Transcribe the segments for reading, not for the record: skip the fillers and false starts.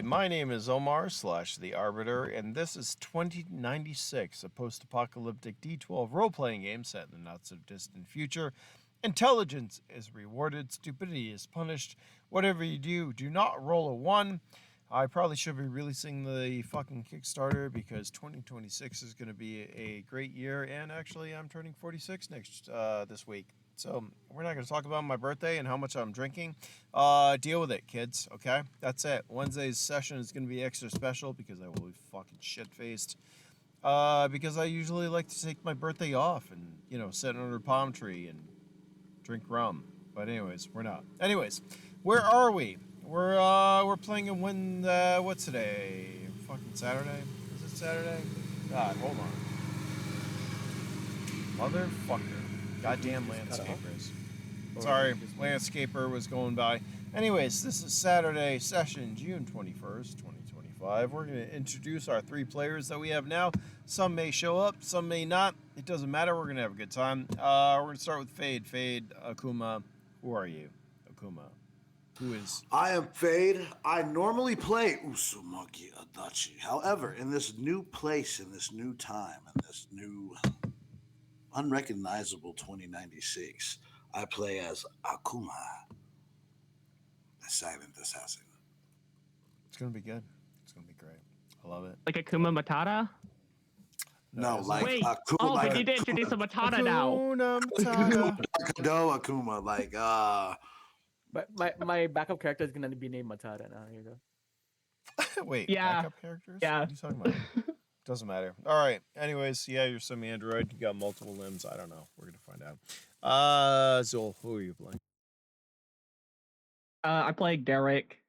My name is Omar / The Arbiter, and this is 2096, a post-apocalyptic D12 role-playing game set in the not-so-distant future. Intelligence is rewarded, stupidity is punished. Whatever you do, do not roll a 1. I probably should be releasing the fucking Kickstarter because 2026 is going to be a great year, and actually I'm turning 46 this week. So we're not going to talk about my birthday and how much I'm drinking. Deal with it, kids, okay? That's it. Wednesday's session is going to be extra special because I will be fucking shit-faced. Because I usually like to take my birthday off and, sit under a palm tree and drink rum. But anyways, we're not. Anyways, where are we? We're playing in what's today? Fucking Saturday? Is it Saturday? God, hold on. Motherfucker. Goddamn landscapers. Sorry, landscaper was going by. Anyways, this is Saturday session, June 21st, 2025. We're going to introduce our 3 players that we have now. Some may show up, some may not. It doesn't matter. We're going to have a good time. We're going to start with Fade. Fade, Akuma. Who are you? Akuma. Who is? I am Fade. I normally play Uzumaki Adachi. However, in this new place, in this new time, in this new unrecognizable 2096, I play as Akuma, the silent assassin. It's going to be good. It's going to be great. I love it. Like Akuma Matata? No, like Wait. Akuma. Oh, like they need to introduce a Matata now. Akuna Matata. No, Akuma, like But my backup character is gonna be named Matata now. Here you go. Wait, Yeah. backup characters? Yeah. What are you talking about? Doesn't matter. All right. Anyways, yeah, you're semi-android. You got multiple limbs. I don't know. We're going to find out. Zol, who are you playing? I play Derek.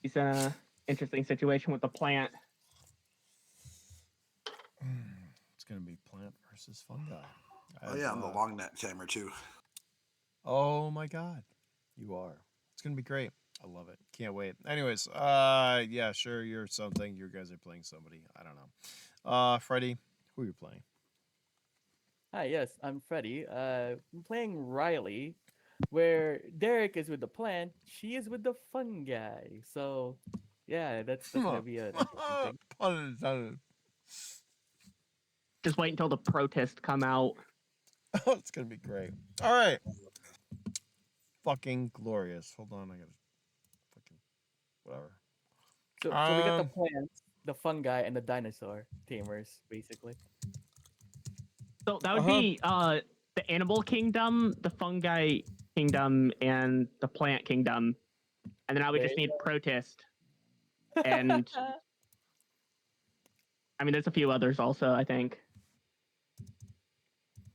He's in an interesting situation with the plant. It's going to be plant versus fungi. oh yeah, I'm the long neck tamer too. Oh my God. You are. It's going to be great. I love it. Can't wait. Anyways, yeah, sure, you're something. You guys are playing somebody. I don't know. Freddie, who are you playing? Hi, yes, I'm Freddy. I'm playing Riley, where Derek is with the plant, she is with the fungi. So, yeah, that's gonna be a interesting thing. Pun intended. Just wait until the protests come out. Oh, it's going to be great. All right. Fucking glorious. Hold on, I got to fucking whatever. So we got the plants, the fungi, and the dinosaur tamers, basically. So that would be the animal kingdom, the fungi kingdom, and the plant kingdom. And then I would just need protest. And I mean, there's a few others also, I think.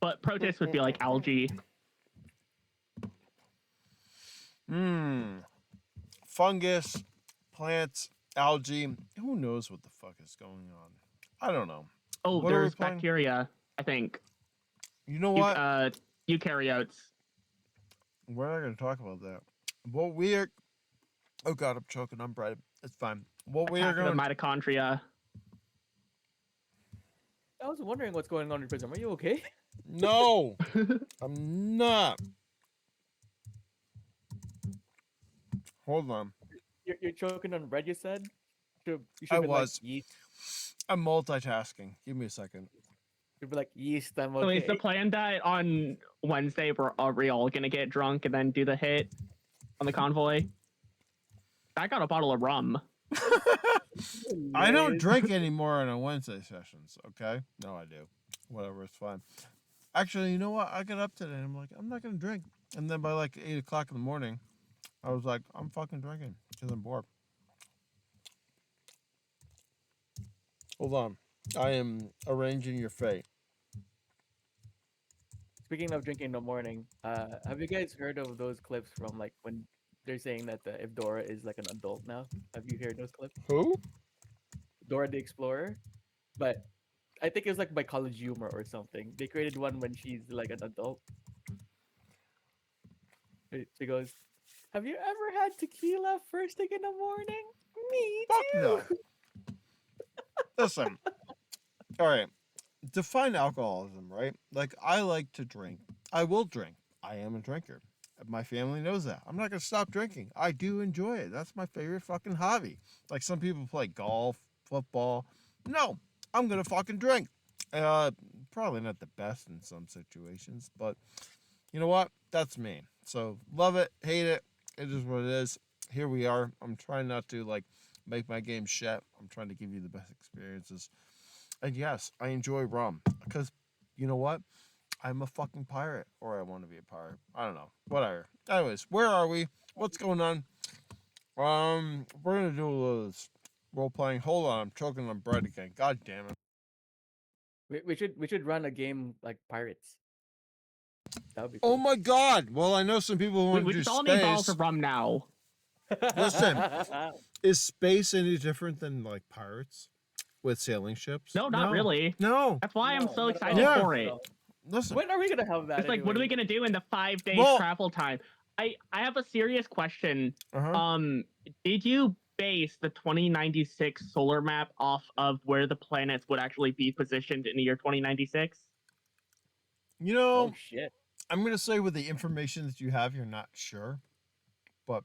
But protest would be like algae. Fungus, plants, algae. Who knows what the fuck is going on? I don't know. Oh, What are we there's playing? bacteria, I think. You know what? Eukaryotes. We're not going to talk about that. What we are... Oh God, I'm choking. I'm bread. It's fine. What we are Attack of going the mitochondria. I was wondering what's going on in prison. Are you okay? No, I'm not. Hold on. You're choking on bread, you said? You should I be was. Like, yeast. I'm multitasking. Give me a second. You'd be like, yeast, I'm So okay. is the plan that on Wednesday are we all gonna get drunk and then do the hit on the convoy? I got a bottle of rum. I don't drink anymore on a Wednesday sessions, okay? No, I do. Whatever, it's fine. Actually, you know what? I got up today and I'm like, I'm not going to drink. And then by like 8 o'clock in the morning, I was like, I'm fucking drinking because I'm bored. Hold on. I am arranging your fate. Speaking of drinking in the morning, have you guys heard of those clips from like when they're saying that if Dora is like an adult now? Have you heard those clips? Who? Dora the Explorer, but I think it was like by College Humor or something. They created one when she's like an adult. She goes, "Have you ever had tequila first thing in the morning? Me Fuck too." no. Listen. All right. Define alcoholism, right? Like, I like to drink. I will drink. I am a drinker. My family knows that. I'm not gonna stop drinking. I do enjoy it. That's my favorite fucking hobby. Like some people play golf, football. No, I'm gonna fucking drink. Uh, Probably not the best in some situations, but you know what? That's me. So love it, hate it. It is what it is. Here we are. I'm trying not to like make my game shit. I'm trying to give you the best experiences. And yes, I enjoy rum because you know what? I'm a fucking pirate, or I want to be a pirate. I don't know. Whatever. Anyways, where are we? What's going on? We're gonna do a little role playing. Hold on, I'm choking on bread again. God damn it. We should run a game like pirates. That would be Oh cool. my god. Well, I know some people want We to do just all need bottles space. of rum now. Listen, is space any different than like pirates with sailing ships? No, not really. No. That's why I'm No, so not at excited all. for it. No. Listen. When are we gonna have that? It's like, what are we anyway? gonna do in the 5 days Well- travel time? I have a serious question. Uh-huh. Did you base the 2096 solar map off of where the planets would actually be positioned in the year 2096? You know, Oh shit. I'm gonna say with the information that you have, you're not sure, but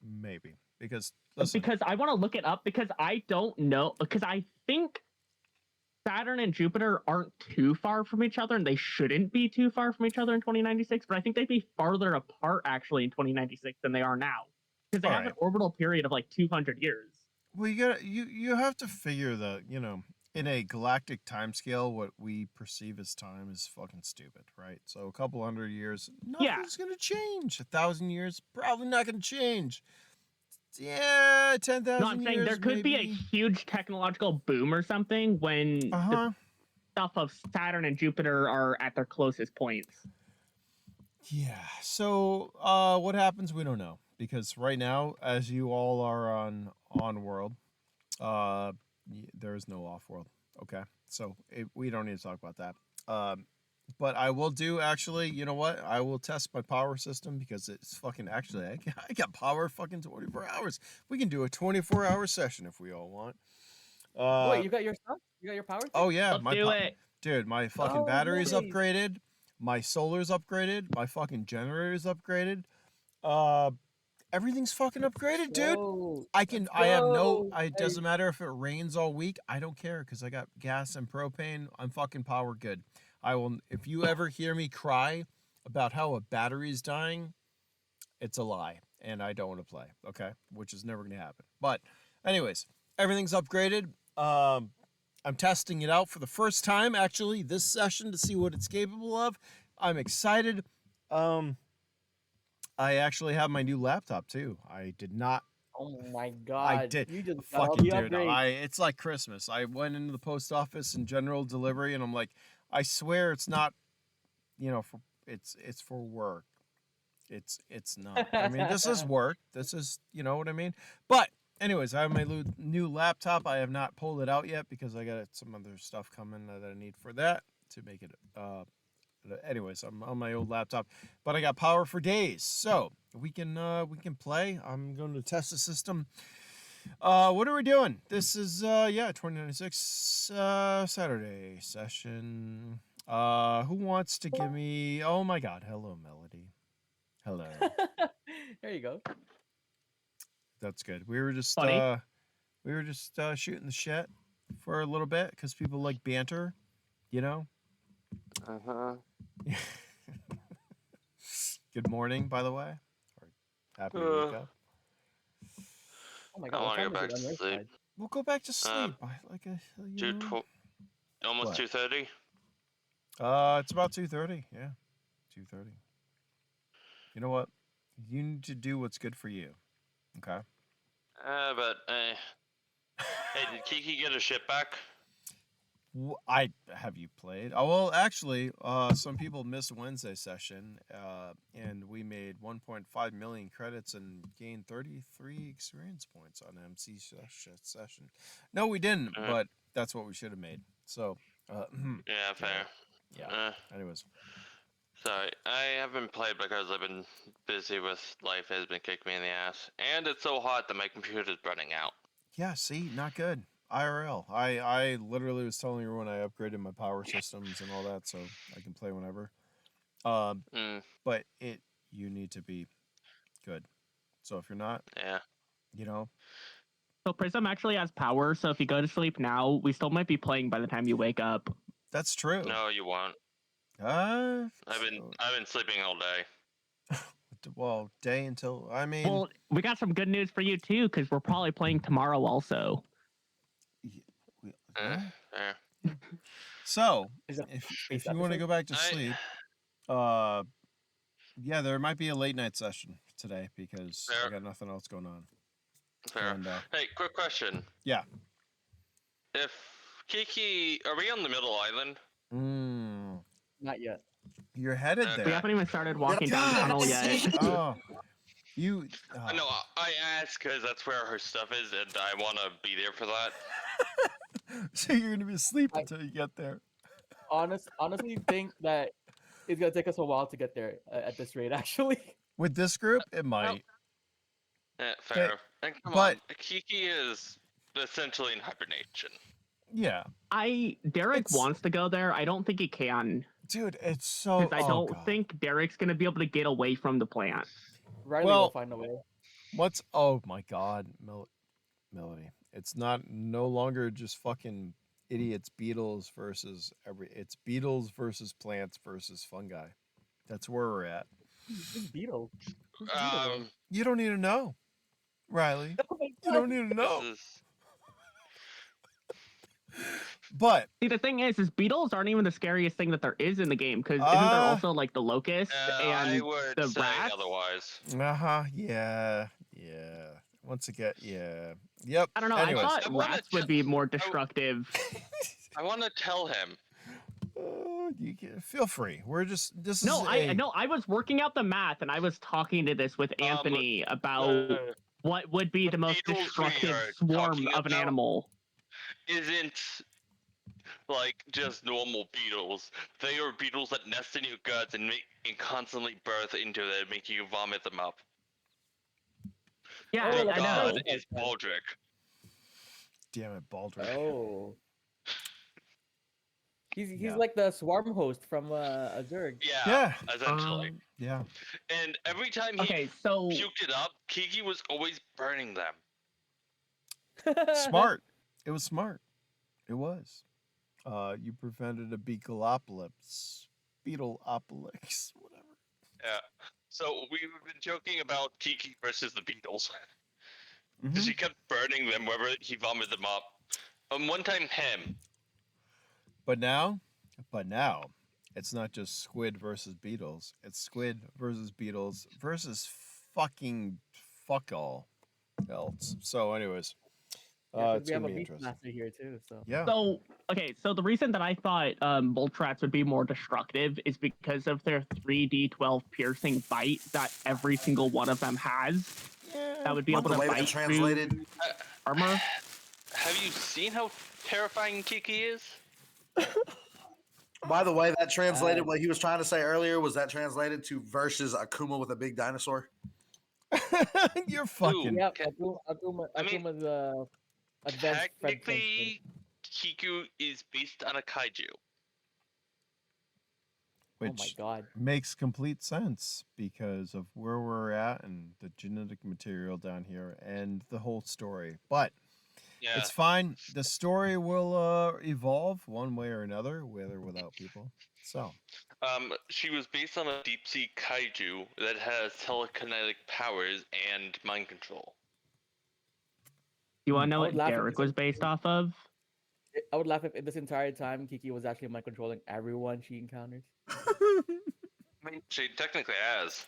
maybe because listen. Because I want to look it up because I don't know. Because I think Saturn and Jupiter aren't too far from each other, and they shouldn't be too far from each other in 2096. But I think they'd be farther apart actually in 2096 than they are now, because they All have right. an orbital period of like 200 years. Well, you have to figure that in a galactic timescale, what we perceive as time is fucking stupid, right? So a couple hundred years, nothing's gonna change. 1,000 years, probably not gonna change. Yeah, 10,000 No, I'm saying years, there could be a maybe. huge technological boom or something when the stuff of Saturn and Jupiter are at their closest points. Yeah. So, what happens? We don't know because right now, as you all are on world, there is no off world. Okay, so we don't need to talk about that. But I will do actually. You know what? I will test my power system because it's fucking actually I got power fucking 24 hours. We can do a 24-hour session if we all want. Wait, you got your stuff? You got your power? Oh yeah, Let's do it. dude, my fucking Oh, battery's nice. upgraded, my solar's upgraded, my fucking generator's upgraded. Everything's fucking upgraded, dude. It doesn't matter if it rains all week. I don't care because I got gas and propane. I'm fucking power good. If you ever hear me cry about how a battery's dying, it's a lie and I don't want to play. Okay. Which is never going to happen. But anyways, everything's upgraded. I'm testing it out for the first time actually this session to see what it's capable of. I'm excited. I actually have my new laptop too. I did not. Oh my god. I did. You just got all Fucking the dude. upgrades. It's like Christmas. I went into the post office in general delivery, and I'm like, I swear it's not. It's for work. It's not. I mean, this is work. This is what I mean. But anyways, I have my new laptop. I have not pulled it out yet because I got some other stuff coming that I need for that to make it. Anyways, I'm on my old laptop, but I got power for days, so we can play. I'm going to test the system. What are we doing? This is 2096 Saturday session. Who wants to give me? Oh my God! Hello, Melody. Hello. There you go. That's good. We were just Funny. shooting the shit for a little bit because people like banter, Good morning, by the way. Or happy to wake up. Oh my I god. What want to time go is back it on to your sleep. side? We'll go back to sleep. Almost What? 2:30. It's about 2:30. Yeah, 2:30. You know what? You need to do what's good for you. Okay. Hey, did Kiki get her ship back? I have you played? Oh well, actually, some people missed Wednesday session, and we made 1.5 million credits and gained 33 experience points on MC session. No, we didn't, but that's what we should have made. So, Yeah, fair. yeah. Anyways, Sorry, I haven't played because I've been busy with life. Has been kicking me in the ass, and it's so hot that my computer's running out. yeah. See, not good. IRL. I literally was telling everyone I upgraded my power systems and all that, so I can play whenever. But you need to be good. So if you're not, Yeah. you know, So Prism actually has power, so if you go to sleep now, we still might be playing by the time you wake up. that's true. No, you won't. Uh, I've been sleeping all day. well, day until I mean, Well, we got some good news for you too, because we're probably playing tomorrow also. yeah. Fair. So Is it if space you want to episode? go back to I- sleep, yeah, there might be a late night session today because I Fair. got nothing else going on. Fair. And Hey, quick question. yeah. If Kiki, are we on the middle island? Mm, Not yet. you're headed Okay. We there. haven't even started walking down the God, tunnel see? yet. Oh, you. I know. I asked because that's where her stuff is, and I want to be there for that. So you're gonna be asleep I- until you get there. Honestly, think that it's gonna take us a while to get there at this rate. Actually, With this group, it might. Fair. And come but- on, Kiki is essentially in hibernation. Yeah, Derek It's- wants to go there. I don't think he can. dude, it's so. Because I don't think Derek's gonna be able to get away from the plant. Riley Well- will find a way. What's? Oh my God, Melody. It's no longer just fucking idiots beetles versus it's beetles versus plants versus fungi. That's where we're at. Who's Beetle? Who's Beetle? You don't need to know, Riley. Oh my You God. don't need to This know. is But See, the thing is beetles aren't even the scariest thing that there is in the game. Because isn't there also like the locust I and would the say rats? otherwise. yeah. Once again, yeah. Yep. I don't know. Anyways. I thought I wanna rats would be more destructive. I want to tell him. You can feel free. We're just this No, is I was working out the math and I was talking to this with Anthony about Uh, what would be the most beetles we destructive are swarm talking of an about- animal. isn't like just normal beetles. They are beetles that nest in your guts and constantly birth into them, make you vomit them up. Yeah, Oh, I like a know. God is Baldric. Damn it, Baldric. Oh. He's Yeah. like the swarm host from Azurg. Yeah, essentially. Yeah. And every time he Okay, so puked it up, Kiki was always burning them. Smart. It was smart. It was. You prevented a beetleopolis, whatever. Yeah. So we've been joking about Kiki versus the beetles. Mhm. Because he kept burning them wherever he vomited them up. One time him. But now, it's not just squid versus beetles. It's squid versus beetles versus fucking fuck all else. So, anyways, it's we have gonna a be beast interesting. master here too. So Yeah. So so the reason that I thought Boltrats would be more destructive is because of their 3d12 piercing bite that every single one of them has. That would be But able the to way bite that translated, through armor. Have you seen how terrifying Kiki is? by the way, that translated what he was trying to say earlier was that translated to versus Akuma with a big dinosaur. You're fucking. yeah, Okay. I mean, Akuma's advanced Fred Technically, Kiku is based on a kaiju. Oh my Which God. makes complete sense because of where we're at and the genetic material down here and the whole story. But Yeah. it's fine. The story will evolve one way or another, with or without people. So, She was based on a deep sea kaiju that has telekinetic powers and mind control. You want to know I what would laugh at Derek this. was based off of? I would laugh if this entire time Kiki was actually mind controlling everyone she encounters. I mean, she technically has.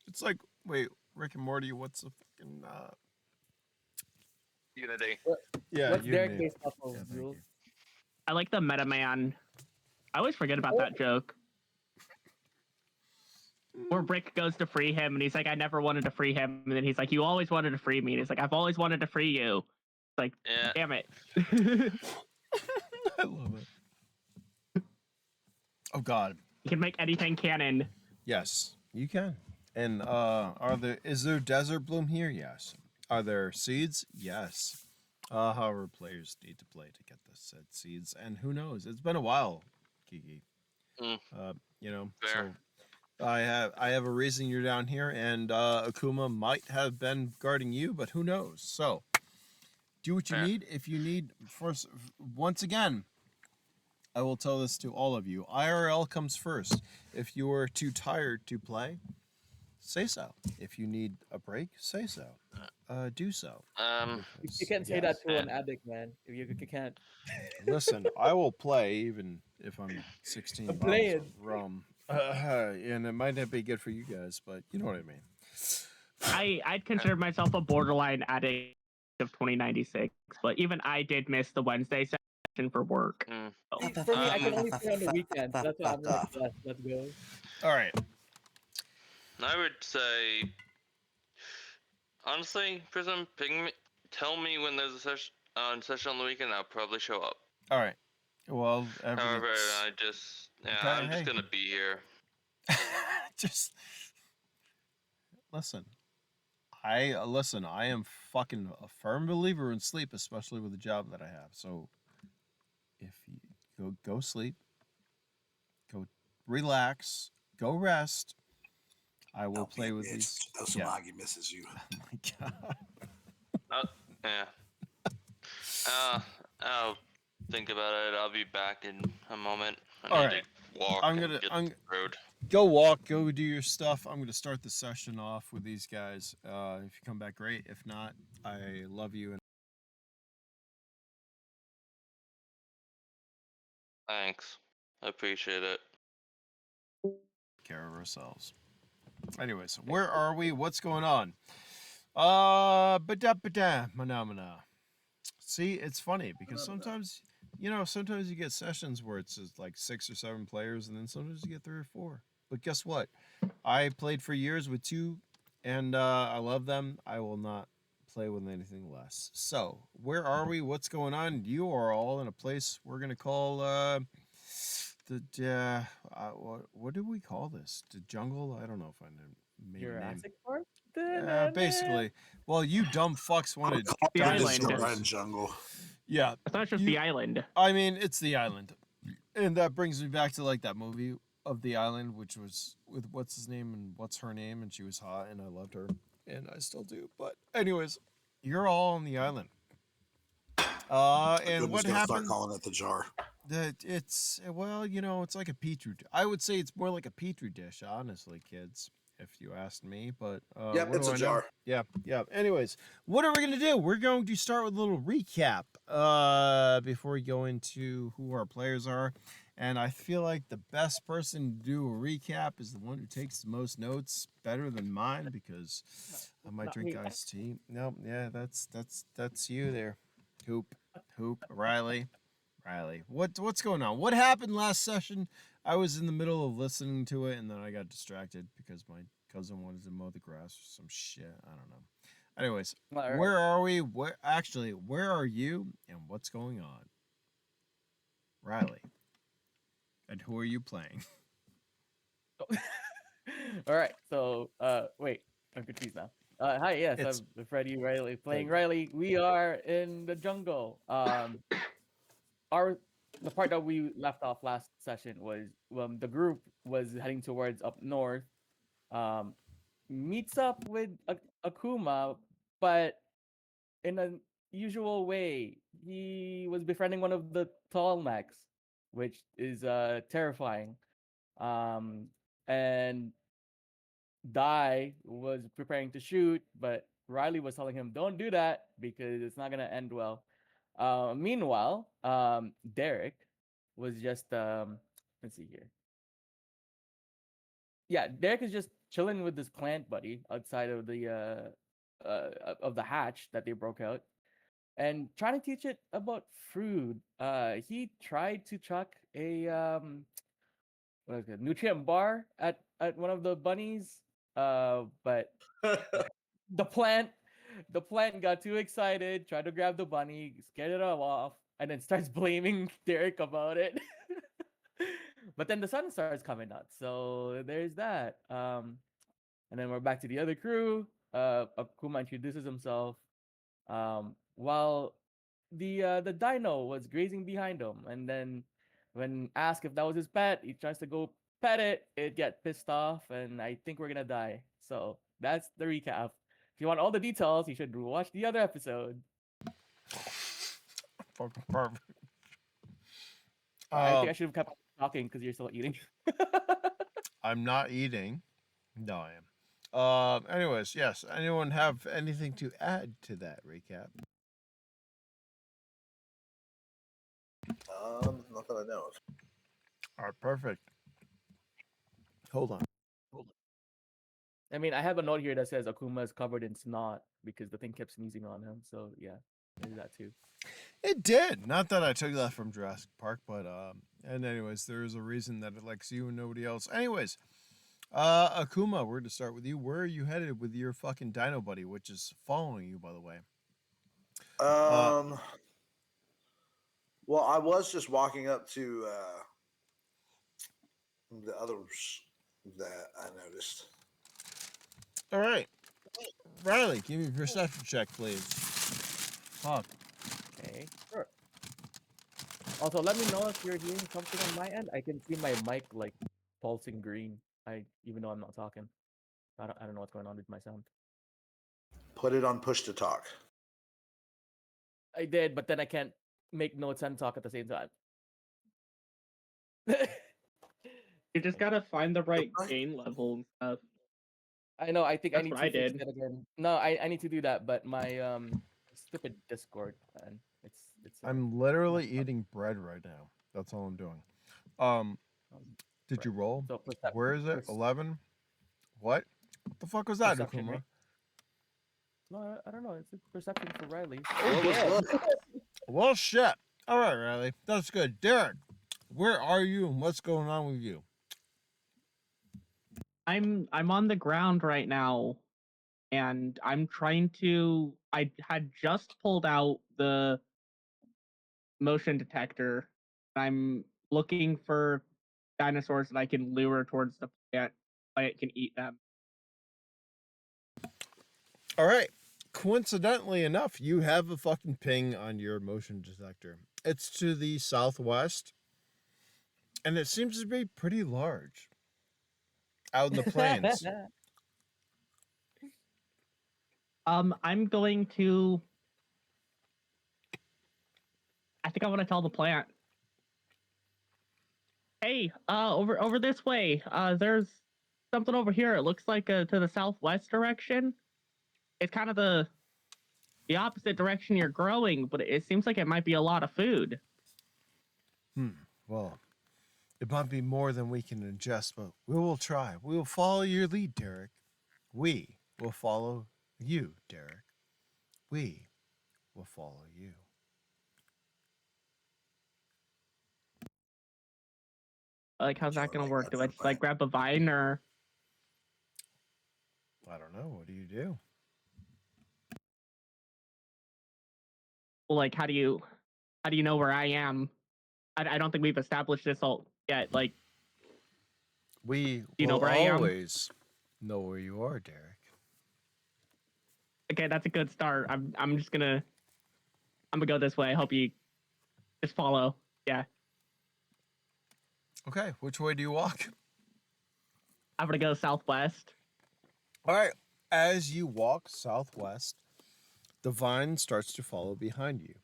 it's like, wait, Rick and Morty, what's the fucking Unity. yeah, What's Derek Unity. based off of, Yeah, thank Jules? you. I like the Meta Man. I always forget about that joke. Where Rick goes to free him, and he's like, "I never wanted to free him," and then he's like, "You always wanted to free me," and he's like, "I've always wanted to free you." It's like, Yeah. damn it. I love it. Oh God. You can make anything canon. Yes, you can. And is there desert bloom here? Yes. Are there seeds? Yes. However, players need to play to get the said seeds, and who knows? It's been a while, Kiki. Mm. You know, Fair. I have a reason you're down here, and Akuma might have been guarding you, but who knows? So, do what you Yeah. need. If you need, first, once again, I will tell this to all of you. IRL comes first. If you are too tired to play, say so. If you need a break, say so. Do so. Um, You can't say that to an addict, man. If you can't. Listen, I will play even if I'm 16 I'm bottles of playing. rum. And it might not be good for you guys, but you know what I mean. I'd consider myself a borderline addict of 2096, but even I did miss the Wednesday session for work. mm, So, See, for me, I can only play on the weekends. That's why I'm like, yes, let's go. All right. I would say, honestly, Prism, ping me, tell me when there's a session on the weekend. I'll probably show up. All right. Well, However, it's- I just, yeah, Okay, I'm hey. just gonna be here. just listen. Listen. I am fucking a firm believer in sleep, especially with the job that I have. So, if you go sleep, go relax, go rest. I will Don't be play a with bitch. these. Osumagi misses you. Oh my god. Yeah. I'll think about it. I'll be back in a moment. I All need right. to walk I'm and gonna. get I'm the road. go walk. Go do your stuff. I'm gonna start the session off with these guys. If you come back, great. If not, I love you and Thanks. I appreciate it. take care of ourselves. Anyways, where are we? What's going on? Ba-da, mana. See, it's funny because sometimes, sometimes you get sessions where it's just like 6 or 7 players, and then sometimes you get 3 or 4. But guess what? I played for years with 2, and I love them. I will not play with anything less. So, where are we? What's going on? You are all in a place we're gonna call what do we call this? The jungle? I don't know if I made a name. Jurassic Park? Basically. Well, you dumb fucks wanted The It is island. the dinosaurs. Ren jungle. Yeah. it's not just You- the island. I mean, it's the island. And that brings me back to like that movie of the island, which was with what's his name and what's her name, and she was hot and I loved her. And I still do. But anyways, you're all on the island. And Goodness, what gonna start happened? calling it the jar. That it's it's like a petri. I would say it's more like a petri dish, honestly, kids. If you asked me, but Yep, what it's do a I know? jar. Yeah, yeah. Anyways, what are we gonna do? We're going to start with a little recap before we go into who our players are, and I feel like the best person to do a recap is the one who takes the most notes, better than mine, because I might Not drink me. iced tea. No, yeah, that's you there, Hoop, Riley. What's going on? What happened last session? I was in the middle of listening to it, and then I got distracted because my cousin wanted to mow the grass or some shit. I don't know. Anyways, All right. where are we? Where are you? And what's going on, Riley? And who are you playing? All right. So, wait, I'm confused now. Hi, yes, It's I'm Freddy Riley playing Freddy. Riley. We are in the jungle. Our the part that we left off last session was the group was heading towards up north. Um, meets up with Akuma, but in a usual way, he was befriending one of the tall mechs, which is terrifying. Um, and Dai was preparing to shoot, but Riley was telling him, "Don't do that because it's not gonna end well." Meanwhile, Derek was just let's see here. Yeah, Derek is just chilling with this plant buddy outside of the hatch that they broke out and trying to teach it about food. He tried to chuck a what is it, nutrient bar at one of the bunnies, but the plant the plant got too excited, tried to grab the bunny, scared it all off, and then starts blaming Derek about it. But then the sun starts coming out, so there's that. And then we're back to the other crew. Akuma introduces himself. While the dino was grazing behind him, and then when asked if that was his pet, he tries to go pet it, it get pissed off, and I think we're gonna die. So that's the recap. If you want all the details, you should watch the other episode. Fucking perfect. I think I should have kept talking because you're still eating. I'm not eating. No, I am. Anyways, yes. Anyone have anything to add to that recap? Not that I know of. All right, perfect. Hold on. I mean, I have a note here that says Akuma is covered in snot because the thing kept sneezing on him. So yeah, there's that too. It did. Not that I took that from Jurassic Park, but and anyways, there's a reason that it likes you and nobody else. Anyways, Akuma, we're to start with you. Where are you headed with your fucking dino buddy, which is following you, by the way? Well, I was just walking up to the others that I noticed. All right, Riley, give me a perception check, please. Fuck. Okay, sure. Also, let me know if you're hearing something on my end. I can see my mic like pulsing green. Even though I'm not talking. I don't know what's going on with my sound. Put it on push to talk. I did, but then I can't make notes and talk at the same time. You just gotta find the right gain level and stuff. I know. I think I That's need what to I fix did. that again. No, I need to do that, but my stupid Discord, man. It's. I'm literally eating bread right now. That's all I'm doing. Did you roll? So Where is it? 11? What? What the fuck was that, Perception, Akuma? right? No, I don't know. It's a perception for Riley. What was what? Well, shit. All right, Riley. That's good. Derek, where are you and what's going on with you? I'm on the ground right now, and I'm trying to. I had just pulled out the motion detector. I'm looking for dinosaurs that I can lure towards the plant. Plant can eat them. All right. Coincidentally enough, you have a fucking ping on your motion detector. It's to the southwest, and it seems to be pretty large. Out in the plains. I'm going to. I think I want to tell the plant. Hey, over this way. There's something over here. It looks like to the southwest direction. It's kind of the opposite direction you're growing, but it seems like it might be a lot of food. Well, it might be more than we can ingest, but we will try. We will follow your lead, Derek. We will follow you, Derek. We will follow you. Like, how's that gonna work? Do I just like grab a vine or? I don't know. What do you do? Well, like, how do you know where I am? I don't think we've established this all yet. Like, We you know will where I am? always know where you are, Derek. okay, that's a good start. I'm gonna go this way. I hope you just follow. Yeah, Okay, which way do you walk? I'm gonna go southwest. All right. As you walk southwest, the vine starts to follow behind you.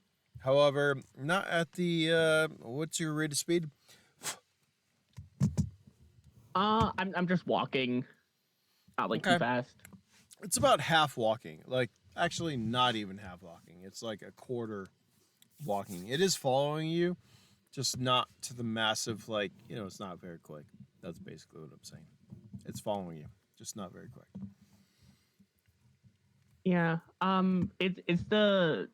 However, not at the what's your rate of speed? I'm just walking, not like too Okay. fast. It's about half walking. Like actually not even half walking. It's like a quarter walking. It is following you, just not to the massive like, it's not very quick. That's basically what I'm saying. It's following you, just not very quick. Yeah. It's the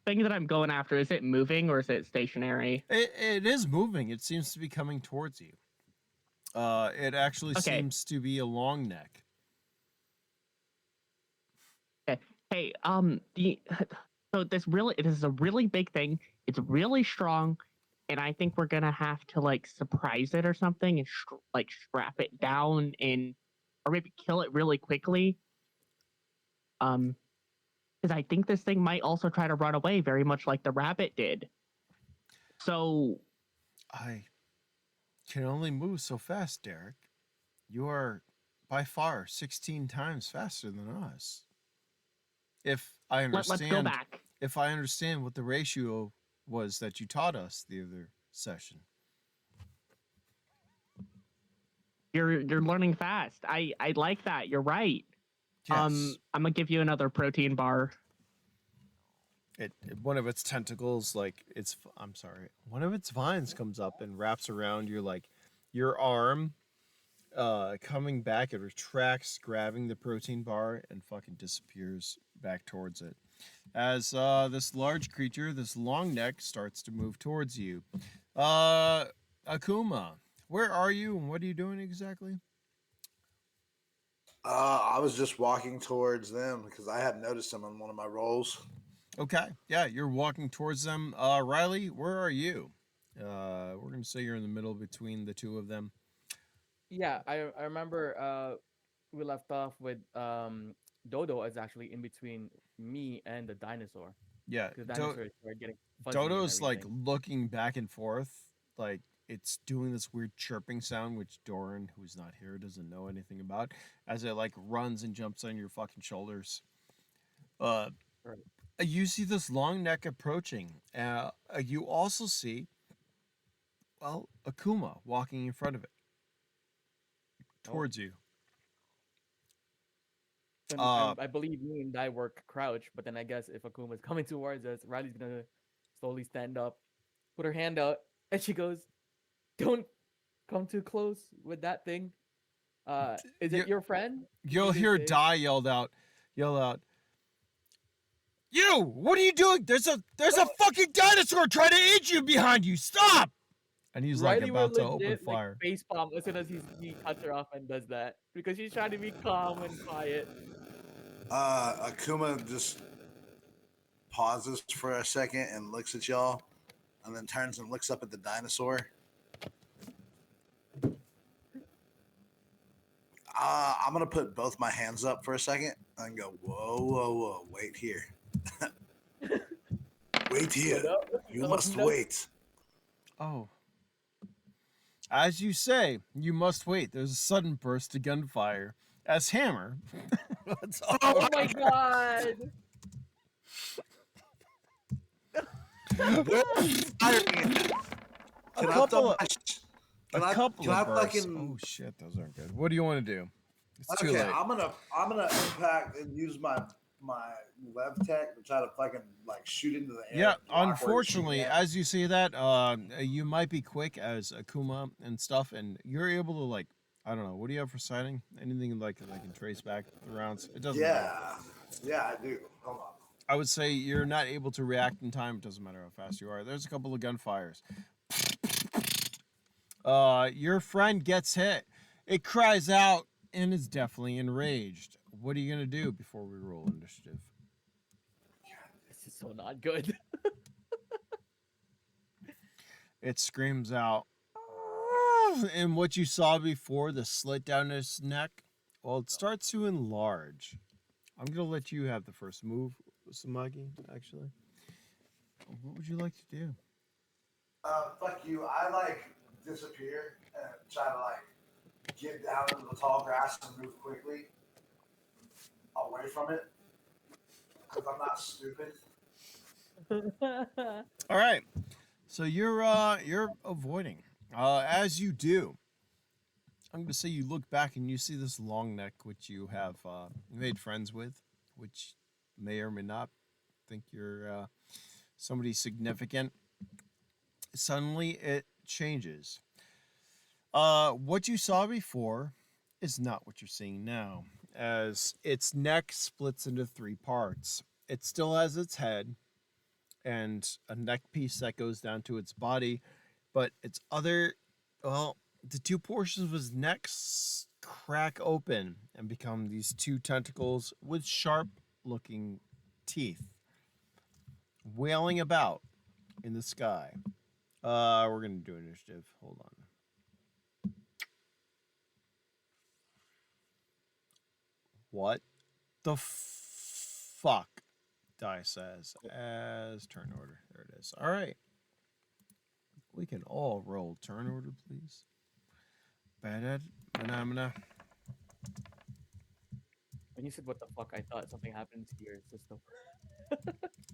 thing that I'm going after. Is it moving or is it stationary? It is moving. It seems to be coming towards you. It actually Okay. seems to be a long neck. Okay. Hey, so it is a really big thing. It's really strong, and I think we're gonna have to like surprise it or something and like strap it down or maybe kill it really quickly. Because I think this thing might also try to run away, very much like the rabbit did. So I can only move so fast, Derek. You are by far 16 times faster than us. If I Let's go understand, back. if I understand what the ratio was that you taught us the other session. You're learning fast. I like that. You're right. Yes. I'm gonna give you another protein bar. One of its tentacles, like I'm sorry, one of its vines comes up and wraps around your arm, coming back. It retracts, grabbing the protein bar, and fucking disappears back towards it. As this large creature, this long neck, starts to move towards you. Akuma, where are you and what are you doing exactly? I was just walking towards them because I had noticed them on one of my rolls. Okay, yeah, you're walking towards them. Riley, where are you? We're gonna say you're in the middle between the two of them. Yeah, I remember we left off with Dodo is actually in between me and the dinosaur. Yeah, Because the dinosaur started getting fuzzy and Dodo's like everything. looking back and forth, like it's doing this weird chirping sound, which Doran, who's not here, doesn't know anything about, as it like runs and jumps on your fucking shoulders. Uh, Right. you see this long neck approaching. You also see, well, Akuma walking in front of it Oh. towards you. And I believe me and I work crouch, but then I guess if Akuma's coming towards us, Riley's gonna slowly stand up, put her hand out, and she goes, "Don't come too close with that thing. Is you, it your friend?" you'll Did they hear say? Die yell out. You! What are you doing? There's a fucking dinosaur trying to eat you behind you. Stop! And he's like Riley will about to open legit like fire. face palm as soon as he cuts her off and does that because she's trying to be calm and quiet. Akuma just pauses for a second and looks at y'all, and then turns and looks up at the dinosaur. I'm gonna put both my hands up for a second and go, whoa, whoa, whoa, wait here. Wait here. You must wait. Oh. As you say, you must wait. There's a sudden burst of gunfire as Hammer. Oh my god! Where firing at? Can I couple of- can a I, couple can of I bursts. fucking Oh shit, those aren't good. What do you want to do? It's too okay, late. I'm gonna impact and use my lev tech to try to fucking like shoot into the air. Yeah, block where he's unfortunately, shooting at. as you see that, you might be quick as Akuma and stuff, and you're able to like, I don't know, what do you have for sighting? Anything like that I can trace back the rounds? It doesn't matter. Yeah, I do. Hold on. I would say you're not able to react in time. It doesn't matter how fast you are. There's a couple of gunfires. Your friend gets hit. It cries out and is definitely enraged. What are you gonna do before we roll initiative? This is so not good. It screams out. And what you saw before, the slit down its neck, well, it starts to enlarge. I'm gonna let you have the first move, Samagi, actually. What would you like to do? Fuck you. I like disappear and try to like get down into the tall grass and move quickly away from it because I'm not stupid. All right. So you're avoiding. As you do, I'm gonna say you look back and you see this long neck, which you have made friends with, which may or may not think you're somebody significant. Suddenly, it changes. What you saw before is not what you're seeing now, as its neck splits into three parts. It still has its head and a neck piece that goes down to its body, but its the two portions of his neck crack open and become these two tentacles with sharp looking teeth wailing about in the sky. We're gonna do initiative. Hold on. What the fuck? Die says as turn order. There it is. All right. We can all roll turn order, please. Phenomena. When you said what the fuck, I thought something happened to your system.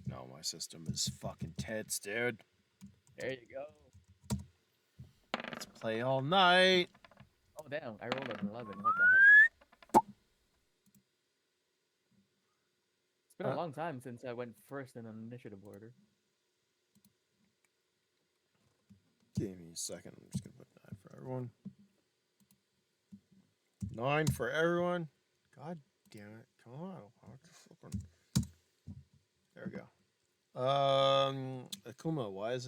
No, my system is fucking tits, dude. There you go. Let's play all night. Oh damn, I rolled an 11. What the heck? It's been a long time since I went first in an initiative order. Give me a second. I'm just gonna put 9 for everyone. 9 for everyone. God damn it! Come on, there we go. Akuma, why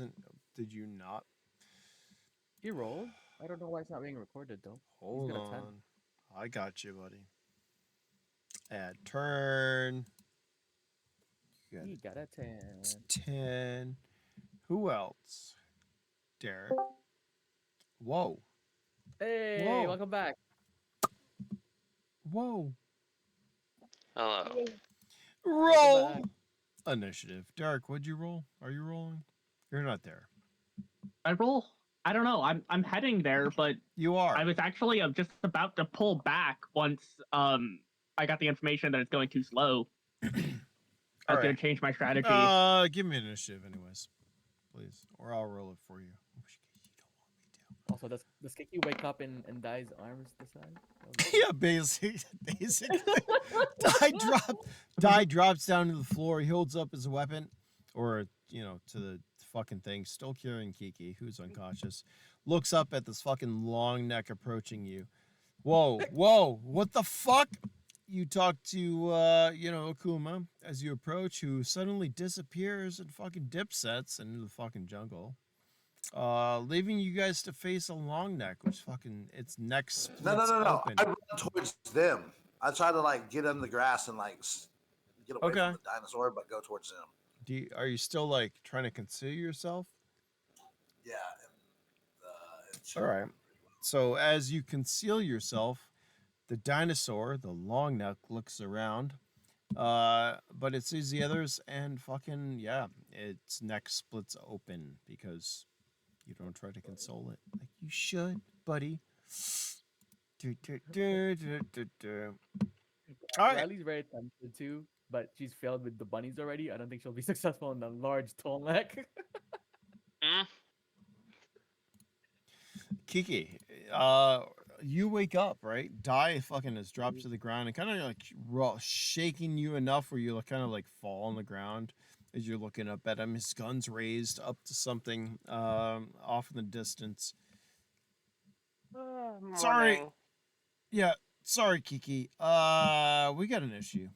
did you not? He rolled. I don't know why it's not being recorded though. Hold He's got a 10. on. I got you, buddy. Add turn. He got a 10. 10. Who else? Derek. Whoa. Hey, Whoa. welcome back. Whoa. Hello. Roll. back. Initiative. Derek, what'd you roll? Are you rolling? You're not there. I roll. I don't know. I'm heading there, but You are. I was actually just about to pull back once I got the information that it's going too slow. I was going to change my strategy. Give me an initiative, anyways, please, or I'll roll it for you. Also, does Kiki wake up in Dai's arms this time? Yeah, basically. Die drops down to the floor. He holds up his weapon, or to the fucking thing, still carrying Kiki, who's unconscious. Looks up at this fucking long neck approaching you. Whoa, what the fuck? You talk to Akuma as you approach, who suddenly disappears and fucking dipsets into the fucking jungle. Leaving you guys to face a long neck, which fucking its neck splits No. open. I run towards them. I try to like get in the grass and like get away from the dinosaur, but go towards them. Are you still like trying to conceal yourself? Yeah. All right. So as you conceal yourself, the dinosaur, the long neck, looks around, but it sees the others and fucking its neck splits open because you don't try to console it like you should, buddy. All right. Riley's very tempted to, but she's failed with the bunnies already. I don't think she'll be successful in the large tall neck. Kiki, you wake up, right? Dai fucking has dropped to the ground and kind of like shaking you enough where you kind of like fall on the ground as you're looking up at him. His gun's raised up to something off in the distance. Sorry. Yeah, sorry, Kiki. We got an issue.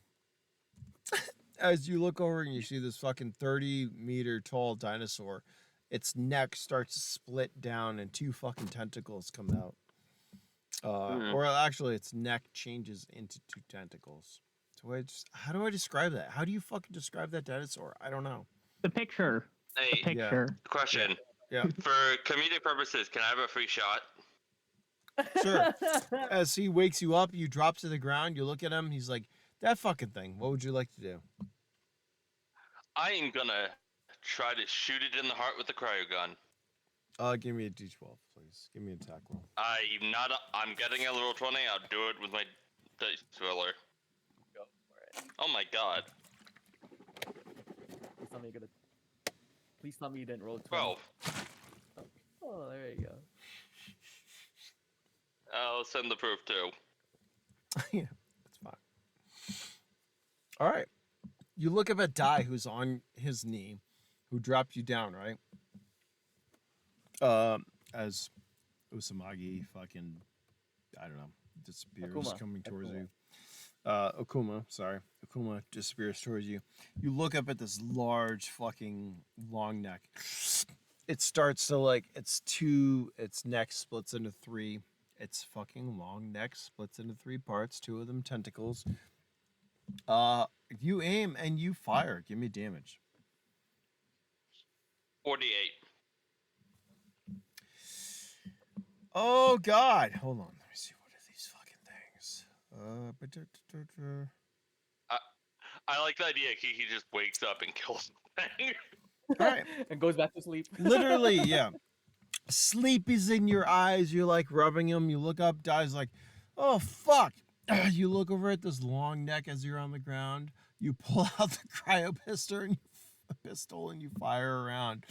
As you look over and you see this fucking 30-meter tall dinosaur, its neck starts to split down and 2 fucking tentacles come out. Or actually, its neck changes into 2 tentacles. So how do I describe that? How do you fucking describe that dinosaur? I don't know. The picture. Hey, The picture. question. Yeah. For comedic purposes, can I have a free shot? Sure. As he wakes you up, you drop to the ground, you look at him, he's like, that fucking thing, what would you like to do? I am gonna try to shoot it in the heart with the cryo gun. Give me a d12, please. Give me an attack roll. I'm getting a little 20. I'll do it with my dice roller. Go for it. Oh my god. Please tell me you didn't roll 20. 12. Oh, there you go. I'll send the proof too. Yeah, that's fine. All right. You look up at Dai, who's on his knee, who dropped you down, right? As Usamagi fucking, I don't know, disappears coming towards you. Akuma disappears towards you. You look up at this large fucking long neck. It starts to its neck splits into 3. Its fucking long neck splits into 3 parts, 2 of them tentacles. You aim and you fire. Give me damage. 48. Oh God! Hold on. Let me see. What are these fucking things? I like the idea. He just wakes up and kills the thing. All right. And goes back to sleep. Literally, yeah. Sleep is in your eyes. You're like rubbing him. You look up. Die's like, oh fuck. You look over at this long neck as you're on the ground. You pull out the cryo pistol and you fire around.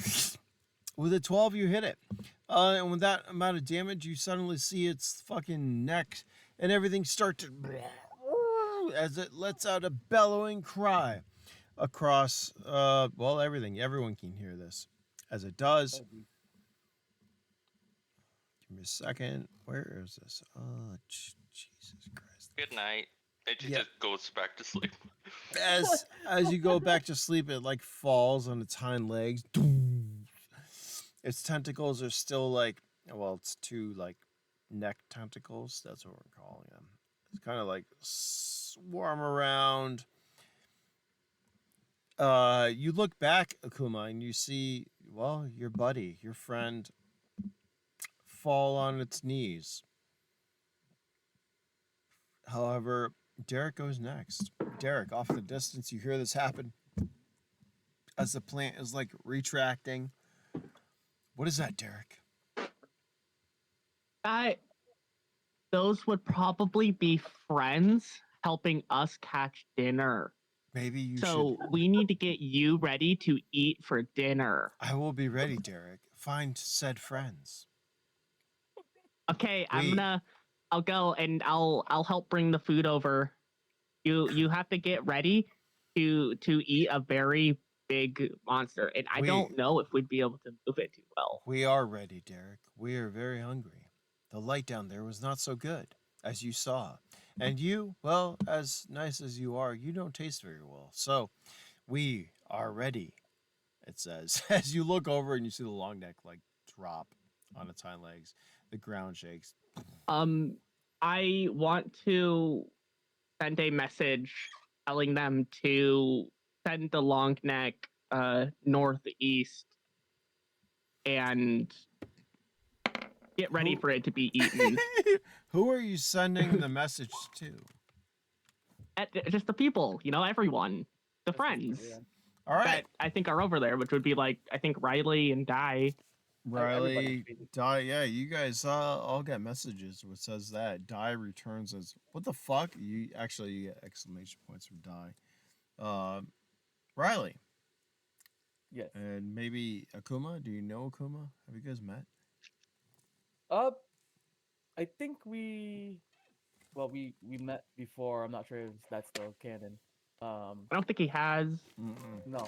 With a 12, you hit it. And with that amount of damage, you suddenly see its fucking neck and everything start to as it lets out a bellowing cry across everything. Everyone can hear this. As it does. Give me a second. Where is this? Oh, Jesus Christ. Good night. And she Yeah. just goes back to sleep. As you go back to sleep, it like falls on its hind legs. Its tentacles are still like, well, it's two like neck tentacles. That's what we're calling them. It's kind of like swarm around. You look back, Akuma, and you see, well, your buddy, your friend, fall on its knees. However, Derek goes next. Derek, off in the distance, you hear this happen as the plant is like retracting. What is that, Derek? Those would probably be friends helping us catch dinner. Maybe you So should. we need to get you ready to eat for dinner. I will be ready, Derek. Find said friends. Okay, I'll go and I'll help bring the food over. You have to get ready to eat a very big monster, and I don't know if we'd be able to move it too well. We are ready, Derek. We are very hungry. The light down there was not so good, as you saw. And you, well, as nice as you are, you don't taste very well. So, we are ready, it says. As you look over and you see the long neck, like, drop on its hind legs. The ground shakes. I want to send a message telling them to send the long neck northeast and get ready for it to be eaten. Who are you sending the message to? Just the people, everyone, the friends. All right. That I think are over there, which would be like, I think Riley and Di. Riley, Di, yeah, you guys all got messages which says that Di returns as what the fuck? You get exclamation points from Di. Riley. Yes. And maybe Akuma. Do you know Akuma? Have you guys met? I think we met before. I'm not sure if that's still canon. I don't think he has. No.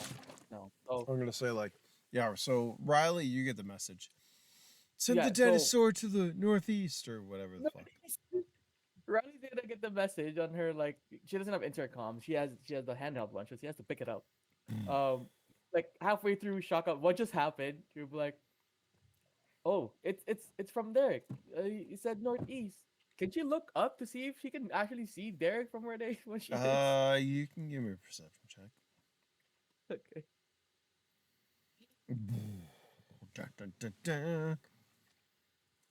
Oh, I'm gonna say like, yeah. So Riley, you get the message. Send Yeah, the dinosaur to the northeast or whatever the fuck. Riley's gonna get the message on her, like, she doesn't have intercom. She has the handheld one, so she has to pick it up. Like halfway through, shock up, what just happened? You'll be like, oh, it's from Derek. He said northeast. Can she look up to see if she can actually see Derek from where she is? You can give me a perception check. Okay.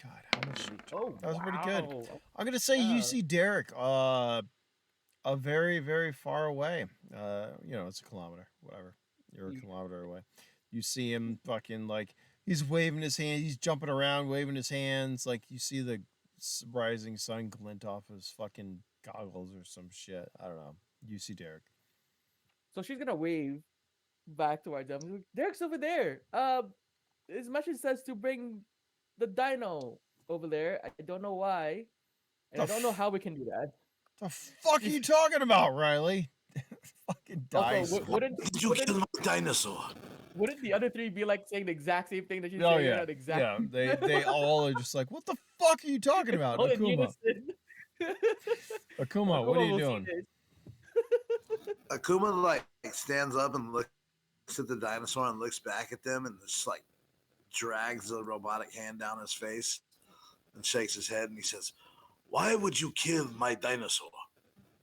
God, how much? Oh, that was pretty good. wow. I'm gonna say you see Derek, a very, very far away. It's a kilometer, whatever. You're a kilometer away. You see him fucking like he's waving his hand. He's jumping around, waving his hands. Like you see the rising sun glint off his fucking goggles or some shit. I don't know. You see Derek. So she's gonna wave back towards them. Derek's over there. His message says to bring the dino over there. I don't know why. And I don't know how we can do that. The fuck are you talking about, Riley? Fucking dice. Also, Did you kill my dinosaur? Wouldn't the other three be like saying the exact same thing that she's Oh saying? yeah, Not exactly. yeah. They all are just like, what the fuck are you talking about, All in Akuma? unison. Akuma, what are you will see doing? this. Akuma like stands up and looks at the dinosaur and looks back at them and just like drags the robotic hand down his face and shakes his head and he says, "Why would you kill my dinosaur?"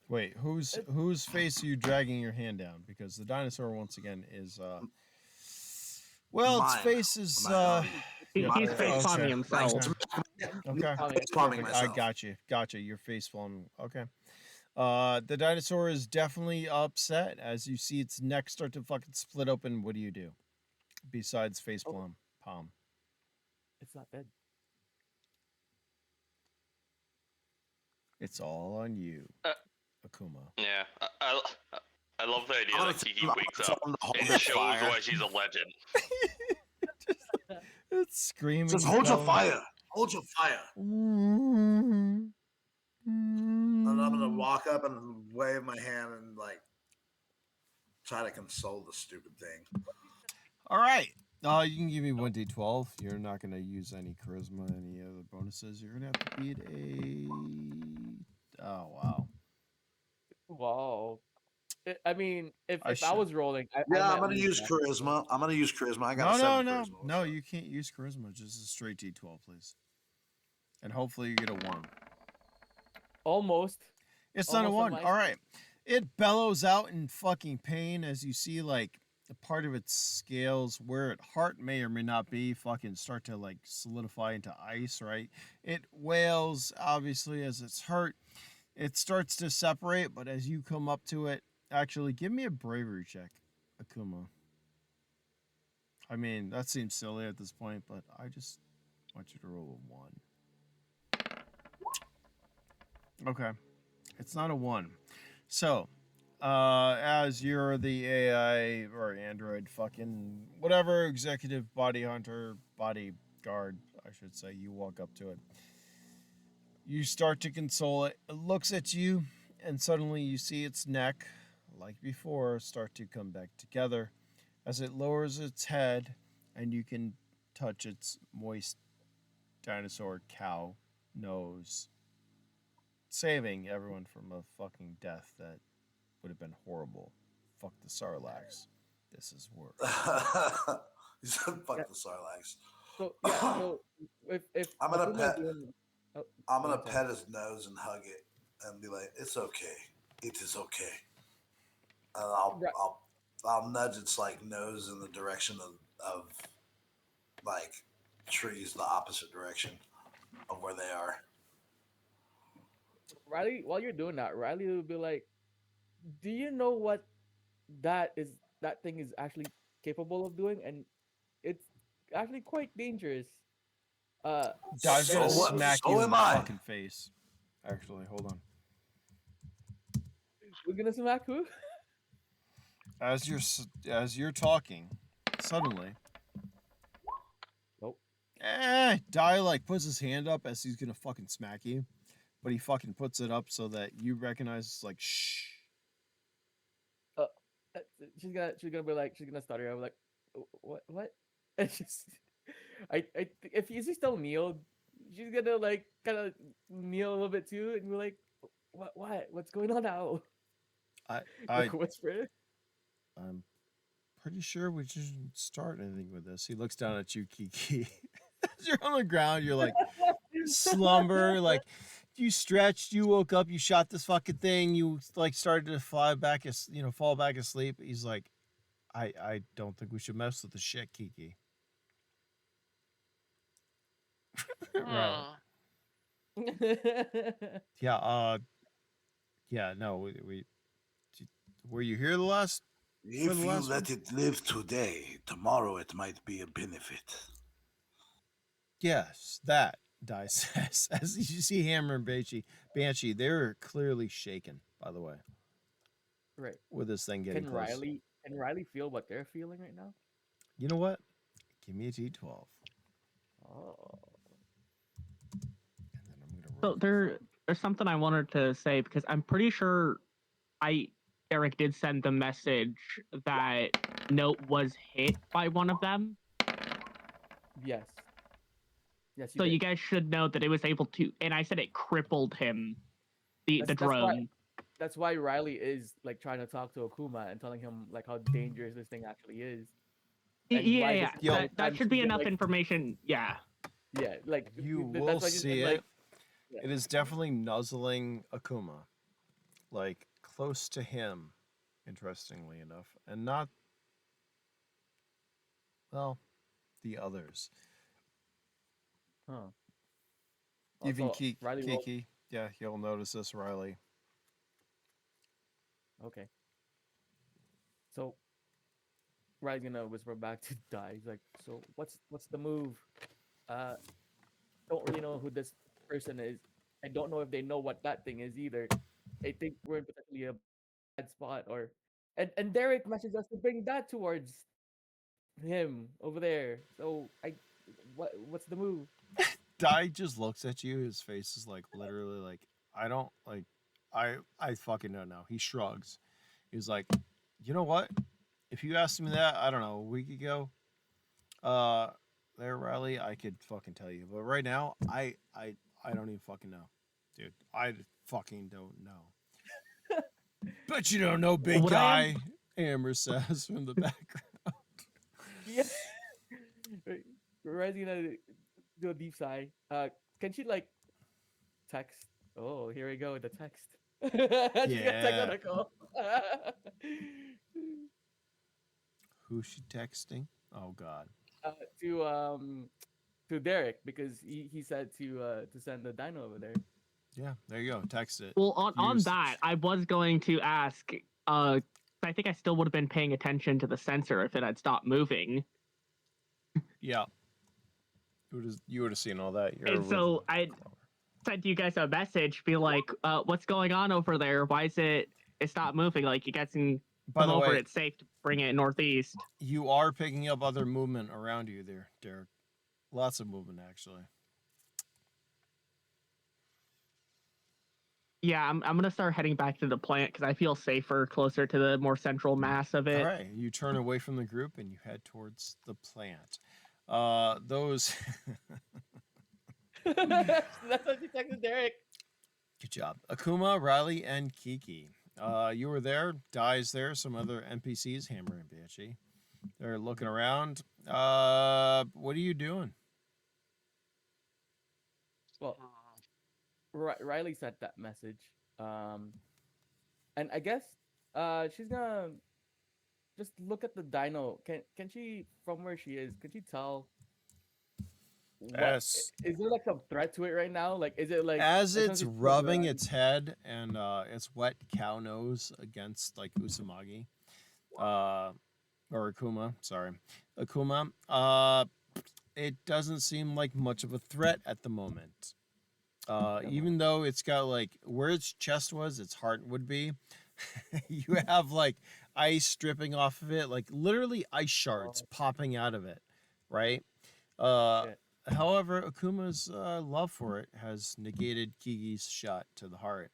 Wait, whose face are you dragging your hand down? Because the dinosaur once again is well, its Mine. face is He's face palming himself. Okay. Palming Perfect. I myself. got you. You're face palming. Okay. The dinosaur is definitely upset as you see its neck start to fucking split open. What do you do? Besides face palm. It's not dead. It's all on you, Uh, Akuma. Yeah, I love the idea I'm gonna that Kiki tell him- wakes tell up him to hold and this shows fire. why she's a legend. It's screaming. Just hold your bells. fire. Hold your fire. And I'm gonna Mm. walk up and wave my hand and like try to console the stupid thing. All right. You can give me 1d12. You're not going to use any charisma, any other bonuses. You're going to have to beat a. Oh, wow. Wow. I mean, if I I should. was rolling, I Yeah, I'm might gonna lose use that. charisma. I'm gonna use charisma. I got No, a 7 no. charisma. No, so- you can't use charisma. Just a straight d12, please. And hopefully you get a 1. Almost. It's not a Almost on 1. my All right. It bellows out in fucking pain as you see, like, a part of its scales where its heart may or may not be fucking start to, like, solidify into ice, right? It wails, obviously, as it's hurt. It starts to separate, but as you come up to it, actually, give me a bravery check, Akuma. I mean, that seems silly at this point, but I just want you to roll a 1. Okay. It's not a 1. So, as you're the AI or android fucking whatever executive body hunter, bodyguard, I should say, you walk up to it. You start to console it. It looks at you, and suddenly you see its neck, like before, start to come back together as it lowers its head, and you can touch its moist dinosaur cow nose, saving everyone from a fucking death that would have been horrible. Fuck the Sarlacc. This is worse. He said, "Fuck Yeah. the Sarlacc." So yeah. So if I'm gonna Akuma's pet- doing, oh, I'm go gonna ahead, sorry. pet his nose and hug it and be like, "It's okay. It is okay." And Right. I'll nudge its like nose in the direction of like trees, the opposite direction of where they are. Riley, while you're doing that, Riley will be like, "Do you know what that thing is actually capable of doing? And it's actually quite dangerous." Uh, Dive's So gonna what? smack So you in am the I. fucking face. Actually, hold on. we're gonna smack who? As you're talking, suddenly, Nope. Die like puts his hand up as he's gonna fucking smack you, but he fucking puts it up so that you recognize it's like shh. Uh, uh, she's gonna be like she's gonna stutter. I'm like, what? And she's, if he's still kneeled, she's gonna like kind of kneel a little bit too, and we're like, what's going on now? I Like whisper. I'm pretty sure we shouldn't start anything with this. He looks down at you, Kiki. As you're on the ground, you're like slumber, like you stretched, you woke up, you shot this fucking thing, you like started to fall back asleep. He's like, I don't think we should mess with the shit, Kiki. Right. Yeah, yeah, no, we were you here the last If the you last let it live today, tomorrow it might be a benefit. Yes, that Die says. As you see Hammer and Banshee, they're clearly shaken, by the way, Right. with this thing getting Can close. Riley feel what they're feeling right now? You know what? Give me a D12. Oh. And then I'm gonna So roll. there's something I wanted to say because I'm pretty sure Eric did send the message that Note was hit by one of them. Yes. Yes, So you guys should know that it was able to, and I said it crippled him, the That's why- drone. That's why Riley is like trying to talk to Akuma and telling him like how dangerous this thing actually is. And Yeah, why yeah, this entire that time should she's be been, enough like, information. Yeah. Yeah, like You will that's why she's see been, it. like, yeah. It is definitely nuzzling Akuma, like close to him, interestingly enough, and not, well, the others. Huh. Even Also, Riley rolled. Kiki, yeah, you'll notice this, Riley. Okay. So Riley's gonna whisper back to Die. He's like, "So what's the move?" uh, don't really know who this person is. I don't know if they know what that thing is either. I think we're in potentially a bad spot. Or and Derek messaged us to bring that towards him over there. So what's the move? Di just looks at you. His face is like literally like I don't like. I fucking don't know. He shrugs. He's like, you know what? If you asked me that, I don't know, a week ago, uh, there, Riley, I could fucking tell you. But right now, I don't even fucking know, dude. I fucking don't know. Bet you don't know, big What I am guy. Amber says from the background. Yeah. Rising gonna do a deep sigh. Can she like text? Oh, here we go with the text. She's gonna text on Yeah. a call. Who's she texting? Oh God. uh, to um to Derek because he said to send the dino over there. Yeah, there you go. Text it. well on Use. that. I was going to ask. I think I still would have been paying attention to the sensor if it had stopped moving. Yeah. You would have seen all that. You're And so I sent you guys a message, be like, "What's going on over there? Why is it stopped moving? Like you guys can By come the over. way, It's safe to bring it northeast." you are picking up other movement around you there, Derek. Lots of movement, actually. Yeah, I'm gonna start heading back to the plant because I feel safer, closer to the more central mass of it. All right, you turn away from the group and you head towards the plant. Those. That's what she texted Derek. Good job, Akuma, Riley, and Kiki. You were there. Di's there. Some other NPCs, Hammer and Banshee. They're looking around. What are you doing? Well, Riley sent that message. Um, and I guess she's gonna just look at the dino. Can she, from where she is, can she tell As is there like some threat to it right now? Like is it like as as long as it's it's rubbing its head and its wet cow nose against like Usamagi, or Akuma, sorry, Akuma. It doesn't seem like much of a threat at the moment. Even though it's got like where its chest was, its heart would be. You have like ice dripping off of it, like literally ice shards popping out of it, right? Uh, Shit. However, Akuma's love for it has negated Kiki's shot to the heart.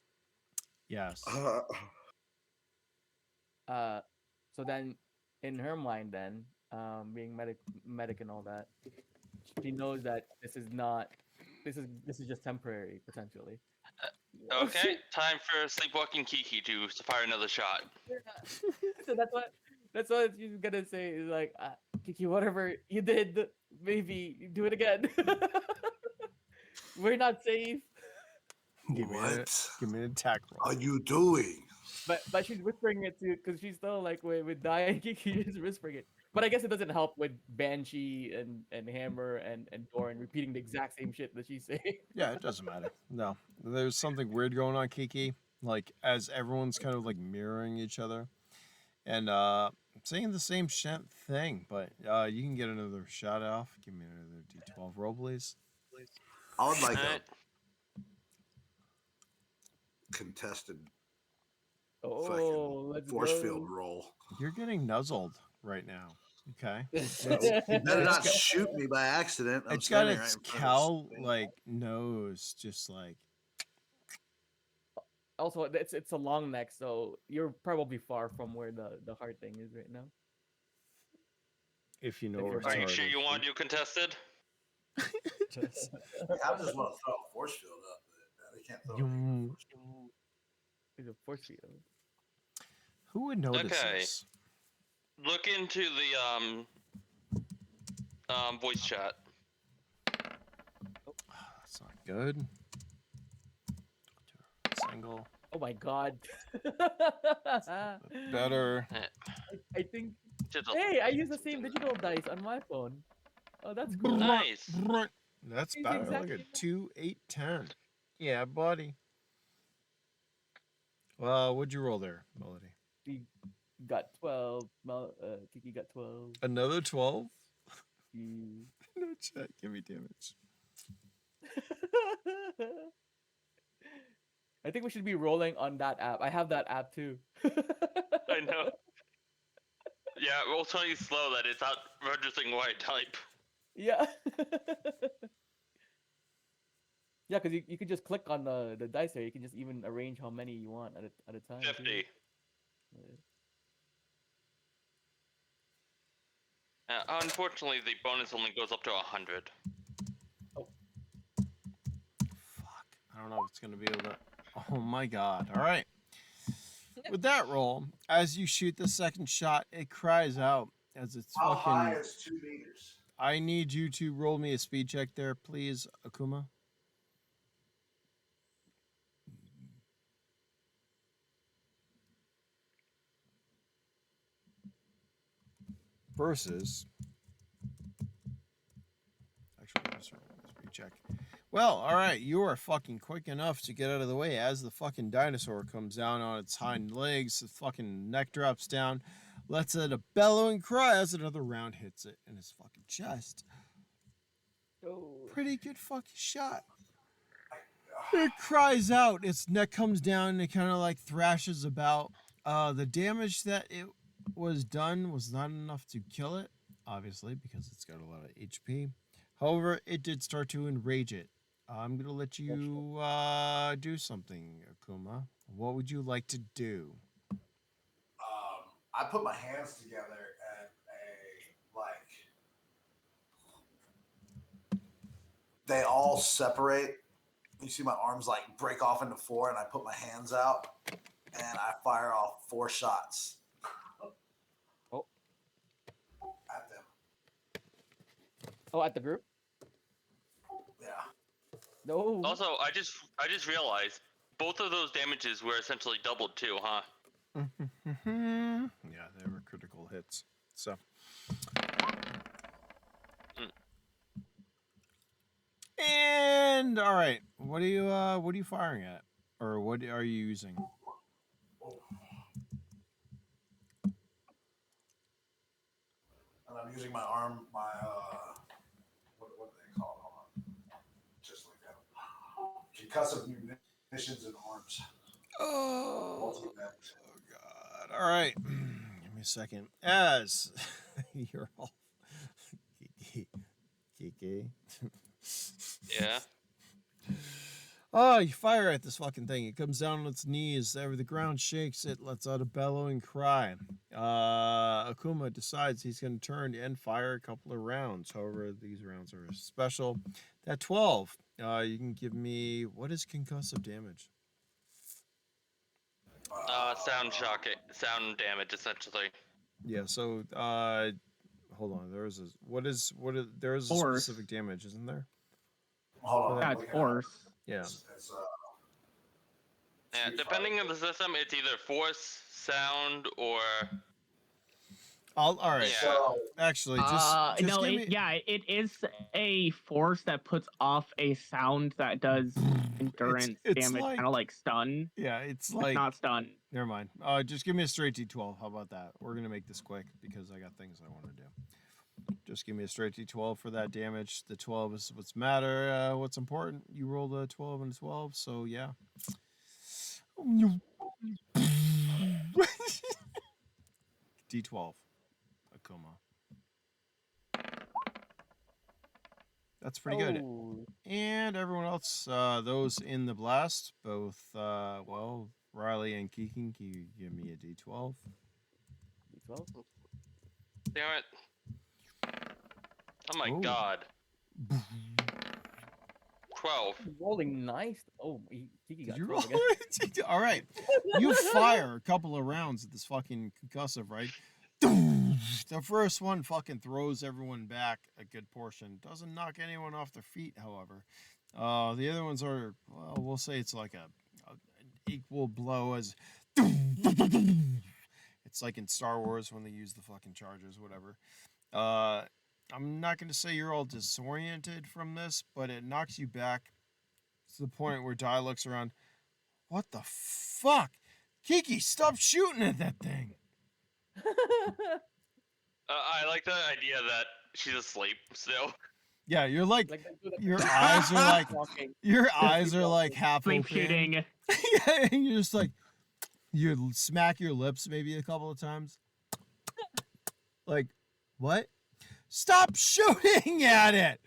Yes. So then in her mind then, being medic and all that, she knows that this is just temporary potentially. Okay, time for Sleepwalking Kiki to fire another shot. So that's what she's gonna say is like, Kiki, whatever you did, maybe do it again. We're not safe. Give me an attack roll. are you doing? But she's whispering it to because she's still like with Dai and Kiki is whispering it. But I guess it doesn't help with Banshee and Hammer and Doran repeating the exact same shit that she's saying. Yeah, it doesn't matter. No, there's something weird going on, Kiki. Like as everyone's kind of like mirroring each other, and saying the same thing. But you can get another shot off. Give me another D12 roll, please. I would like Alright. a contested Oh, let's force go. field roll. You're getting nuzzled right now. Okay. You better not shoot me by accident. I'm It's got standing its right in front of cow this thing. like nose, just like Also, it's a long neck, so you're probably far from where the heart thing is right now. if you know If where you're its Are you heart sure is. you want to do contested? I just want to throw a force field up, but they can't throw anything. You- It's a force field. Who would notice Okay. this? Look into the voice chat. That's not good. Single. Oh my god. Better. I think. Just a- Hey, I use the same digital dice on my phone. Oh, that's cool. Nice. That's It's better. Look exactly at 2, 8, 10. Yeah, buddy. Well, what'd you roll there, Melody? He got 12. Kiki got 12. Another 12? Mm. No chat. Give me damage. I think we should be rolling on that app. I have that app too. I know. Yeah, roll 20 slow that it's not registering what I type. Yeah. Yeah, because you could just click on the dice there. You can just even arrange how many you want at a time. 50. Too. Unfortunately, the bonus only goes up to 100. Fuck. I don't know if it's going to be able to... Oh my god. All right. With that roll, as you shoot the second shot, it cries out as it's How fucking... high is 2 meters? I need you to roll me a speed check there, please, Akuma. Versus... Actually, let's roll a speed check. Well, all right, you are fucking quick enough to get out of the way as the fucking dinosaur comes down on its hind legs. The fucking neck drops down, lets out a bellowing cry as another round hits it in his fucking chest. Oh. Pretty good fucking shot. It cries out. Its neck comes down and it kind of like thrashes about. The damage that it was done was not enough to kill it, obviously, because it's got a lot of HP. However, it did start to enrage it. I'm going to let you do something, Akuma. What would you like to do? I put my hands together and they all separate. You see my arms like break off into 4, and I put my hands out and I fire off 4 shots. Oh. At them. Oh, at the group? Yeah. No. Also, I just realized both of those damages were essentially doubled too, huh? Yeah, they were critical hits. So. And all right, what are you firing at, or what are you using? And I'm using my arm, what do they call it? Hold on. Just like that. Concussive munitions and arms. Oh god. All right. Give me a second. As you're all Kiki. Yeah. Oh, you fire at this fucking thing. It comes down on its knees. The ground shakes. It lets out a bellowing cry. Akuma decides he's going to turn and fire a couple of rounds. However, these rounds are special. That 12. You can give me... What is concussive damage? Sound shock, sound damage, essentially. Yeah, so... hold on. There is a Force. specific damage, isn't there? Hold on. That's force. Yeah. Yeah, depending on the system, it's either force, sound, or... All right. Yeah. So, Actually, just no, give me... it is a force that puts off a sound that does endurance it's damage, like- kind of like stun. Yeah, it's It's like... not stun. Never mind. Just give me a straight D12. How about that? We're going to make this quick because I got things I want to do. Just give me a straight D12 for that damage. The 12 is what's matter. What's important. You rolled a 12 and a 12, so yeah. D12. Akuma. That's pretty good. Oh. And everyone else, those in the blast, both, Riley and Keeking, can you give me a D12? D12? Damn it. Oh my Ooh. god. 12. Rolling nice. Oh, Kiki got You 12 roll again. All right. You fire a couple of rounds at this fucking concussive, right? The first one fucking throws everyone back a good portion. Doesn't knock anyone off their feet, however. The other ones are, well, we'll say it's like an equal blow as... It's like in Star Wars when they use the fucking chargers, whatever. I'm not going to say you're all disoriented from this, but it knocks you back to the point where Dai looks around. What the fuck? Kiki, stop shooting at that thing. I like the idea that she's asleep still. Yeah, you're like Like they do the your eyes are like walking. your Just eyes keep are like walking. half Sleep open. shooting. Yeah, and you're just like you smack your lips maybe a couple of times. Like, what? Stop shooting at it!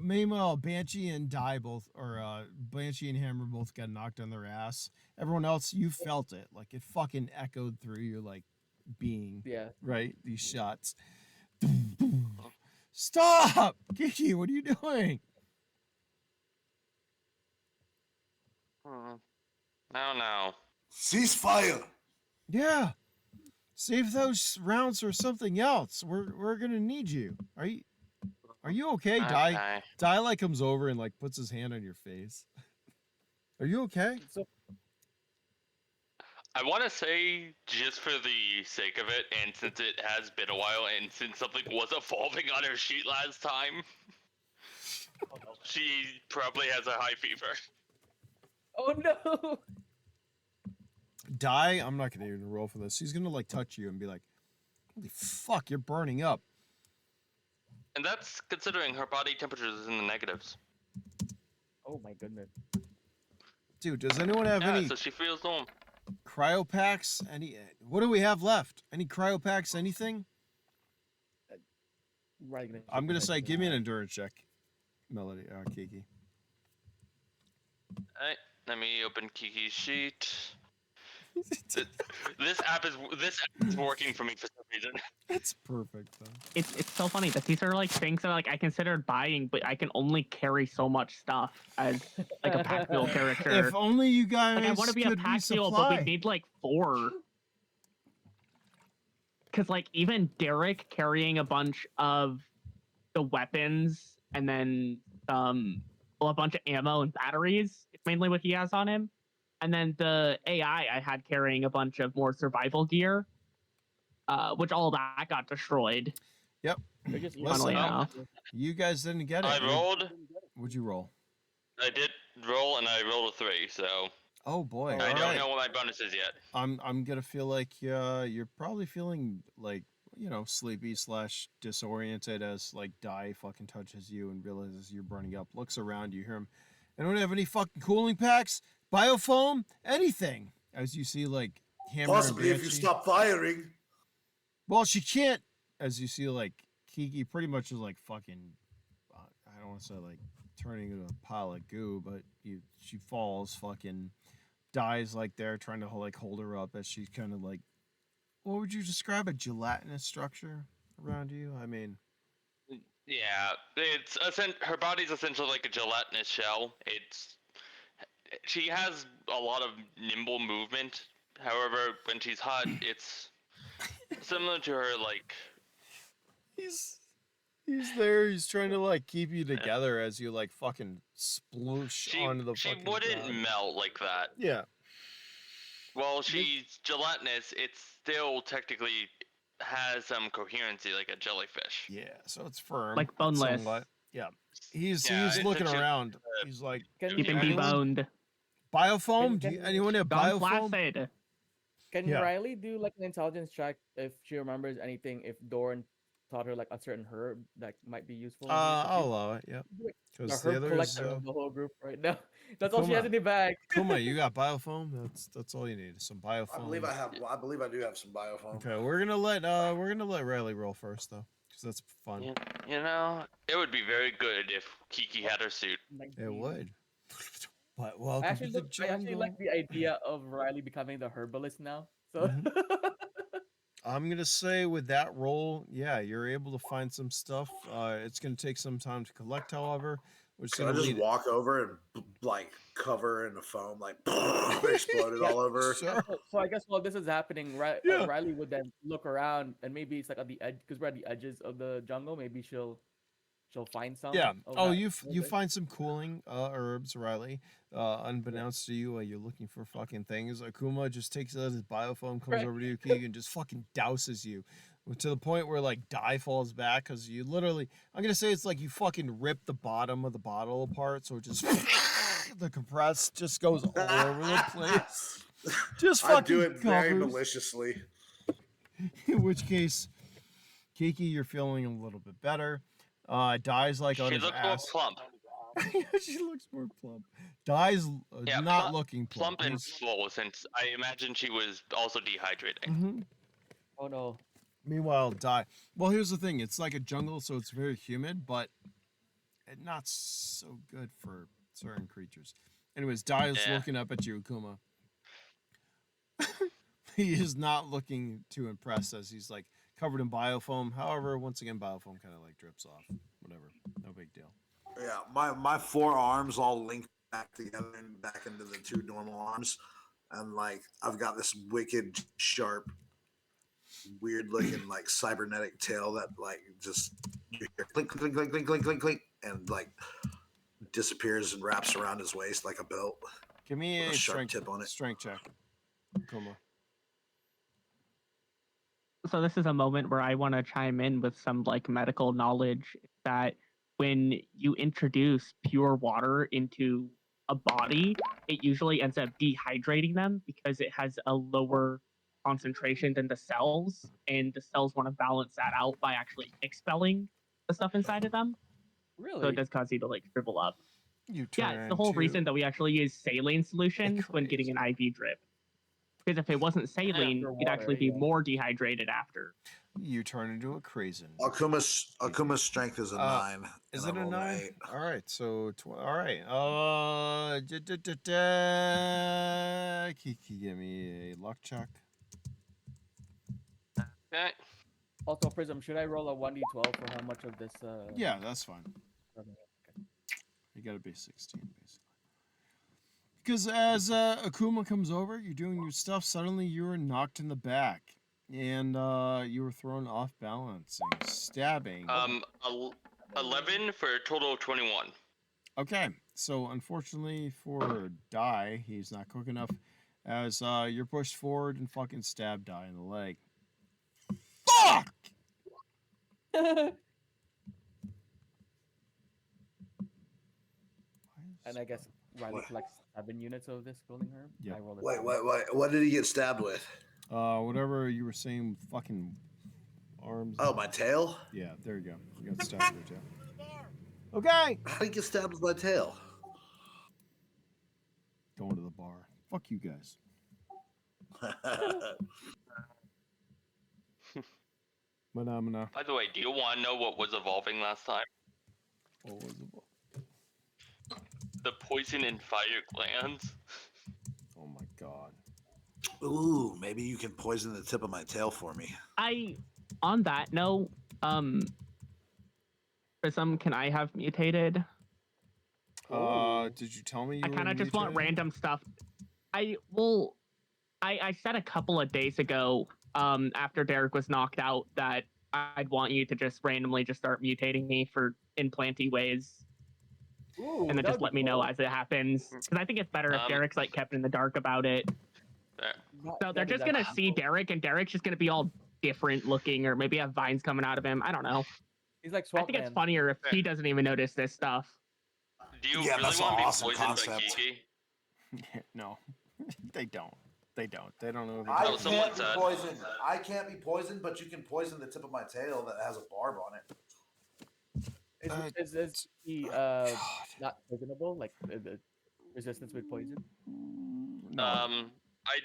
Meanwhile, Banshee and Banshee and Hammer both got knocked on their ass. Everyone else, you felt it. Like, it fucking echoed through your, like, being. Yeah. Right? These shots. Stop! Kiki, what are you doing? I don't know. Ceasefire. Yeah. Save those rounds for something else. We're gonna need you. Are you okay? Okay. Die like comes over and like puts his hand on your face. Are you okay? So I want to say, just for the sake of it, and since it has been a while, and since something was evolving on her sheet last time, she probably has a high fever. oh no. Die, I'm not gonna even roll for this. He's gonna like touch you and be like, holy fuck, you're burning up. And that's considering her body temperature is in the negatives. Oh my goodness. Dude, does anyone have Yeah, any so she feels warm. cryopacks? What do we have left? Any cryopacks, anything? Right. I'm gonna say give me an endurance check. Melody, Kiki. Alright, let me open Kiki's sheet. This app is working for me for some reason. It's perfect though. It's so funny that these are like things that like I considered buying, but I can only carry so much stuff as like a pack mule character. If only you guys Like I want to be a could pack mule, but we resupply. need like 4. Because like even Derek carrying a bunch of the weapons and then a bunch of ammo and batteries. It's mainly what he has on him. And then the AI I had carrying a bunch of more survival gear, which all that got destroyed. Yep. They're just Listen, Funnily enough. you guys didn't get it. I rolled. Would you roll? I did roll, and I rolled a 3, so Oh boy! I All don't right. know what my bonus is yet. I'm gonna feel like you're probably feeling like sleepy / disoriented as like Die fucking touches you and realizes you're burning up. Looks around, you hear him. Anyone have any fucking cooling packs, biofoam, anything? As you see like Hammer Possibly and if you Banshee. stop firing. Well, she can't. As you see like Kiki pretty much is like fucking. I don't want to say like turning into a pile of goo, but she falls fucking. Dies like they're trying to like hold her up as she's kind of like, what would you describe, a gelatinous structure around you? I mean, Yeah, it's her body's essentially like a gelatinous shell. She has a lot of nimble movement. However, when she's hot, it's similar to her like. he's there. He's trying to like keep you together as you like fucking sploosh onto the She fucking wouldn't ground. melt like that. Yeah. Well, she's gelatinous. It still technically has some coherency, like a jellyfish. Yeah. So it's firm, Like boneless. somewhat. Yeah. He's Yeah, he's it's looking actually- around. He's like, Keeping anyone? deboned. Biofoam? Can- Anyone have Gone biofoam? flaccid. Can Yeah. Riley do like an intelligence check if she remembers anything? If Doran taught her like a certain herb that might be useful. I'll allow it. Yep. The Because the herb others, collector of the whole group right now. That's all she Kuma. has in the bag. Kuma, you got biofoam. That's all you need. Some biofoam. I believe I do have some biofoam. Okay, we're gonna let Riley roll first though, because that's fun. You know, it would be very good if Kiki had her suit. It would. But welcome I to actually, the I actually jungle. like the idea of Riley becoming the herbalist now. So Mhm. I'm gonna say with that roll, yeah, you're able to find some stuff. It's gonna take some time to collect, however, which is Can I gonna just lead. walk over and like cover in the foam, like exploded all over? Sure. so I guess while this is happening, Yeah. Riley would then look around and maybe it's like at the edge because we're at the edges of the jungle. Maybe she'll find some. Yeah. of Oh, that you herb. find some cooling herbs, Riley. Unbeknownst to you, you're looking for fucking things. Akuma just takes out his biofoam, comes Right. over to you, Keegan, and just fucking douses you. To the point where like Die falls back because you literally, I'm gonna say it's like you fucking rip the bottom of the bottle apart, so it just the compress just goes all over the place. Just I fucking do it very covers. maliciously. In which case, Kiki, you're feeling a little bit better. Dies like on She his looks more ass. plump. She looks more plump. Dies Yeah, not looking plump. plump and He's- full, since I imagine she was also dehydrating. Mhm. Oh no. Meanwhile, die. Well, here's the thing. It's like a jungle, so it's very humid, but not so good for certain creatures. Anyways, Die is Yeah. looking up at you, Akuma. He is not looking too impressed as he's like covered in biofoam. However, once again, biofoam kind of like drips off. Whatever. No big deal. Yeah, my four arms all linked back together and back into the two normal arms, and like I've got this wicked sharp, weird looking like cybernetic tail that like just clink clink clink clink clink clink clink and like disappears and wraps around his waist like a belt. Give me With a a sharp strength, tip on it. strength check, Akuma. So this is a moment where I want to chime in with some like medical knowledge that when you introduce pure water into a body, it usually ends up dehydrating them because it has a lower concentration than the cells, and the cells want to balance that out by actually expelling the stuff inside of them. So Really? it does cause you to like shrivel up. You Yeah, turn it's the whole into reason that we actually use saline solutions when getting crazy. an IV drip. Because if it wasn't saline, Pure you'd actually water, be yeah. more dehydrated after. You turn into a crazen. Akuma's strength is a 9. Is and it I a rolled 9? 8. All right, so all right. Kiki, give me a luck check. Okay. Also, Prism, should I roll a 1d12 for how much of this? Yeah, that's fine. Okay. You got to be 16, basically. Because as Akuma comes over, you're doing your stuff. Suddenly, you were knocked in the back, and you were thrown off balance and stabbing. 11 for a total of 21. Okay, so unfortunately for Die, he's not quick enough. As you're pushed forward and fucking stab Die in the leg. Fuck! And I guess Riley What? collects 7 units of this golden herb. Yep. I rolled a Wait, 7. what did he get stabbed with? Whatever you were saying, fucking arms. Oh, my tail? Yeah, there you go. You got stabbed with your tail. Okay. How did he get stabbed with my tail? Going to the bar. Fuck you guys. Phenomena. By the way, do you want to know what was evolving last time? What was it? The poison and fire glands. Oh my god. Ooh, maybe you can poison the tip of my tail for me. On that note, Prism, can I have mutated? Did you tell me you I were kind of just want mutated? random stuff. I said a couple of days ago, after Derek was knocked out, that I'd want you to just randomly just start mutating me for implanty ways, Ooh, and then that just would let be me know cool. as it happens. Because I think it's better if Derek's like kept in the dark about it. So they're That is just gonna actually see cool. Derek, and Derek's just gonna be all different looking, or maybe have vines coming out of him. I don't know. He's like I Swamp think it's Man. funnier if he doesn't even notice this stuff. Do you Yeah, really that's an want to be awesome poisoned concept. by Kiki? No. They don't. They don't. They don't know. I No, someone can't be said. poisoned. I can't be poisoned, but you can poison the tip of my tail that has a barb on it. Is he not poisonable? Like the resistance with poison? No. I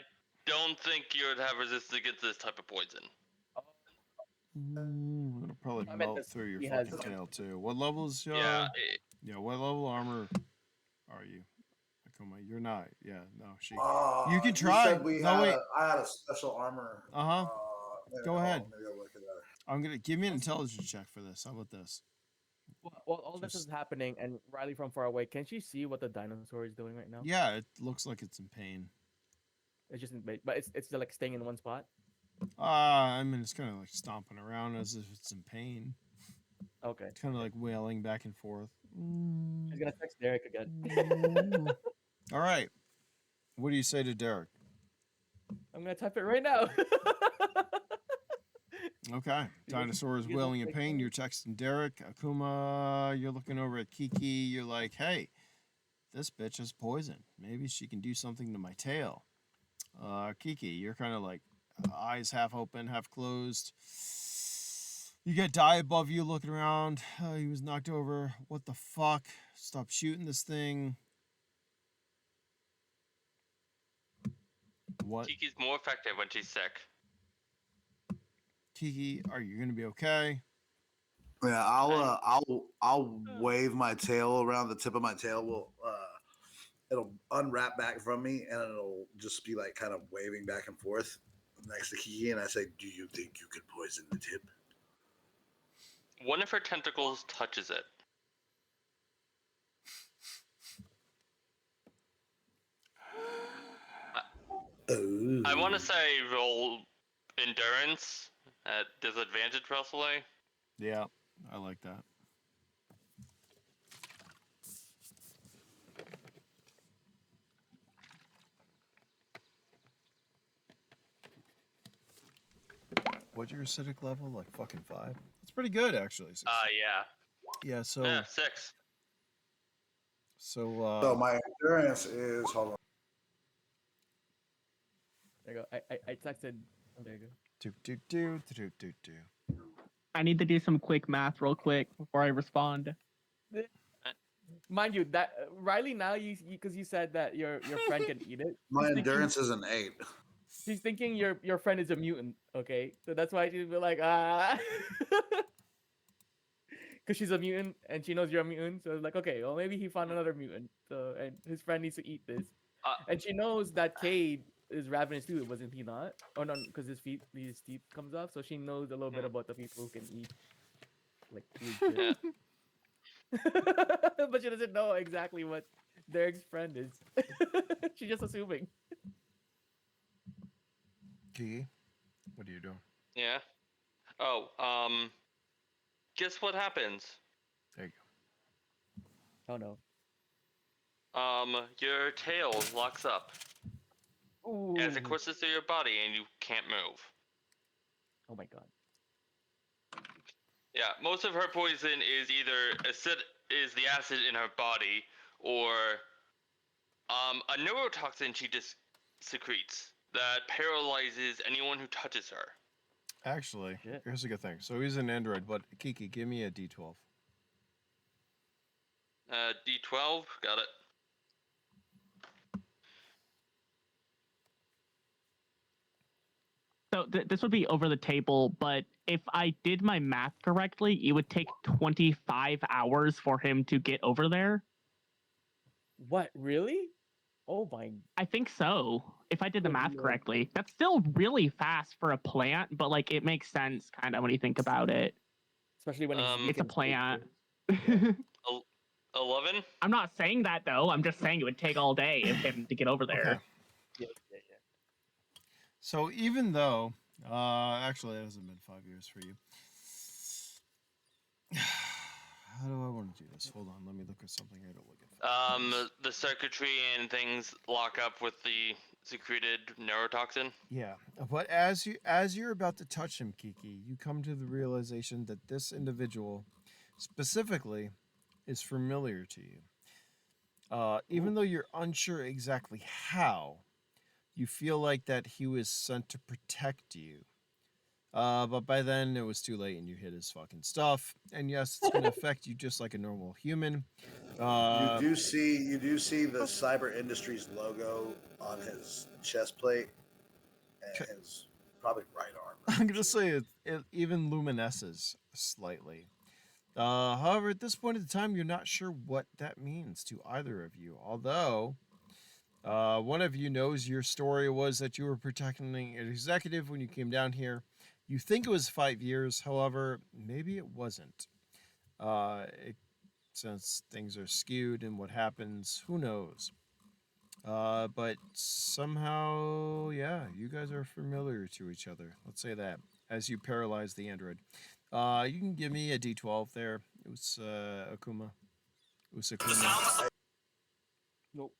don't think you would have resistance against this type of poison. It'll probably I meant melt this- through your he fucking has- tail too. What level's your? Yeah. Yeah. What level armor are you? Akuma, you're not. Yeah. No. She. Uh, You can try. Said we No, had wait. I had a special armor. Uh-huh. Go ahead. Maybe I'll look at that. I'm gonna give me an intelligence check for this. How about this? Well, all this is Just- happening, and Riley from far away, can she see what the dinosaur is doing right now? Yeah. It looks like it's in pain. It's just, but it's still like staying in one spot. I mean, it's kind of like stomping around as if it's in pain. Okay. It's kind of like wailing back and forth. She's gonna text Derek again. All right. What do you say to Derek? I'm gonna type it right now. Okay. Dinosaur is you look wailing in like pain. me. You're texting Derek. Akuma, you're looking over at Kiki. You're like, hey, this bitch is poison. Maybe she can do something to my tail. Kiki, you're kind of like eyes half open, half closed. You get die above you looking around. He was knocked over. What the fuck? Stop shooting this thing. What? Kiki's more effective when she's sick. Kiki, are you gonna be okay? Yeah, I'll wave my tail around. The tip of my tail will it'll unwrap back from me, and it'll just be like kind of waving back and forth next to Kiki, and I say, "Do you think you could poison the tip?" One of her tentacles touches it. I want to say roll endurance at disadvantage, possibly. Yeah, I like that. What's your acidic level? Like fucking 5? It's pretty good, actually. Yeah. Yeah, so... Yeah, 6. So my endurance is, hold on. There you go. I texted. Oh, there you go. I need to do some quick math real quick before I respond. Mind you, that Riley, now you because you said that your friend can eat it. My He's endurance is an 8. She's thinking your friend is a mutant. Okay, so that's why she'd be like because she's a mutant and she knows you're a mutant. So it's like, okay, well maybe he found another mutant. So and his friend needs to eat this, and she knows that Cade is ravenous too. Wasn't he not? Oh no, because his teeth comes off. So she knows a little bit about the people who can eat like weird shit. But she doesn't know exactly what Derek's friend is. She's just assuming. Kiki, what are you doing? Yeah. Oh, guess what happens? There you Oh no. Your tail locks up Ooh. as it courses through your body and you can't move. Oh my god. Yeah, most of her poison is either the acid in her body, or a neurotoxin she just secretes that paralyzes anyone who touches her. go. Actually, Shit. here's a good thing. So he's an android, but Kiki, give me a D12. D12, got it. So this would be over the table, but if I did my math correctly, it would take 25 hours for him to get over there. What, really? Oh my. I think so. If I did the Good math lord. correctly, that's still really fast for a plant, but like it makes sense kind of when you think about it. Especially when he's weak It's a and plant. 11? I'm not saying that though. I'm just saying it would take all day of him to get over there. Okay. Yeah. So even though, actually, it hasn't been 5 years for you. How do I want to do this? Hold on, let me look at something here to look at. The circuitry and things lock up with the secreted neurotoxin. Yeah, but as you're about to touch him, Kiki, you come to the realization that this individual, specifically, is familiar to you. Even though you're unsure exactly how, you feel like that he was sent to protect you. But by then it was too late and you hit his fucking stuff. And yes, it's gonna affect you just like a normal human. You do see the Cyber Industries logo on his chest plate and his probably right arm. I'm gonna say it even luminesces slightly. However, at this point in time, you're not sure what that means to either of you. Although, one of you knows your story was that you were protecting an executive when you came down here. You think it was 5 years, however, maybe it wasn't. Since things are skewed and what happens, who knows? But somehow, yeah, you guys are familiar to each other. Let's say that. As you paralyze the android. You can give me a D12 there. It was Akuma. Usakuma. Nope.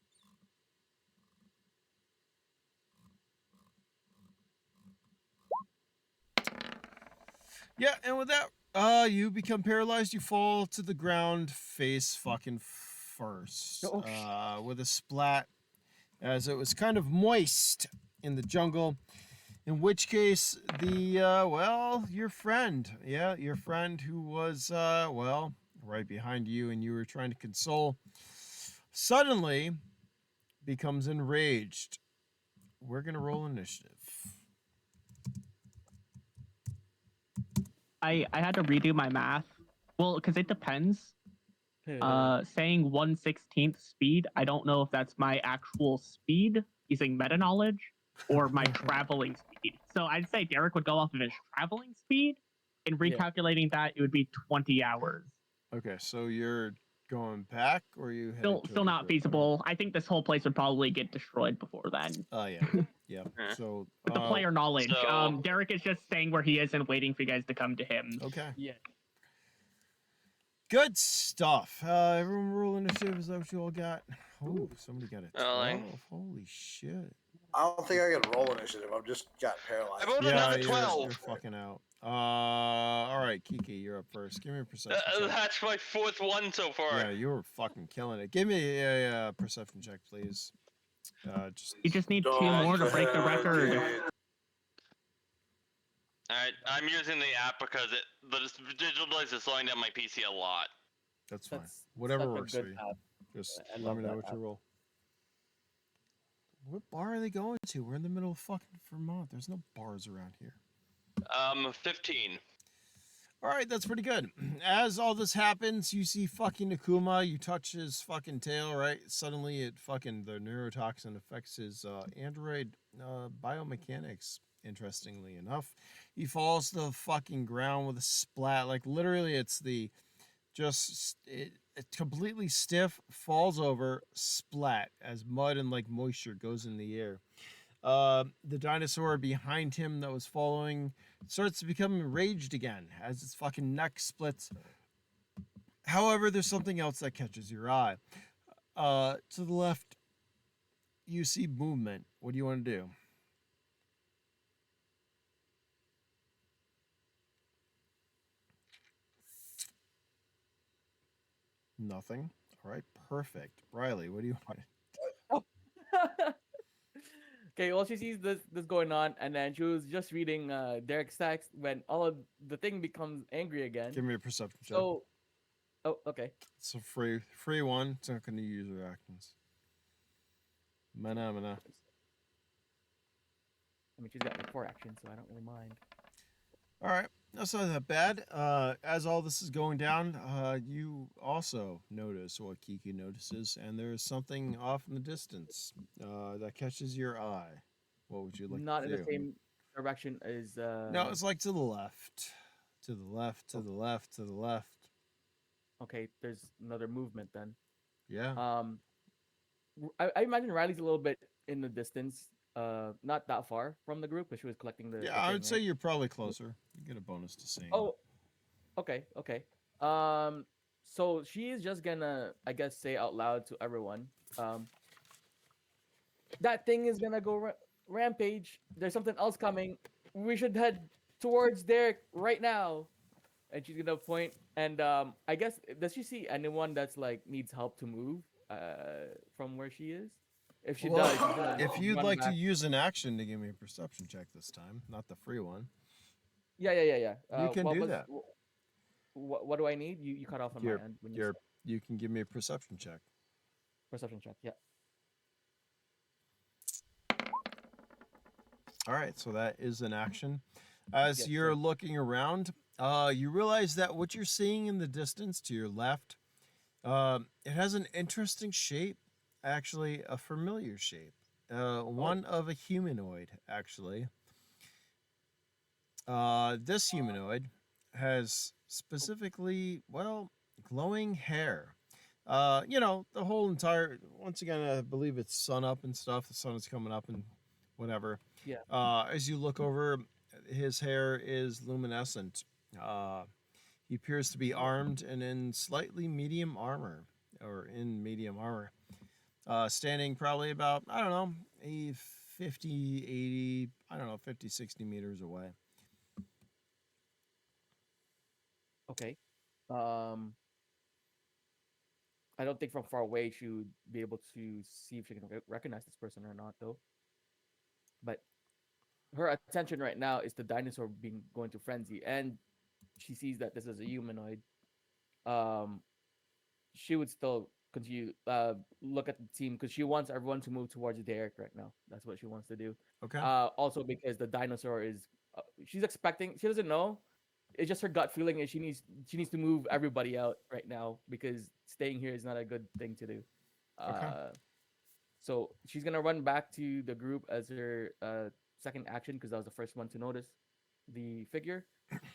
Yeah, and with that, you become paralyzed. You fall to the ground face fucking first. Oh, With a splat, as it was kind of moist in the jungle. In which case, your friend, your friend who was, right behind you and you were trying to console, suddenly becomes enraged. We're going to roll initiative. I had to redo my math. Well, because it depends. Saying 1/16th speed, I don't know if that's my actual speed using meta knowledge or my traveling speed. So I'd say Derek would go off of his traveling speed, and recalculating that, it would be 20 hours. Okay, so you're going back, or you headed Still, toward still the not group? feasible. I think this whole place would probably get destroyed before then. Oh yeah, yeah. Eh. So With the player knowledge, So- Derek is just staying where he is and waiting for you guys to come to him. okay, Yeah. good stuff. Everyone roll initiative. Is that what you all got? Oh, somebody got a 12. Holy shit. I don't think I can roll initiative. I've just got paralyzed. I rolled Yeah, another you're 12. fucking out. All right, Kiki, you're up first. Give me a perception check. That's my 4th one so far. Yeah, you were fucking killing it. Give me a perception check, please. You just need 2 more to break the record. Alright, I'm using the app because the digital device is slowing down my PC a lot. That's fine. That's Whatever such a works for good you. app. Just I let love me know that what you app. roll. What bar are they going to? We're in the middle of fucking Vermont. There's no bars around here. 15. All right, that's pretty good. As all this happens, you see fucking Akuma. You touch his fucking tail, right? Suddenly, the neurotoxin affects his android biomechanics. Interestingly enough, he falls to the fucking ground with a splat. Like literally, it's completely stiff, falls over, splat as mud and like moisture goes in the air. The dinosaur behind him that was following starts to become enraged again as its fucking neck splits. However, there's something else that catches your eye. To the left, you see movement. What do you want to do? Nothing. All right, perfect. Riley, what do you want? Okay, well, she sees this going on, and then she was just reading Derek's text when all of the thing becomes angry again. Give me a perception check. So, oh, okay. It's a free one. It's not going to use your actions. Mana. I mean, she's got like 4 actions, so I don't really mind. All right, that's not that bad. As all this is going down, you also notice what Kiki notices, and there's something off in the distance that catches your eye. What would you like Not to in do? the same direction as. No, it's like to the left. To the left, to the left, to the left. Okay, there's another movement then. Yeah. I imagine Riley's a little bit in the distance, not that far from the group, but she was collecting the. Yeah, the I thing, would say right? you're probably closer. You get a bonus to seeing. Oh, okay. So she is just gonna, I guess, say out loud to everyone, that thing is gonna go rampage. There's something else coming. We should head towards Derek right now. And she's gonna point. And I guess, does she see anyone that's like needs help to move from where she is? If she does, she's gonna if you'd run like to back. use an action to give me a perception check this time, not the free one. Yeah. You can do that. What do I need? You cut off on my end when you said You can give me a perception check. perception check. Yeah. All right, so that is an action. As Yes, you're sir. looking around, you realize that what you're seeing in the distance to your left, it has an interesting shape, actually a familiar shape, one of a humanoid, actually. This humanoid has specifically, glowing hair. The whole entire, once again, I believe it's sun up and stuff. The sun is coming up and whatever. Yeah. As you look over, his hair is luminescent. He appears to be armed and in slightly medium armor, standing probably about, I don't know, 50, 80, 50, 60 meters away. Okay. I don't think from far away she would be able to see if she can recognize this person or not, though. But her attention right now is the dinosaur being going to frenzy, and she sees that this is a humanoid. Um, she would still continue look at the team because she wants everyone to move towards Derek right now. That's what she wants to do. Okay. Also because the dinosaur is she's expecting, she doesn't know. It's just her gut feeling is she needs to move everybody out right now because staying here is not a good thing to do. Okay. So she's gonna run back to the group as her second action because that was the first one to notice the figure.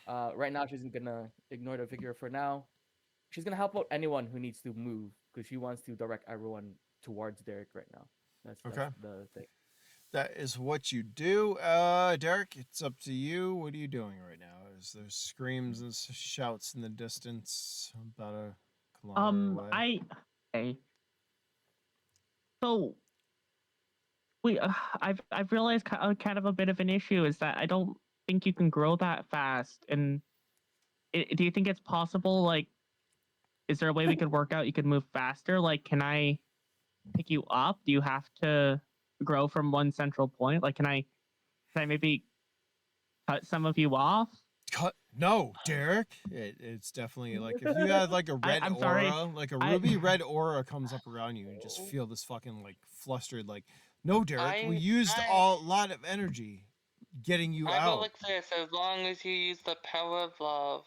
Right now she's gonna ignore the figure for now. She's gonna help out anyone who needs to move because she wants to direct everyone towards Derek right now. That's Okay. the thing. That is what you do. Derek, it's up to you. What are you doing right now? Is there screams and shouts in the distance about a kilometer away? Okay. So we, I've realized kind of a bit of an issue is that I don't think you can grow that fast. And do you think it's possible? Like, is there a way we could work out? You could move faster. Like, can I pick you up? Do you have to grow from one central point? Like, can I maybe cut some of you off? Cut? No, Derek. It's definitely like if you had like a red I'm aura, sorry. like a I- ruby red aura comes up around you, and you just feel this fucking like flustered. Like, no, Derek, we used a lot of energy getting you I go out. like this as long as you use the power of love.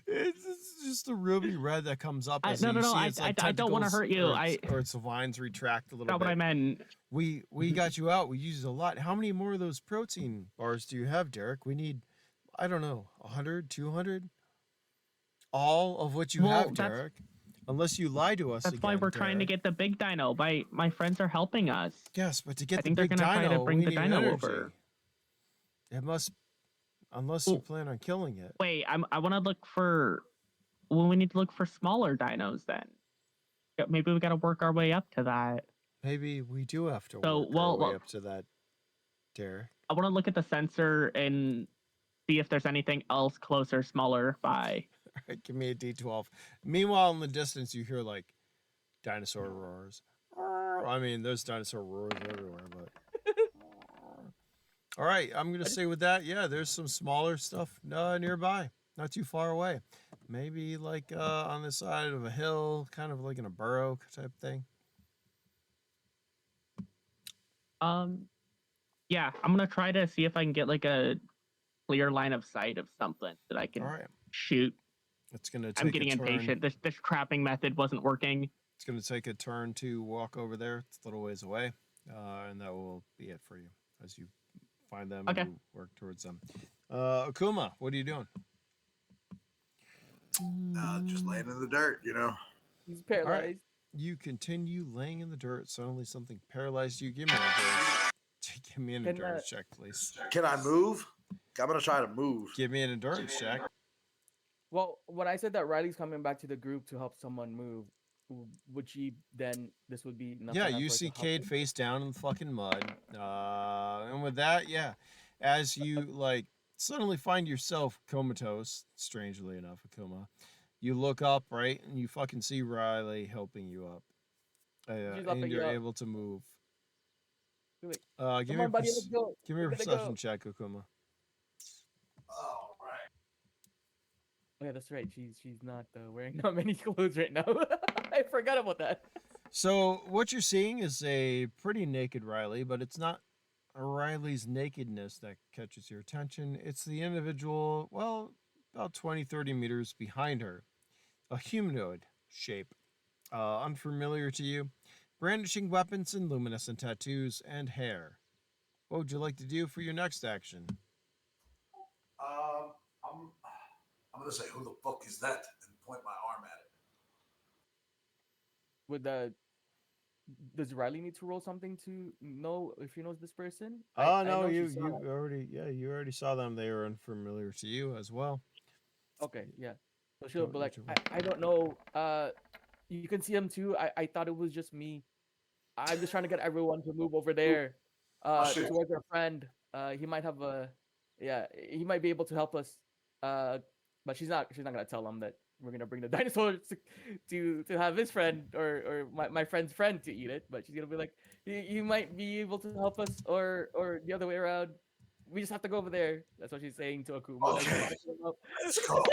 It's just a ruby red that comes up as no, you see I it's like I don't want to tentacles hurt you. or its vines retract a little Not bit. what I meant. We got you out. We used a lot. How many more of those protein bars do you have, Derek? We need, I don't know, 100, 200? All of what you Well, have, Derek. Unless you lie to us That's again, why we're trying to Derek. get the big dino. My friends are helping us. Yes, but to get I the think they're big gonna try to dino, bring we the need dino energy. over. It must, unless you Well, plan on killing it. Wait, I want to look for. Well, we need to look for smaller dinos then. Yeah, maybe we got to work our way up to that. Maybe we do have to So, work our way up to that, Derek. I want to look at the sensor and see if there's anything else closer, smaller by. All right, give me a D12. Meanwhile, in the distance, you hear like dinosaur roars. I mean, there's dinosaur roars everywhere, but. All right, I'm gonna say with that, yeah, there's some smaller stuff nearby, not too far away. Maybe like on the side of a hill, kind of like in a burrow type thing. Yeah, I'm gonna try to see if I can get like a clear line of sight of something that I can All right, shoot. it's gonna take I'm getting a turn. impatient. This trapping method wasn't working. It's gonna take a turn to walk over there. It's a little ways away, and that will be it for you as you find them Okay. and you work towards them. Akuma, what are you doing? Just laying in the dirt, you know. He's paralyzed. You continue laying in the dirt. Suddenly, something paralyzed you. Give me an endurance. Give me an Can, endurance check, please. Can I move? I'm gonna try to move. Give me an endurance check. Well, when I said that Riley's coming back to the group to help someone move, would she then? This would be enough. Yeah, time for you her to see help Cade him? face down in the fucking mud. And with that, yeah, as you like suddenly find yourself comatose, strangely enough, Akuma, you look up, right, and you fucking see Riley helping you up. She's And helping you're you up. able to move. Wait, Give come me on, buddy, let's go. give me a We're gonna perception go. check, Akuma. Oh, right. Oh yeah, that's right. She's not wearing that many clothes right now. I forgot about that. So what you're seeing is a pretty naked Riley, but it's not Riley's nakedness that catches your attention. It's the individual, well, about 20, 30 meters behind her. A humanoid shape, unfamiliar to you, brandishing weapons and luminescent tattoos and hair. What would you like to do for your next action? I'm gonna say, who the fuck is that, and point my arm at it. With does Riley need to roll something to know if he knows this person? Oh I no, know you she saw it. you already saw them. They are unfamiliar to you as well. Okay, yeah. So she'll be like, Whichever. I don't know. You can see him too. I thought it was just me. I'm just trying to get everyone to move over there, shit. towards our friend. He might have he might be able to help us. But she's not gonna tell him that we're gonna bring the dinosaur to have his friend or my friend's friend to eat it, but she's gonna be like, you might be able to help us, or the other way around. We just have to go over there. That's what she's saying to Akuma as Okay, she's picking him up. let's go.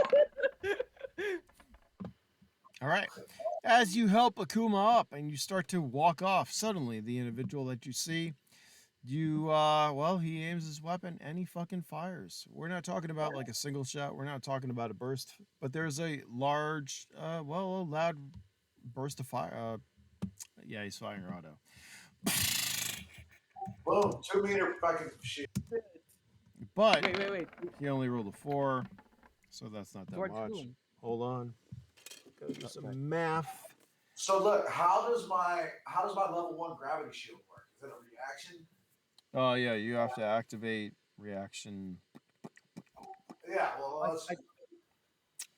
All right. As you help Akuma up and you start to walk off, suddenly the individual that you see, he aims his weapon and he fucking fires. We're not talking about like a single shot. We're not talking about a burst, but there's a large, a loud burst of fire. Yeah, he's firing auto. Boom, 2 meter fucking shit. But Wait. he only rolled a 4, so that's not that Towards much. whom? Hold on. Gotta do Sorry. some math. So look, how does my level 1 gravity shield work? Is it a reaction? Oh yeah, you have to activate reaction. Yeah, well, let's.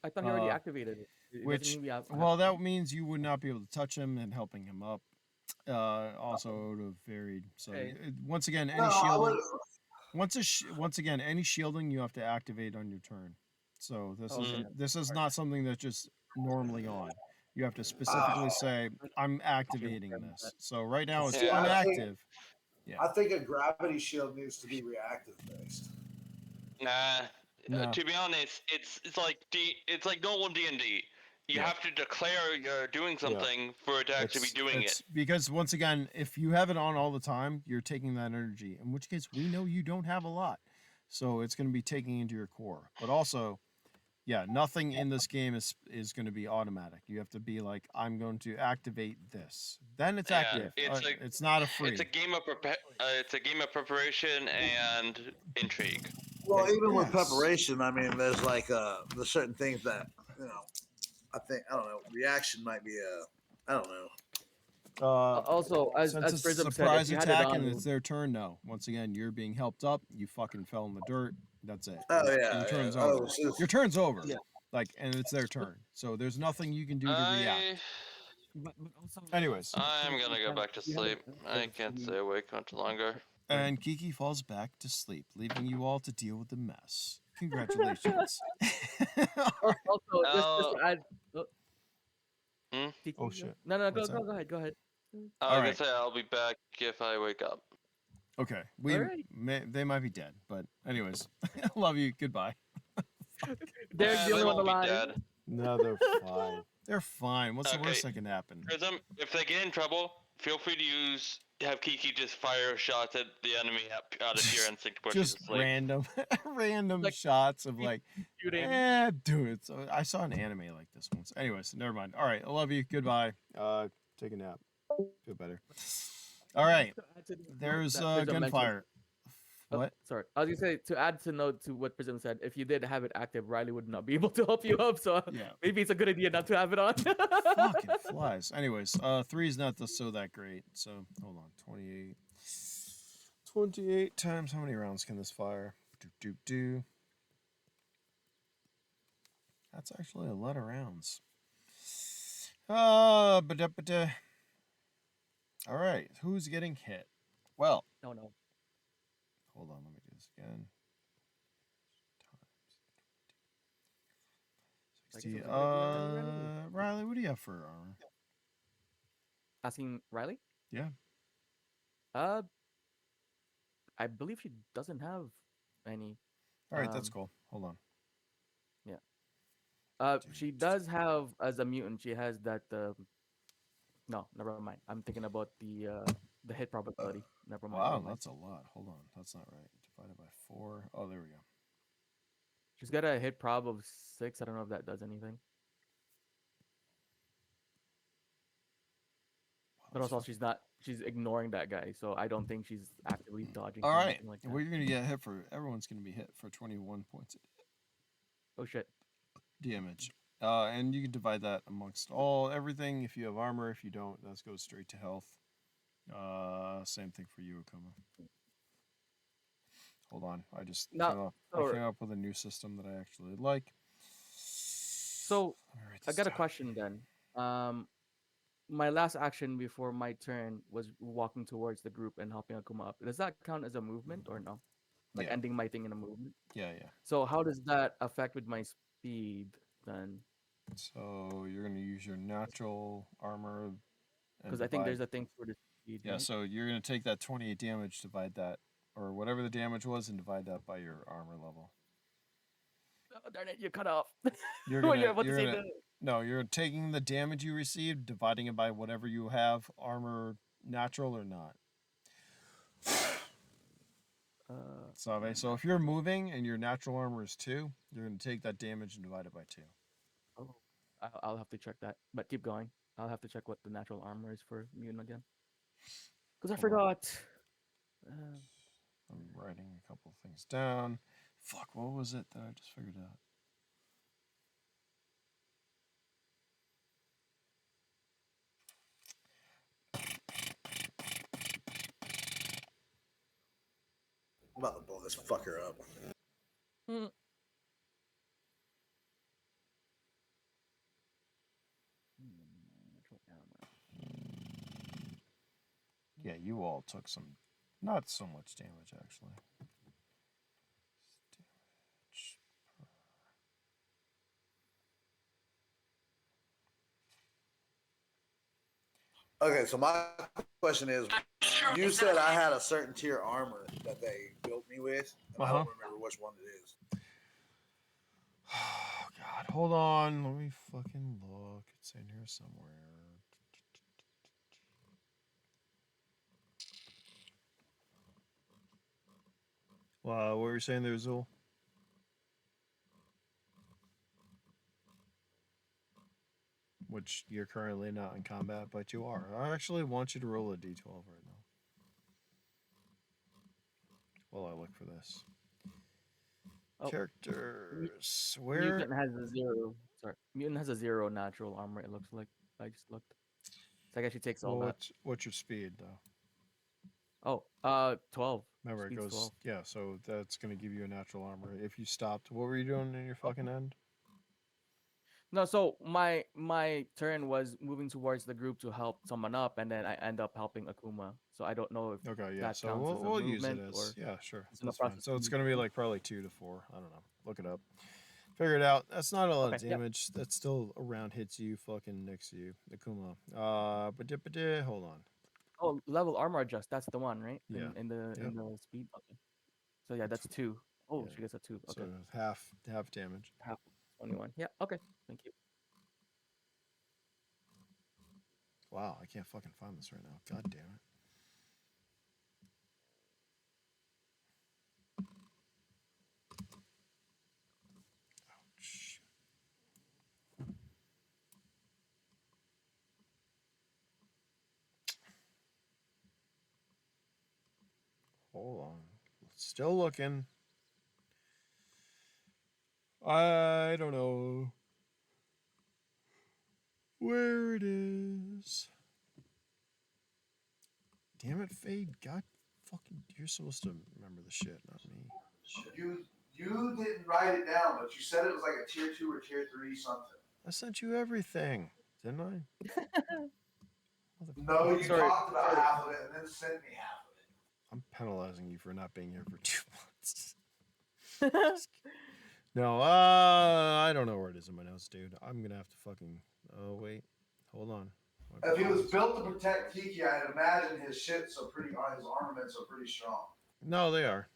I thought he already Uh, activated it. It doesn't Which, mean we have well, that means you would not be able to touch him and helping him up. Also, it would have varied. So Okay. once again, any No, I shielding. would. Once again, any shielding you have to activate on your turn. So this Oh, is okay. this is not something that's just normally on. You have to specifically say, "I'm activating this." So right now it's See, I think- unactive. Yeah. I think a gravity shield needs to be reactive based. Nah. No. To be honest, it's like it's like normal D&D. You Yeah. have to declare you're doing something for it to actually be doing it. Because once again, if you have it on all the time, you're taking that energy. In which case, we know you don't have a lot, so it's going to be taking into your core. But also, yeah, nothing in this game is going to be automatic. You have to be like, I'm going to activate this. Then it's Yeah, active. it's It's not a free. It's a game of it's a game of preparation and intrigue. Well, even with Yes. preparation, I mean, there's like there's certain things that I don't know. Reaction might be I don't know. Also, as Since it's a Prism said, if surprise you had attack it on, and it's their turn, no. Once again, you're being helped up. You fucking fell in the dirt. That's it. Oh yeah, Your turn's yeah. over. Oh, so- Your turn's over. Yeah. Like, and it's their turn. So there's nothing you can do to react. but also, Anyways, I'm gonna go back to you had sleep. it I active, can't mean, stay awake much longer. and Kiki falls back to sleep, leaving you all to deal with the mess. Congratulations. Also, just to add. Hmm? Tiki, Oh, shit. No, What's that? go ahead, go ahead. I was All gonna right. say I'll be back if I wake up. Okay. Alright. They might be dead, but anyways, love you. Goodbye. There's the they only one won't be alive. dead. No, they're fine. They're fine. What's the worst Okay. that can happen? Prism, if they get in trouble, feel free to have Kiki just fire shots at the enemy out of pure instinct before she's Just asleep. random Like, shots of like, Shooting. do it. So I saw an anime like this once. Anyways, never mind. All right, I love you. Goodbye. Take a nap. Feel better. All right. To add to the note There's that Prism mentioned- gunfire. Oh, What? sorry, I was gonna say to add to note to what Prism said. If you did have it active, Riley would not be able to help you up. So Yeah. maybe it's a good idea not to have it on. Fucking flies. Anyways, 3 is not so that great. So hold on. 28. 28 times how many rounds can this fire? Do. That's actually a lot of rounds. Ba-da-ba-da. All right, who's getting hit? Well, No. hold on, let me do this again. I guess 60. it was a good idea, Riley. Riley, what do you have for armor? Asking Riley. Yeah. I believe she doesn't have any. All right, that's Um, cool. Hold on. She does have as a mutant. She has that. No, never mind. I'm thinking about the hit probability. Never mind. Wow, never mind. that's a lot. Hold on, that's not right. Divided by 4. Oh, there we go. She's got a hit prob of 6. I don't know if that does anything. But also, she's ignoring that guy, so I don't think she's actively dodging. All or right, anything like that. we're gonna get hit for. Everyone's gonna be hit for 21 points of Oh shit. damage. And you can divide that amongst everything. If you have armor, if you don't, that goes straight to health. Same thing for you, Akuma. Hold on, I just came up with a new system that I actually like. So Let me write I this got a down. question then. My last action before my turn was walking towards the group and helping Akuma up. Does that count as a movement or no? Like Yeah. ending my thing in a movement. Yeah. So how does that affect with my speed then? So you're gonna use your natural armor and Because I think divide. there's a thing for the speed. Yeah, Right? so you're gonna take that 28 damage, divide that, or whatever the damage was, and divide that by your armor level. Oh, darn it! You cut off. You're When you're gonna, about to you're say gonna, no, you're taking the damage you received, dividing it by whatever you have, armor, natural or not. So if you're moving and your natural armor is 2, you're gonna take that damage and divide it by 2. Oh, I'll have to check that. But keep going. I'll have to check what the natural armor is for mutant again. Because I Hold on. forgot. I'm writing a couple things down. Fuck, what was it that I just figured out? I'm about to blow this fucker up. Mm. Natural armor. Yeah, you all took some, not so much damage actually. Damage. Okay, so my question is, you said I had a certain tier armor that they built me with, and I don't remember which one it is. Oh God, hold on. Let me fucking look. It's in here somewhere. What were you saying there, Zul? Which you're currently not in combat, but you are. I actually want you to roll a d12 right now. While I look for this. Oh, Characters. Where? Mutant has a 0. Sorry, mutant has a 0 natural armor. It looks like I just looked. So I guess she takes all Well, that. what's your speed though? Oh, 12. Remember, it Speed's goes. 12. Yeah, so that's gonna give you a natural armor. If you stopped, what were you doing in your fucking end? No, so my turn was moving towards the group to help someone up, and then I end up helping Akuma. So I don't know if Okay, yeah. that So counts as a we'll use it movement as or yeah, sure. it's in the That's fine. process. So it's gonna be like probably 2 to 4. I don't know. Look it up. Figure it out. That's not a lot Okay, of yep. damage. That still around hits you fucking next to you. Akuma. Hold on. Oh, level armor adjust. That's the one, right? Yeah. In the Yep. speed. Okay. So yeah, that's 2. Oh, Yeah. she gets a 2. So Okay. half damage. Half 21. Yeah. Okay. Thank you. Wow, I can't fucking find this right now. God damn it. Ouch. Hold on. Still looking. I don't know where it is. Damn it, Fade. God fucking, you're supposed to remember the shit, not me. You didn't write it down, but you said it was like a tier 2 or tier 3 something. I sent you everything, didn't I? No, you Sorry. talked about half of it and then sent me half of it. I'm penalizing you for not being here for 2 months. No, I don't know where it is in my notes, dude. I'm gonna have to fucking. Oh wait, hold on. If he was built to protect Tiki, I'd imagine his shit's his armaments are pretty strong. No, they are.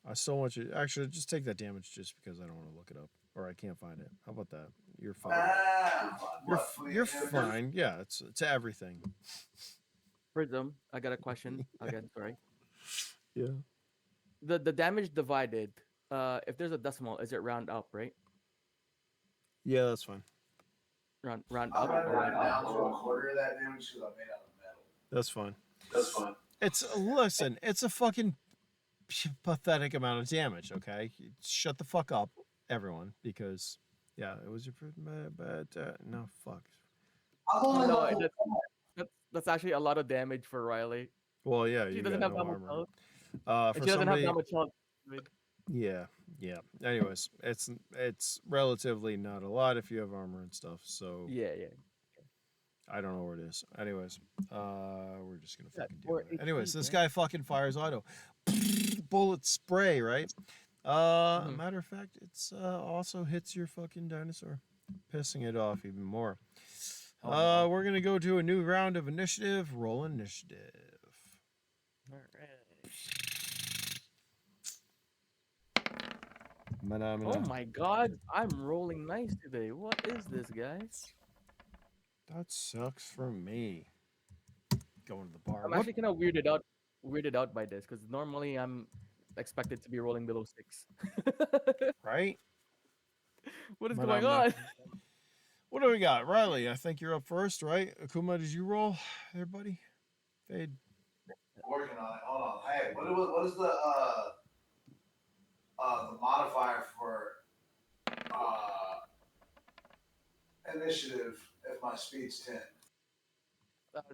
I still want you. Actually, just take that damage just because I don't want to look it up or I can't find it. How about that? You're fine. You're fine. Yeah, it's everything. Prism, I got a question again. Sorry. Yeah. The damage divided. If there's a decimal, is it round up, right? Yeah, that's fine. Round I'm up gonna or round round down? down to a quarter of that damage because I'm made out of metal. That's fine. That's fine. Listen. It's a fucking pathetic amount of damage. Okay, shut the fuck up, everyone, because yeah, it was your but no fuck. No, that's actually a lot of damage for Riley. Well, yeah, She you doesn't got have no that much armor. health. For She doesn't have somebody, that much health. yeah. Anyways, it's relatively not a lot if you have armor and stuff. So Yeah. I don't know where it is. Anyways, we're just gonna Yeah, fucking deal or with it. HP, Anyways, this man. guy fucking fires auto bullet spray, right? Mhm. Matter of fact, it's also hits your fucking dinosaur. pissing it off even more. Oh, no. We're gonna go to a new round of initiative. Roll initiative. All right. Oh my God, I'm rolling nice today. What is this, guys? That sucks for me. Going to the bar. I'm What? actually kind of weirded out by this because normally I'm expected to be rolling below 6. Right? What is But going I'm not. on? What do we got? Riley, I think you're up first, right? Akuma, did you roll there, buddy? Fade. Working on it. Hold on. Hey, what is the modifier for initiative if my speed's 10?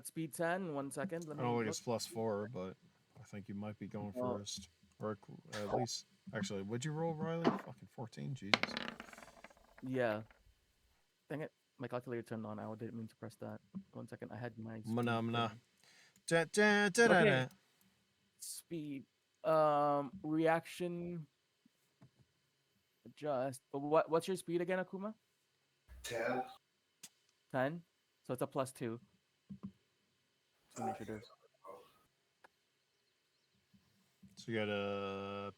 Speed 10. 1 second. Let I me don't think look. it's +4, but I think you might be going Oh. first. Or at least, actually, would you roll, Riley? Fucking 14, Jesus. Yeah. Dang it. My calculator turned on. I didn't mean to press that. 1 second. I had my speed. Mana. Okay. Speed. Reaction. Adjust. But what's your speed again, Akuma? 10. 10. So it's a +2 to initiative. So you got a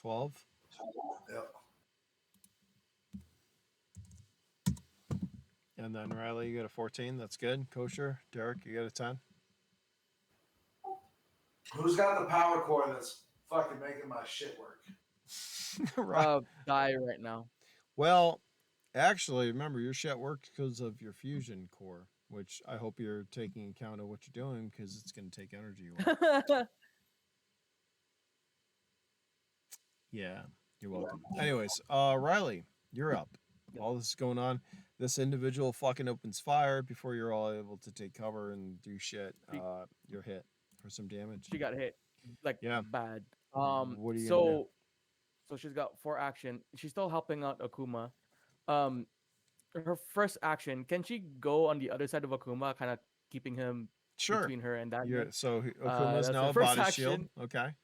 12. Yep. And then Riley, you got a 14. That's good. Kosher. Derek, you got a 10. Who's got the power core that's fucking making my shit work? Right. Die right now. Well, actually, remember, your shit worked because of your fusion core, which I hope you're taking account of what you're doing because it's going to take energy away. Yeah, you're welcome. Anyways, Riley, you're up. All this is going on. This individual fucking opens fire before you're all able to take cover and do shit. You're hit for some damage. She got hit, like, Yeah. bad. What are you gonna do? So she's got 4 action. She's still helping out Akuma. Her first action, can she go on the other side of Akuma, kind of keeping him Sure. between her and that Yeah. guy? So Akuma's That's now her a first body shield. action. Okay.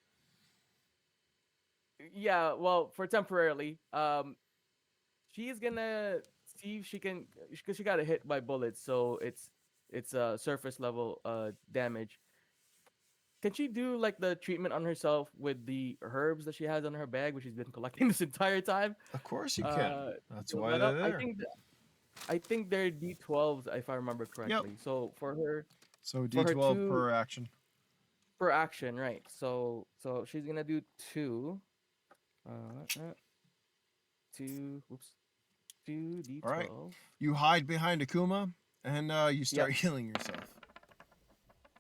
Yeah, well, for temporarily. She's gonna see if she can, because she got hit by bullets, so it's surface level damage. Can she do like the treatment on herself with the herbs that she has on her bag, which she's been collecting this entire time? Of course you can. That's Build why that they're up. there. I think they're D12s if I remember correctly. So for her So for her D12 two per action. per action, right? So she's gonna do 2. Two. Whoops. 2d12. All right. You hide behind Akuma and you start Yep. healing yourself.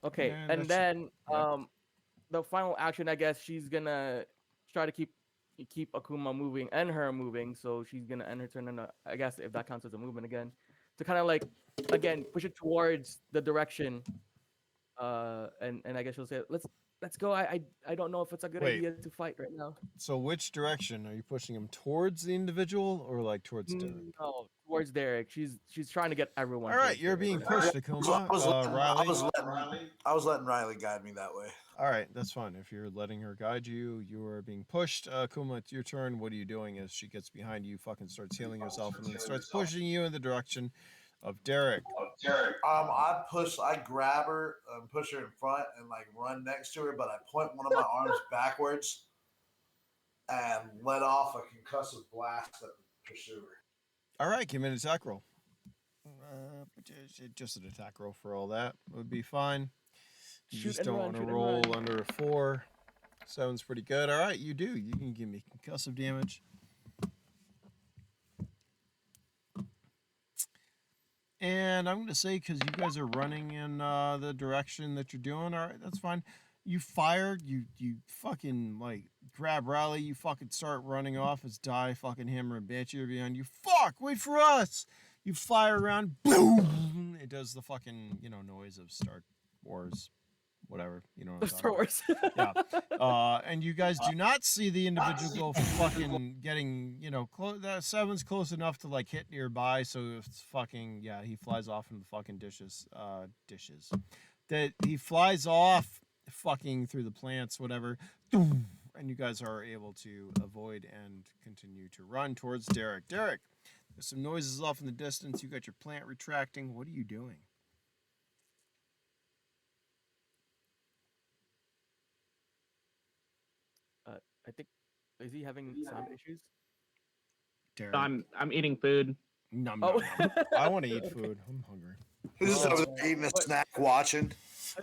Okay, And and that should- then yeah. the final action, I guess she's gonna try to keep Akuma moving and her moving. So she's gonna end her turn, and I guess if that counts as a movement again, to kind of like again push it towards the direction. And I guess she'll say, let's go. I don't know if it's a good Wait. idea to fight right now. So which direction are you pushing him towards the individual or like towards Derek? No, towards Derek. She's trying to get everyone. All right, towards you're Derek. being pushed, Akuma. I was letting Riley guide me that way. All right, that's fine. If you're letting her guide you, you are being pushed. Akuma, it's your turn. What are you doing as she gets behind you, fucking starts healing herself, and then starts pushing you in the direction of Derek? I grab her and push her in front and like run next to her, but I point one of my arms backwards and let off a concussive blast at the pursuer. All right, give me an attack roll. Just an attack roll for all that would be fine. You Shoot just and don't run, want to shoot and roll run. under a 4. 7's pretty good. All right, you do. You can give me concussive damage. And I'm going to say, because you guys are running in the direction that you're doing, all right, that's fine. You fired, you fucking, like, grab Riley, you fucking start running off as Die fucking hammer and bitch you behind you. Fuck, wait for us! You fire around, boom! It does the fucking, noise of Star Wars, whatever, what I'm Star talking about. Wars. Yeah. And you guys do not see the individual go fucking getting, that 7's close enough to like hit nearby. So it's fucking, yeah, he flies off in the fucking dishes. That he flies off fucking through the plants, whatever. and you guys are able to avoid and continue to run towards Derek. Derek, there's some noises off in the distance. You got your plant retracting. What are you doing? I think is he having sound issues? Derek. I'm eating food. Nom, Oh. nom, nom. I want to eat Okay. food. I'm hungry. He's just Oh, over man. there eating a What- snack, watching.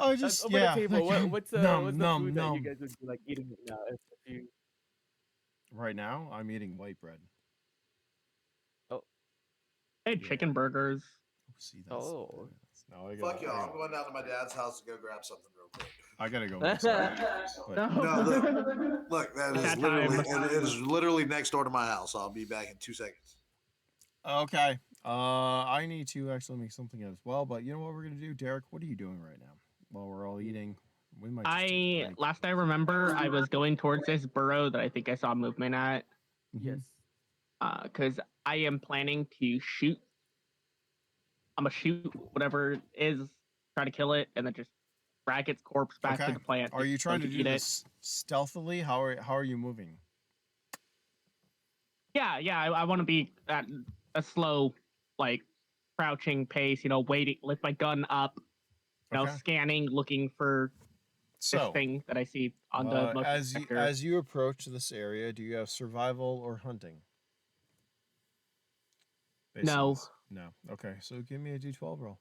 Oh, just over yeah. the table. like, What's nom, the nom, food that you nom. guys would be like eating right now? If you Right now, I'm eating white bread. I had Yeah. chicken burgers. See, that's Oh. no. I Fuck gotta, y'all. I'm going down to my dad's house to go grab something real quick. I gotta go make something. But No, look, that is That literally time. it is literally next door to my house. I'll be back in 2 seconds. okay. I need to actually make something as well. But you know what we're gonna do, Derek? What are you doing right now while we're all eating? We might just take a break. Last I remember, I was going towards this burrow that I think I saw movement at. Mhm. Yes. Because I am planning to shoot. I'm gonna shoot whatever it is, try to kill it, and then just drag its corpse back Okay. to the plant. Are you so trying it to can do eat it. this stealthily? How are you moving? Yeah, I want to be at a slow, like crouching pace. Waiting, lift my gun up. Okay. Scanning, looking for this So, thing that I see on the motion as detector. as you approach this area, do you have survival or hunting? No. it's- No. Okay. So give me a D12 roll.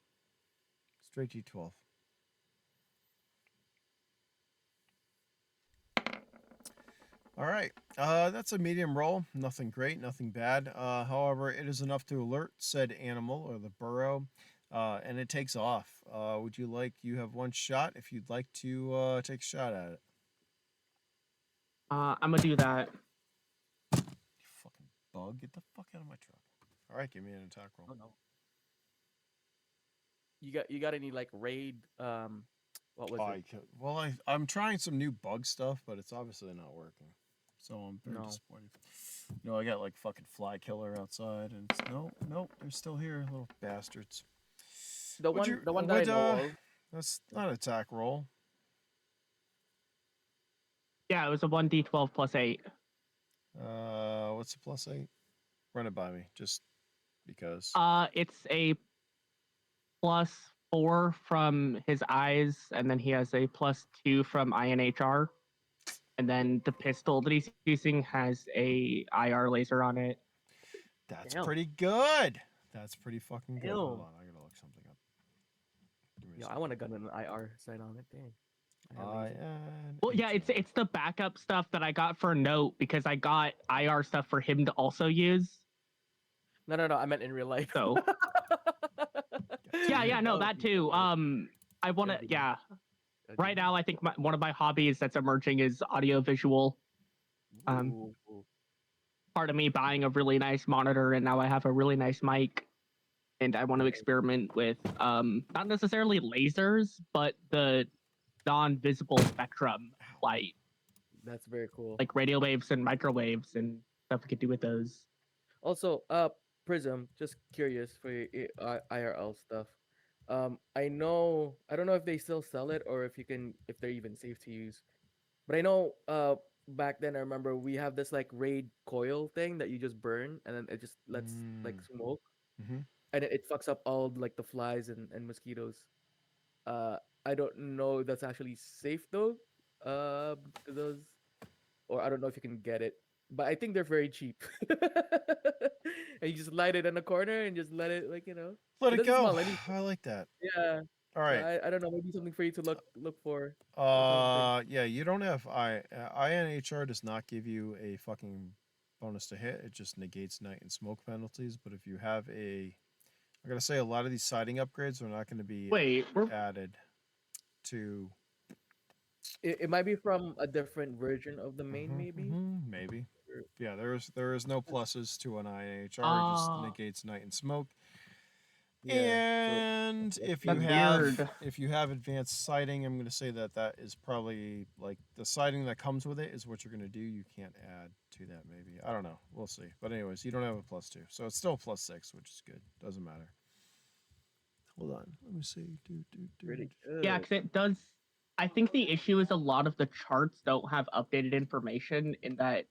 Straight D12. All right. That's a medium roll. Nothing great, nothing bad. However, it is enough to alert said animal or the burrow, and it takes off. Would you like? You have one shot. If you'd like to take a shot at it. I'm gonna do that. You fucking bug! Get the fuck out of my truck. All right, give me an attack roll. Oh no. You got any like raid what was it? Well, I'm trying some new bug stuff, but it's obviously not working. So I'm very No. disappointed. No, I got like fucking fly killer outside, and nope, they're still here, little bastards. The Would you- one that would, I know of. That's not an attack roll. Yeah, it was a 1d12 plus 8. What's the +8? Run it by me, just because. It's a +4 from his eyes, and then he has a +2 from INHR. And then the pistol that he's using has a IR laser on it. That's Damn. pretty good. That's pretty fucking good. Hold Damn. on, I gotta look something up. Give me a Yeah, I second. want a gun and an IR sight on it. Dang. I have laser. Well, yeah, INHR. it's the backup stuff that I got for Note because I got IR stuff for him to also use. No, I meant in real life. So yeah, no, that too. I want to, That'd be yeah. That'd be Right now, I think one of my hobbies that's emerging is audiovisual. Ooh. Part of me buying a really nice monitor, and now I have a really nice mic, and I want to Nice. experiment with not necessarily lasers, but the non-visible spectrum light, That's very cool. like radio waves and microwaves and stuff we could do with those. Also, Prism, just curious for your IRL stuff. I don't know if they still sell it or if they're even safe to use. But I know, back then I remember we have this like raid coil thing that you just burn and then it just lets like smoke, Mhm. and it fucks up all like the flies and mosquitoes. I don't know if that's actually safe though. To those, or I don't know if you can get it, but I think they're very cheap. And you just light it in the corner and just let it Let it it doesn't go. smell anything. I like that. Yeah. All So right. I don't know, maybe something for you to look for or something. Yeah, you don't have INHR does not give you a fucking bonus to hit. It just negates night and smoke penalties. But if you have I gotta say a lot of these siding upgrades are not going to be Wait, added to. It might be from a different version of the main, maybe. Maybe. Or- Yeah, there is no pluses to an INHR. It just negates night and smoke. Yeah. And if you That's have weird. if you have advanced sighting, I'm going to say that is probably like the sighting that comes with it is what you're going to do. You can't add to that maybe. I don't know. We'll see. But anyways, you don't have a +2. So it's still +6, which is good. Doesn't matter. Hold on. Let me see. Pretty Yeah, good. because it does. I think the issue is a lot of the charts don't have updated information in that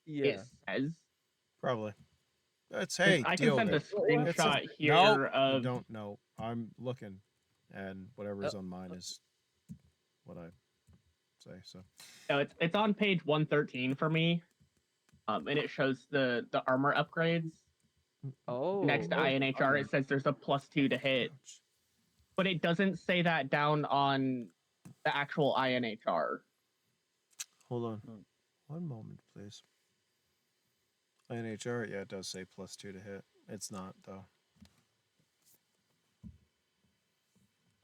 Yeah. it says. Probably. That's 'Cause hey, I can deal send a with it. It's screenshot here no, you of. don't know. I'm looking, and whatever's on mine is what I say. So No, it's on page 113 for me, and it shows the armor upgrades. Oh. Next to INHR, okay. it says there's a +2 to hit, but it doesn't say that down on the actual INHR. hold on, Hmm. one moment, please. NHR, yeah, it does say +2 to hit. It's not though.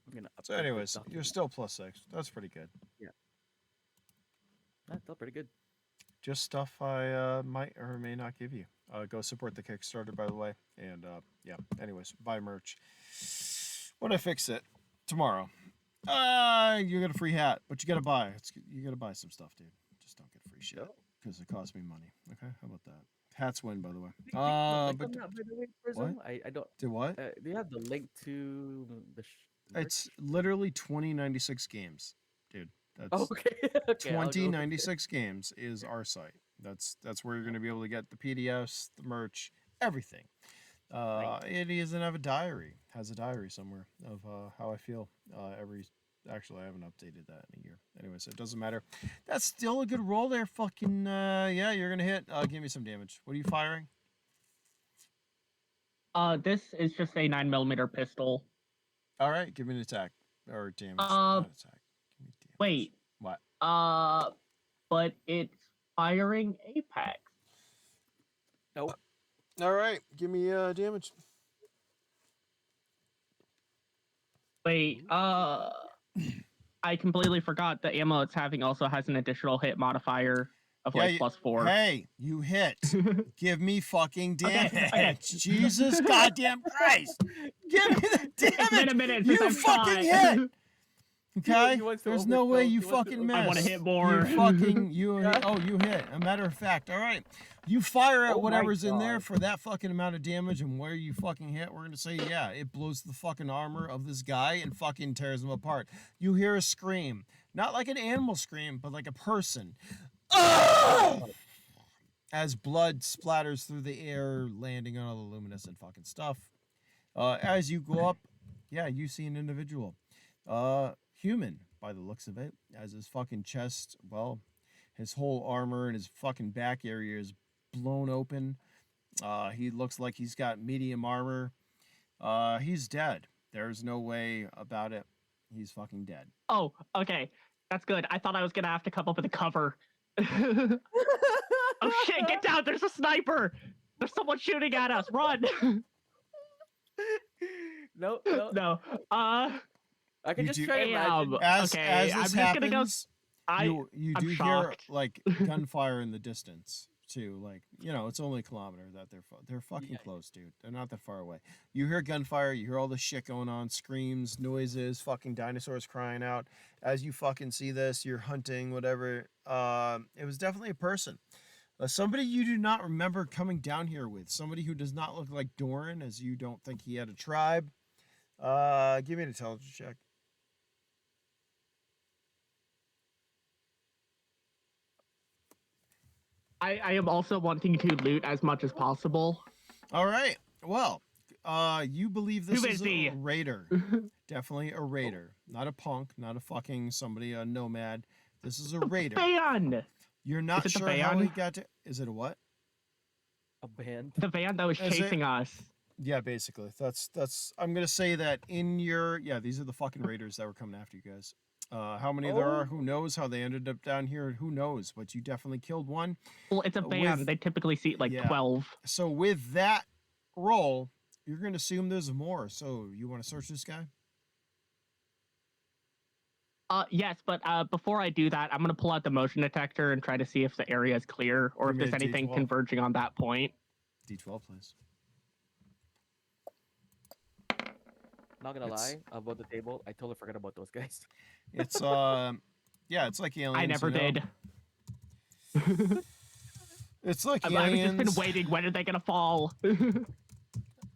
I'm gonna So, update this anyways, you're document. still +6. That's pretty good. That's still pretty good. Just stuff I might or may not give you. Go support the Kickstarter, by the way. And yeah, anyways, buy merch. When I fix it tomorrow, you get a free hat, but you gotta buy. You gotta buy some stuff, dude. Just don't get free shit Yep. because it costs me money. Okay, how about that? Hats win, by the way. But But by the way, Prism, I don't. do what? Do you have the link to the? It's literally 2096 games, dude. That's Oh, okay. Okay. I'll go. 2096 games is our site. That's where you're going to be able to get the PDFs, the merch, everything. It doesn't have a diary. Has a diary somewhere of how I feel Actually, I haven't updated that in a year. Anyways, it doesn't matter. That's still a good roll there. Fucking yeah, you're gonna hit. Give me some damage. What are you firing? This is just a 9mm pistol. All right, give me an attack or damage. Uh, Not attack. Give me damage. Wait. What? But it's firing Apex. Nope. All right, give me damage. Wait, I completely forgot the ammo it's having also has an additional hit modifier of like +4. Hey, you hit. Give me fucking damage. Okay. Jesus goddamn Christ. Give me the damage. It's been a minute since You I've fucking shot. hit. Okay? He wants to There's no way overthrow- you he wants to fucking miss. I wanna hit more. You hit. A matter of fact, all right. You fire at Oh my whatever's in there God. for that fucking amount of damage, and where you fucking hit, we're gonna say, yeah, it blows the fucking armor of this guy and fucking tears him apart. You hear a scream. Not like an animal scream, but like a person. As blood splatters through the air, landing on all the luminescent fucking stuff. As you go up, yeah, you see an individual. Human, by the looks of it, as his fucking chest, well, his whole armor and his fucking back area is blown open. He looks like he's got medium armor. He's dead. There's no way about it. He's fucking dead. Oh, okay. That's good. I thought I was gonna have to come up with a cover. Oh shit, get down! There's a sniper! There's someone shooting at us! Run! No. No. I can You just do- try to imagine. As Okay, this I'm just happens, gonna go. you I'm do hear shocked. like gunfire in the distance too. Like, you know, it's only a kilometer that they're fucking Yeah. close, dude. They're not that far away. You hear gunfire, you hear all the shit going on, screams, noises, fucking dinosaurs crying out. As you fucking see this, you're hunting, whatever. It was definitely a person. Somebody you do not remember coming down here with. Somebody who does not look like Doran, as you don't think he had a tribe. Give me an intelligence check. I am also wanting to loot as much as possible. All right. Well, you believe this Too is busy. a raider. Definitely a raider. Not a punk, not a fucking somebody, a nomad. This is a raider. Van! You're not Is it the sure how van? he got to. Is it a what? A band. The van that was Is it? chasing us. Yeah, basically. That's. I'm gonna say that in your. Yeah, these are the fucking raiders that were coming after you guys. How many there are? Who knows how they ended up down here? Who knows? But you definitely killed one. Well, it's a van. They typically seat like yeah. 12. So with that roll, you're gonna assume there's more. So you want to search this guy? Yes, but before I do that, I'm gonna pull out the motion detector and try to see if the area is clear or Give if me there's a anything D12. converging on that point. D12, please. Not gonna It's- lie, about the table, I totally forgot about those guys. It's yeah, it's like aliens. I never you know? did. It's like I've aliens. just been waiting. When are they gonna fall?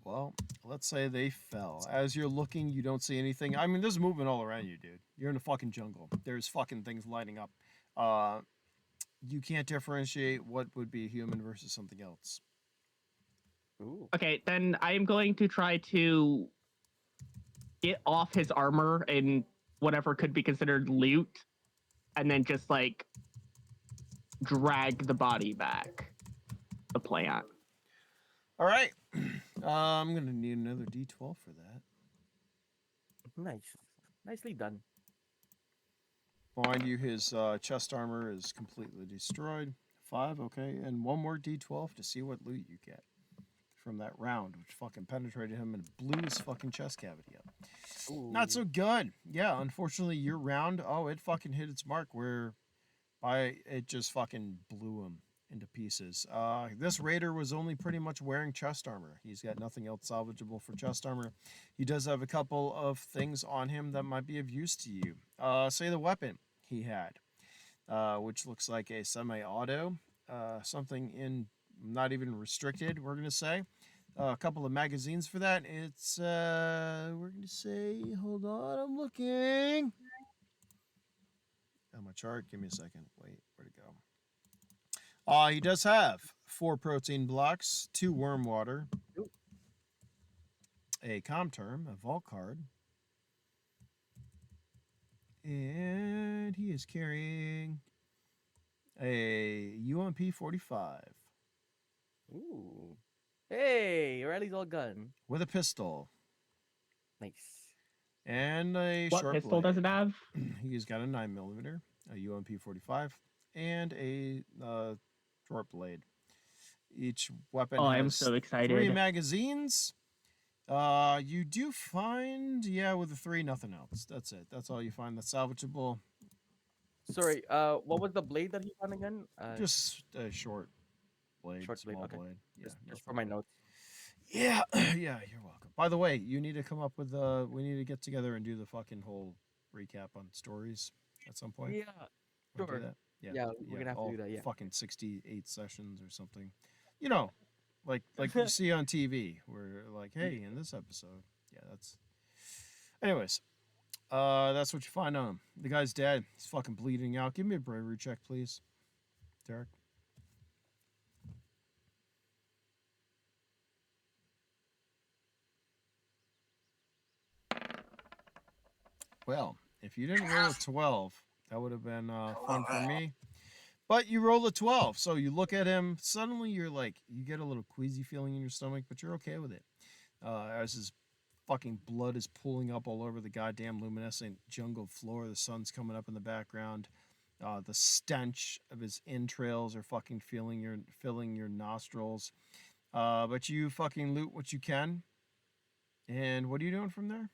Well, let's say they fell. As you're looking, you don't see anything. I mean, there's movement all around you, dude. You're in a fucking jungle. There's fucking things lighting up. You can't differentiate what would be a human versus something else. Ooh. Okay, then I am going to try to get off his armor and whatever could be considered loot, and then just like drag the body back. The plant. All right. I'm gonna need another D12 for that. Nice. Nicely done. Behind you, his chest armor is completely destroyed. 5, okay, and one more D12 to see what loot you get from that round, which fucking penetrated him and blew his fucking chest cavity up. Ooh. Not so good. Yeah, unfortunately, your round, it fucking hit its mark where it just fucking blew him into pieces. This raider was only pretty much wearing chest armor. He's got nothing else salvageable for chest armor. He does have a couple of things on him that might be of use to you. Say the weapon he had, which looks like a semi-auto, something in not even restricted, we're going to say. A couple of magazines for that. It's, we're going to say, hold on, I'm looking. My chart, give me a second. Wait, where'd it go? He does have 4 protein blocks, 2 worm water, a com-term, a vault card, and he is carrying a UMP 45 Ooh. Hey, Riley's all gun. with a pistol Nice. and a What short pistol blade. does it have? He's got a 9mm, a UMP 45, and a short blade. Each weapon Oh, has I'm so 3 excited. magazines. You do find, with the 3, nothing else. That's it. That's all you find that's salvageable. Sorry, what was the blade that he found again? Just a short blade, Short blade, small okay. blade. Yeah, Just for nothing. my notes. Yeah, yeah, you're welcome. By the way, you need to come up with we need to get together and do the fucking whole recap on stories at some point. Yeah, Wanna do sure. that? Yeah, we're gonna have to all do that, yeah. Fucking 68 sessions or something. You know, like you see on TV, where like, hey, in this episode, that's. Anyways, that's what you find on him. The guy's dead. He's fucking bleeding out. Give me a bravery check, please, Derek. Well, if you didn't roll a 12, that would have been fun for me. But you roll a 12, so you look at him. Suddenly, you're like, you get a little queasy feeling in your stomach, but you're okay with it. As his fucking blood is pooling up all over the goddamn luminescent jungle floor, the sun's coming up in the background. The stench of his entrails are fucking filling your nostrils. But you fucking loot what you can. And what are you doing from there?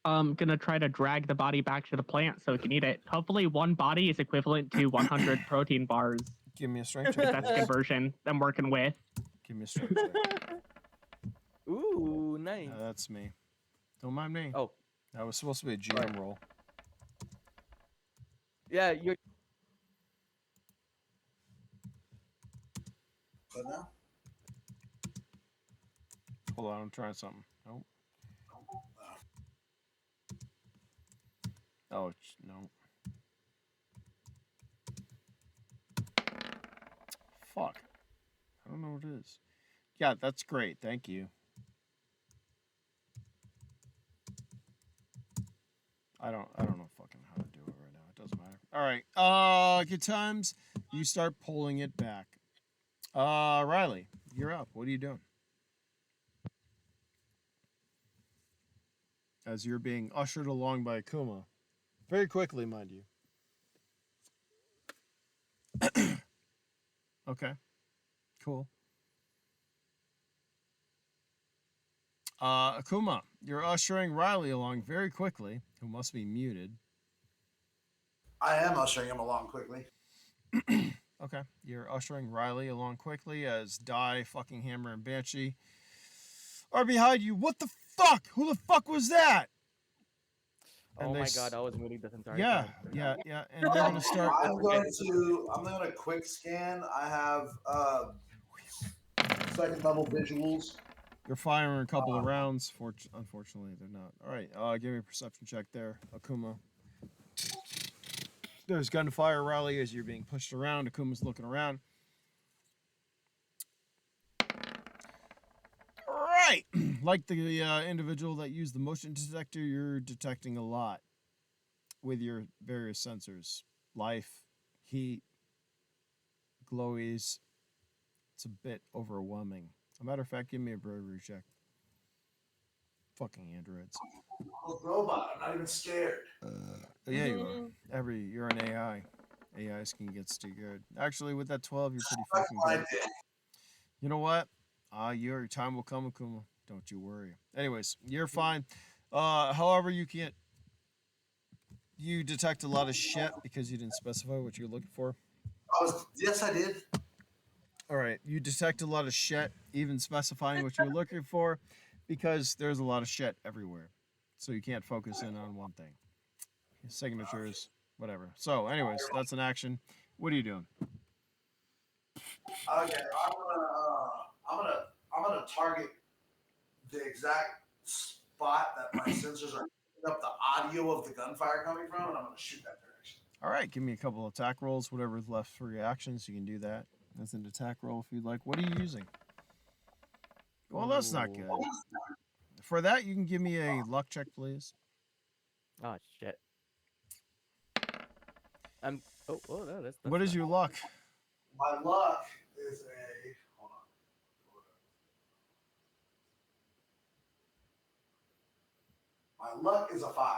I'm gonna try to drag the body back to the plant so we can eat it. Hopefully, 1 body is equivalent to 100 protein bars. Give me a strength If check. that's the conversion I'm working with. Give me a strength check. Ooh, nice. That's me. Don't mind me. Oh, That was supposed to be a GM roll. yeah, you're. But now? Hold on, I'm trying something. Nope. Oh, no. Fuck. I don't know what it is. Yeah, that's great. Thank you. I don't know fucking how to do it right now. It doesn't matter. All right. Good times. You start pulling it back. Riley, you're up. What are you doing? As you're being ushered along by Akuma. Very quickly, mind you. Okay. Cool. Akuma, you're ushering Riley along very quickly, who must be muted. I am ushering him along quickly. Okay. You're ushering Riley along quickly as Die, fucking Hammer, and Banshee are behind you. What the fuck? Who the fuck was that? Oh my god, I was muting this entire Yeah, time. yeah. And they're gonna start. I'm going to quick scan. I have second level visuals. They're firing a couple of rounds. Unfortunately, they're not. All right, give me a perception check there, Akuma. There's gunfire, Riley, as you're being pushed around. Akuma's looking around. All right. Like the individual that used the motion detector, you're detecting a lot with your various sensors. Life, heat, glowies. It's a bit overwhelming. As a matter of fact, give me a bravery check. Fucking androids. I'm a robot. I'm not even scared. Yeah, you are. You're an AI. AIs can get scared. Actually, with that 12, you're pretty That's fucking what I good. did. You know what? Your time will come, Akuma. Don't you worry. Anyways, you're fine. However, you can't. You detect a lot of shit because you didn't specify what you're looking for. Yes, I did. All right, you detect a lot of shit, even specifying what you're looking for, because there's a lot of shit everywhere. So you can't focus in on one thing. Signatures, whatever. So, anyways, that's an action. What are you doing? Okay, I'm gonna target the exact spot that my sensors are picking up the audio of the gunfire coming from, and I'm gonna shoot that direction. All right, give me a couple of attack rolls, whatever's left for your actions. You can do that as an attack roll if you'd like. What are you using? Well, that's not good. For that, you can give me a luck check, please. Oh shit. Oh no, that's What is not- your luck? My luck is a hold on. My luck is a 5.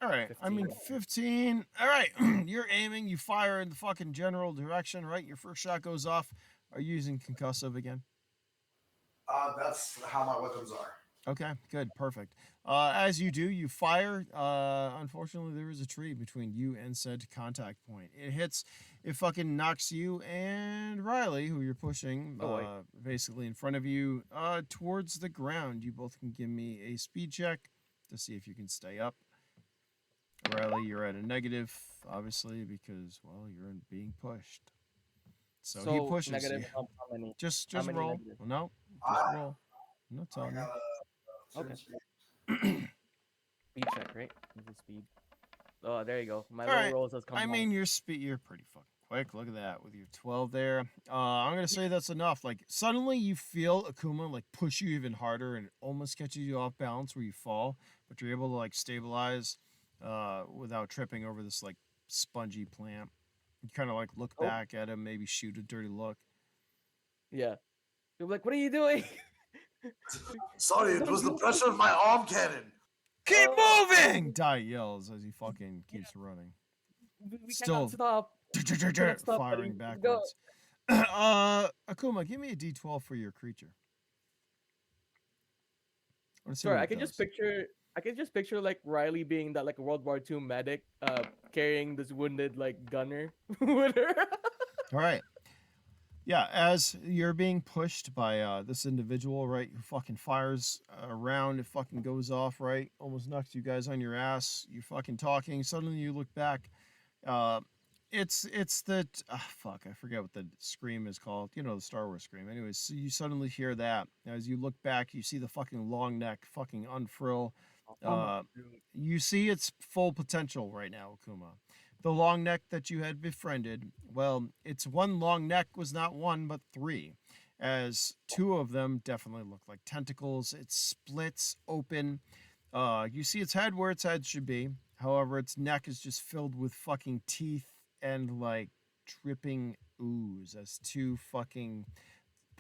All right, 15. 15. All right, you're aiming, you fire in the fucking general direction, right? Your first shot goes off. Are you using concussive again? That's how my weapons are. Okay, good, perfect. As you do, you fire. Unfortunately, there is a tree between you and said contact point. It hits, it fucking knocks you and Riley, who you're pushing, basically in front of you, towards the ground. You both can give me a speed check to see if you can stay up. Riley, you're at a negative, obviously, because, well, you're being pushed. So he pushes negative you. how many? Just how many roll. negative? Well, no, just I- roll. I'm not I telling you. got a Okay. speed. Speed check, right? This is speed. Oh, there you go. My All low right. rolls has come I down. mean, you're pretty fucking quick. Look at that with your 12 there. I'm gonna say that's enough. Like suddenly you feel Akuma like push you even harder and it almost catches you off balance where you fall, but you're able to like stabilize without tripping over this like spongy plant. You kind of like look Oh. back at him, maybe shoot a dirty look. Yeah. You're like, what are you doing? Sorry, it was the pressure of my arm cannon. Keep Oh. moving! Dai yells as he fucking keeps running. We Still- cannot stop. cannot stop, firing buddy. Let's go. backwards. Akuma, give me a D12 for your creature. Let's see Sorry, what I it can just does. picture. I can just picture like Riley being that like World War II medic, carrying this wounded like gunner with her. All right. Yeah, as you're being pushed by this individual, right, who fucking fires around, it fucking goes off, right, almost knocks you guys on your ass. You're fucking talking. Suddenly you look back. It's the fuck, I forget what the scream is called. You know, the Star Wars scream. Anyways, so you suddenly hear that. As you look back, you see the fucking long neck fucking unfurl. You see its full potential right now, Akuma. The long neck that you had befriended, well, its one long neck was not one, but 3, as 2 of them definitely look like tentacles. It splits open. You see its head where its head should be. However, its neck is just filled with fucking teeth and like dripping ooze, as 2 fucking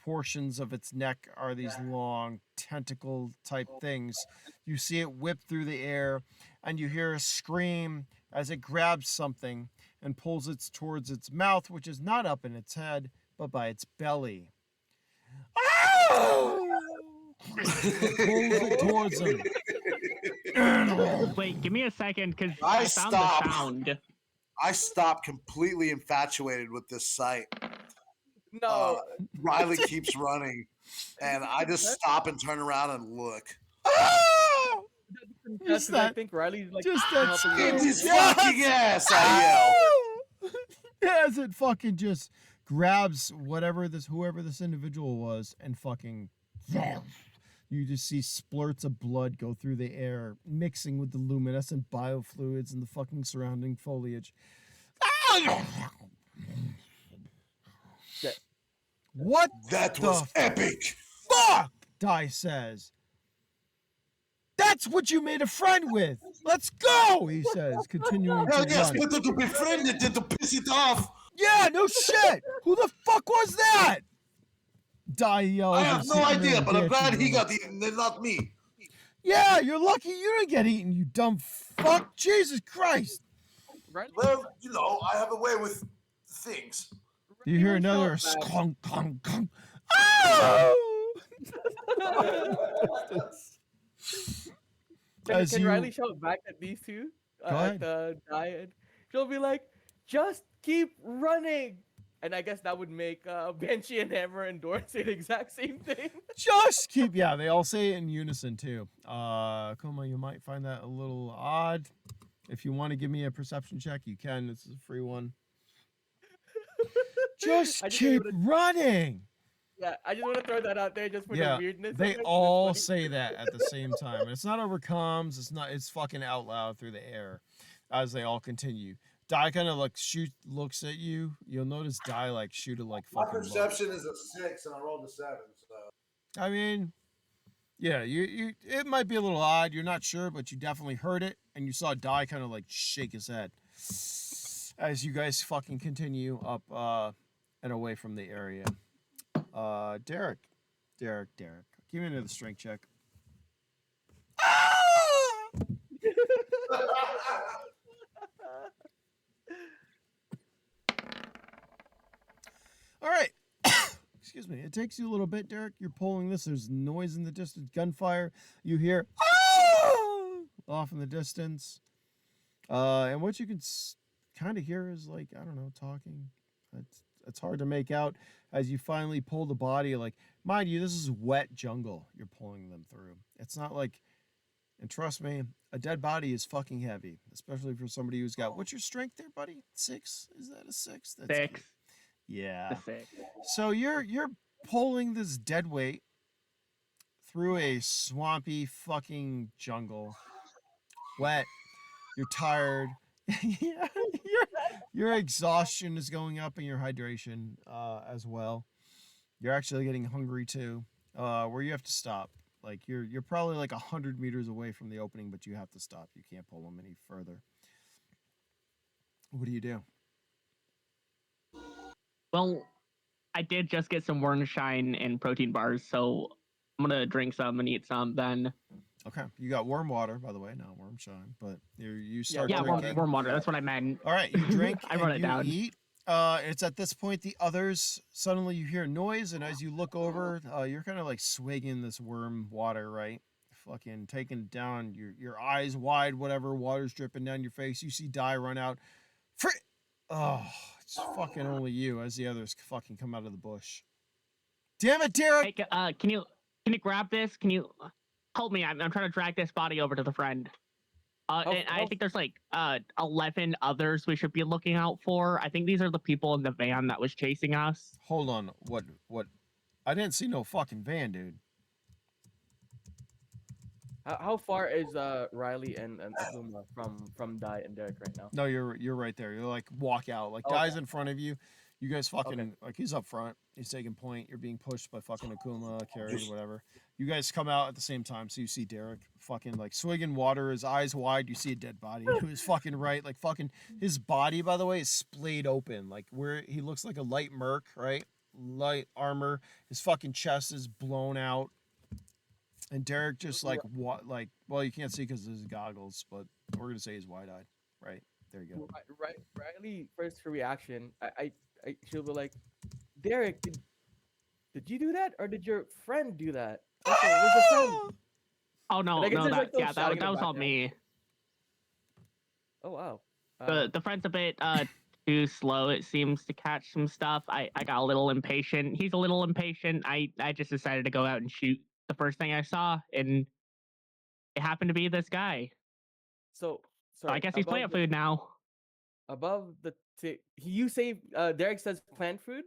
portions of its neck are these long tentacle type things. You see it whip through the air and you hear a scream as it grabs something and pulls it towards its mouth, which is not up in its head, but by its belly. Pulls it towards him. Wait, give me a second, because I I found stopped. the sound. I stopped completely infatuated with this sight. No. Riley keeps running, and I just stop and turn around and look. Just I that- think Riley's like just that helping scream. It's you. his fucking ass, I yell. As it fucking just grabs whoever this individual was and fucking You just see splurts of blood go through the air, mixing with the luminescent biofluids and the fucking surrounding foliage. What That the was epic. fuck? Dai says. That's what you made a friend with. Let's go, he says, continuing Hell to yes, run. better to befriend it than to piss it off. Yeah, no shit. Who the fuck was that? Dai yells. I have as no idea, and but I'm glad Banshee he got runs. eaten and not me. Yeah, you're lucky you didn't get eaten, you dumb fuck. Jesus Christ. Riley, Well, you know, I have a way with things. You hear Riley another shout back. skunk, clunk, clunk. Oh! As Can you Riley shout back at these two? Go At ahead. the diet? She'll be like, just keep running. And I guess that would make Banshee and Hammer and Doran say the exact same thing. just keep, yeah, they all say it in unison too. Kuma, you might find that a little odd. If you want to give me a perception check, you can. This is a free one. Just I just keep wanna- running. Yeah, I just want to throw that out there just for Yeah, the weirdness. of they it, 'cause it's all funny. say that at the same time. And it's not over comms. It's fucking out loud through the air as they all continue. Dai kind of like looks at you. You'll notice Dai like shoot a like My fucking look. perception is a 6 and I rolled a 7, so. I mean, yeah, you it might be a little odd. You're not sure, but you definitely heard it, and you saw Dai kind of like shake his head as you guys fucking continue up and away from the area. Derek, give me another strength check. All right. Excuse me. It takes you a little bit, Derek. You're pulling this. There's noise in the distance, gunfire. You hear off in the distance. And what you can kind of hear is like, I don't know, talking. It's hard to make out as you finally pull the body. Like, mind you, this is wet jungle you're pulling them through. It's not like, and trust me, a dead body is fucking heavy, especially for somebody who's got, what's your strength there, buddy? 6? Is that a 6? That's 6. Yeah. The 6. So you're pulling this dead weight through a swampy fucking jungle. Wet. You're tired. Yeah, your exhaustion is going up and your hydration as well. You're actually getting hungry too. Where you have to stop. Like you're probably like 100 meters away from the opening, but you have to stop. You can't pull them any further. What do you do? Well, I did just get some Wormshine and protein bars, so I'm gonna drink some and eat some then. Okay, you got warm water, by the way, not warm shine, but you start Yeah, drinking. warm water. That's what I meant. All right, you drink I wrote and it you down. eat. It's at this point the others suddenly you hear noise, and as you look over, you're kind of like swigging this worm water, right? Fucking taking it down, your eyes wide, whatever, water's dripping down your face. You see Dai run out. Oh, it's fucking only you as the others fucking come out of the bush. Damn it, Derek! Hey, can you grab this? Can you help me? I'm trying to drag this body over to the friend. And I think there's like 11 others we should be looking out for. I think these are the people in the van that was chasing us. Hold on, what? I didn't see no fucking van, dude. How far is Riley and Akuma from Dai and Derek right now? No, you're right there. You're like walk out. Like Okay. Dai's in front of you. You guys fucking Okay. like he's up front. He's taking point. You're being pushed by fucking Akuma, Carrie, whatever. You guys come out at the same time, so you see Derek fucking like swigging water, his eyes wide. You see a dead body to his fucking right. Like fucking his body, by the way, is splayed open. Like where he looks like a light merc, right? Light armor. His fucking chest is blown out. And Derek just like what like well you can't see because of his goggles, but we're gonna say he's wide eyed. Right. There you go. Riley first her reaction. She'll be like, Derek, did you do that or did your friend do that? Where's the friend? Oh no, And I guess no, there's, like, that those shouting in that the was all background. me. Oh wow. The friend's a bit too slow. It seems to catch some stuff. I got a little impatient. He's a little impatient. I just decided to go out and shoot the first thing I saw, and it happened to be this guy. So So I guess he's plant food now. Above the you say Derek says plant food?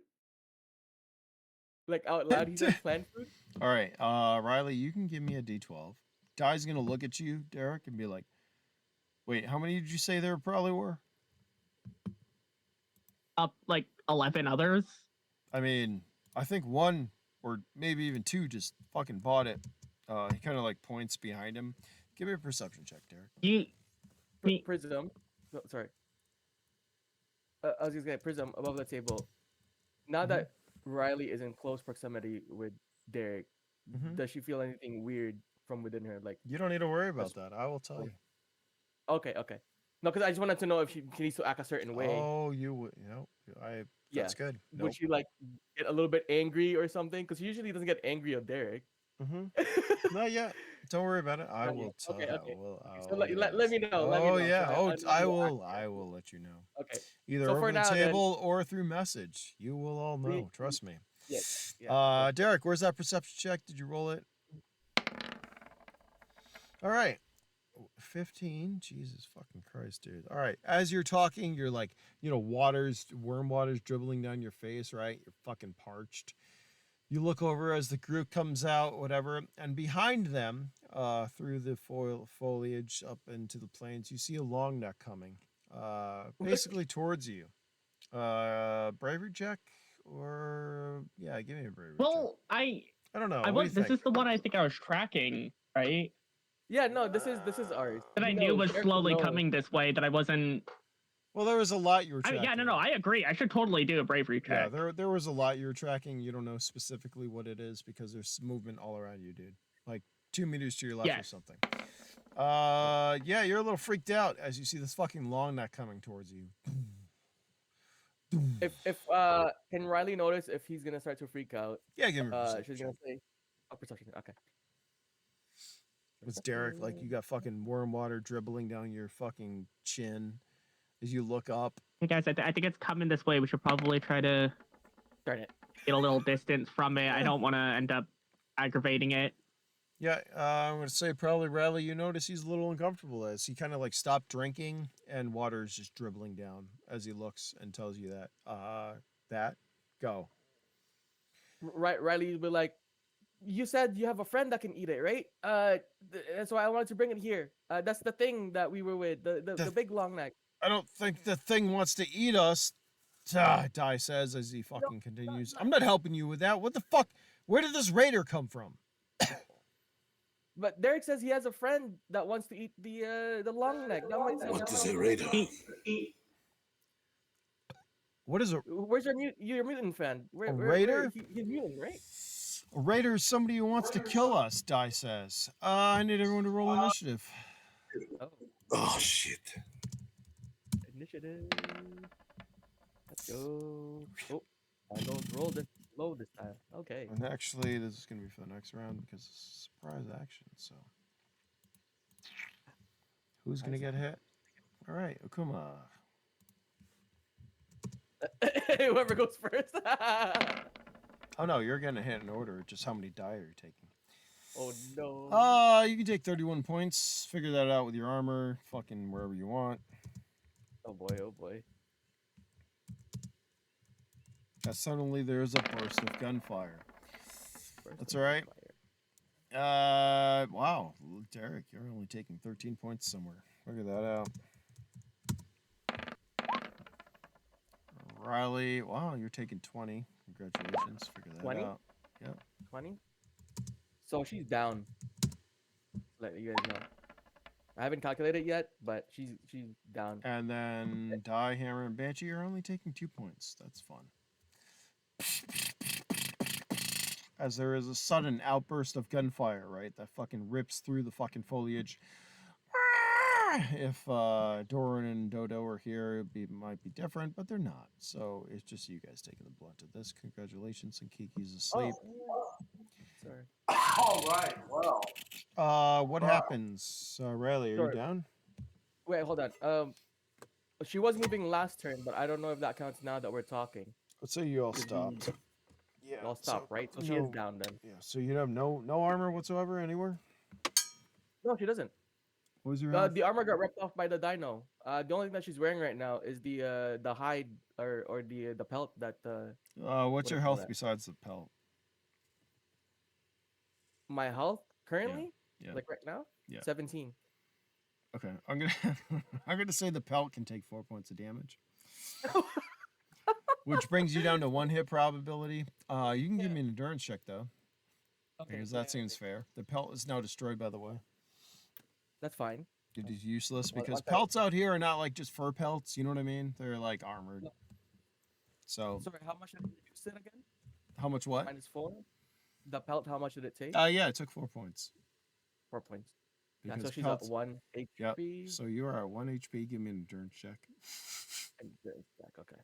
Like out loud, he says plant food. All right, Riley, you can give me a D12. Di's gonna look at you, Derek, and be like, "Wait, how many did you say there probably were?" Up like 11 others. I mean, I think one or maybe even two just fucking bought it. He kind of like points behind him. Give me a perception check, Derek. You, me- Prism. No, sorry. I was just gonna Prism above the table. Now Mhm. that Riley is in close proximity with Derek, Mhm. does she feel anything weird from within her? Like, You don't need to worry about that. I will tell you. okay. No, because I just wanted to know if she needs to act a certain way. Oh, you would. That's good. Would Nope. she like get a little bit angry or something? Because usually he doesn't get angry at Derek. Mm-hmm. Not yet. Don't worry about it. I Not will yet. tell. Okay, I okay. will. So let me know. Let me Oh know. yeah. So Oh, know I you'll will. act I out. will let you know. Okay. Either So over for the now, then- table or through message. You will all know. Trust me. Yeah. Derek, where's that perception check? Did you roll it? All right. 15. Jesus fucking Christ, dude. All right. As you're talking, you're like, worm water's dribbling down your face, right? You're fucking parched. You look over as the group comes out, whatever, and behind them, through the foliage up into the plains, you see a long neck coming, basically towards you. Bravery check, or yeah, give me a bravery check. well, I don't know. I What do you was. This think? is the one I think I was tracking, right? Yeah, no, this is ours. That I knew was slowly coming this way. That I wasn't. Well, there was a lot you were I tracking. mean, yeah, no, I agree. I should totally do a bravery Yeah, check. there was a lot you were tracking. You don't know specifically what it is because there's movement all around you, dude. Like 2 meters to your left or Yes. something. Yeah, you're a little freaked out as you see this fucking long neck coming towards you. If can Riley notice if he's gonna start to freak out? Yeah, give me a She's perception gonna check. say, "Oh, perception." Okay. It's Derek. Like you got fucking worm water dribbling down your fucking chin as you look up. Hey guys, I think it's coming this way. We should probably try to Darn it. get a little distance from it. Yeah. I don't want to end up aggravating it. Yeah, I'm gonna say probably Riley. You notice he's a little uncomfortable as he kind of like stopped drinking and water is just dribbling down as he looks and tells you that go. Riley will be like, "You said you have a friend that can eat it, right? And so I wanted to bring it here. That's the thing that we were with, the big long neck." I don't think the thing wants to eat us. Di says as he fucking continues. I'm not helping you with that. What the fuck? Where did this raider come from? But Derek says he has a friend that wants to eat the long neck. That might What is a radar? What is a Where's your mutant friend? A raider? He's mutant, right? raider? Is somebody who wants to kill us? Di says. I need everyone to roll initiative. Oh, Oh shit. initiative. Let's go. Oh, I don't roll this low this time. Okay. And actually, this is gonna be for the next round because it's a surprise action. So, who's gonna get hit? All right, Okuma. Whoever goes first. Oh no, you're gonna hit in order. Just how many die are you taking? Oh no. You can take 31 points. Figure that out with your armor. Fucking wherever you want. Oh boy. Oh boy. As suddenly there's a burst of gunfire. First That's one, all right. fire. Wow, Derek, you're only taking 13 points somewhere. Figure that out. Riley, wow, you're taking 20. Congratulations. Figure that 20? out. Yep. 20. So she's down. Let you guys know. I haven't calculated yet, but she's down. And then Die, Hammer, and Banshee are only taking 2 points. That's fun. As there is a sudden outburst of gunfire, right? That fucking rips through the fucking foliage. If Doran and Dodo are here, it might be different, but they're not. So it's just you guys taking the blunt of this. Congratulations, and Kiki's asleep. Sorry. All right. Well, What happens? Riley, are Sure. you down? Wait, hold on. She was moving last turn, but I don't know if that counts now that we're talking. Let's say you all Did stopped. you- Yeah. I'll stop, right? So she is down then. Yeah. So you have no armor whatsoever anywhere. No, she doesn't. What was your health? The armor got ripped off by the dino. The only thing that she's wearing right now is the hide or the pelt that What's your you call health that? besides the pelt? my health currently, Yeah. like right now, Yeah. 17. Okay, I'm gonna I'm gonna say the pelt can take 4 points of damage, which brings you down to 1 hit probability. You can give me an endurance check though, because that seems fair. The pelt is now destroyed, by the way. That's fine. It is useless Well, because once I- pelts out here are not like just fur pelts. You know what I mean? They're like armored. No. So Sorry, how much did it reduce it again? how much what? -4. The pelt, how much did it take? Yeah, it took 4 points. 4 points. Yeah, Because so she's pelts. at 1 Yep. HP. So you are at 1 HP. Give me an endurance check. And then back. Okay.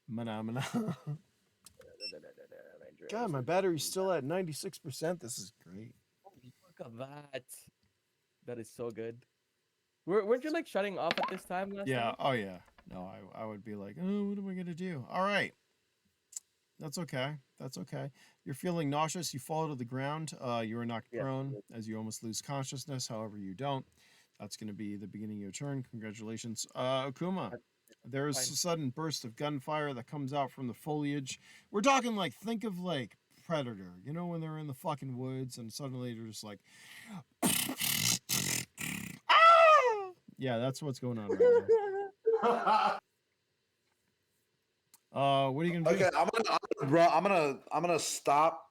Mana. Ranger, God, my battery's still at 96%. This is great. Look at that. That is so good. Weren't you like shutting off at this time last Yeah. time? Oh, yeah. No, I would be like, oh, what am I going to do? All right. That's okay. That's okay. You're feeling nauseous. You fall to the ground. You are knocked Yeah. prone as you almost lose consciousness. However, you don't. That's going to be the beginning of your turn. Congratulations. Okuma, there is Fine. a sudden burst of gunfire that comes out from the foliage. We're talking like, think of like Predator. You know, when they're in the fucking woods and suddenly they're just like, ah! Yeah, that's what's going on right now. What are you gonna do? Okay, I'm gonna stop,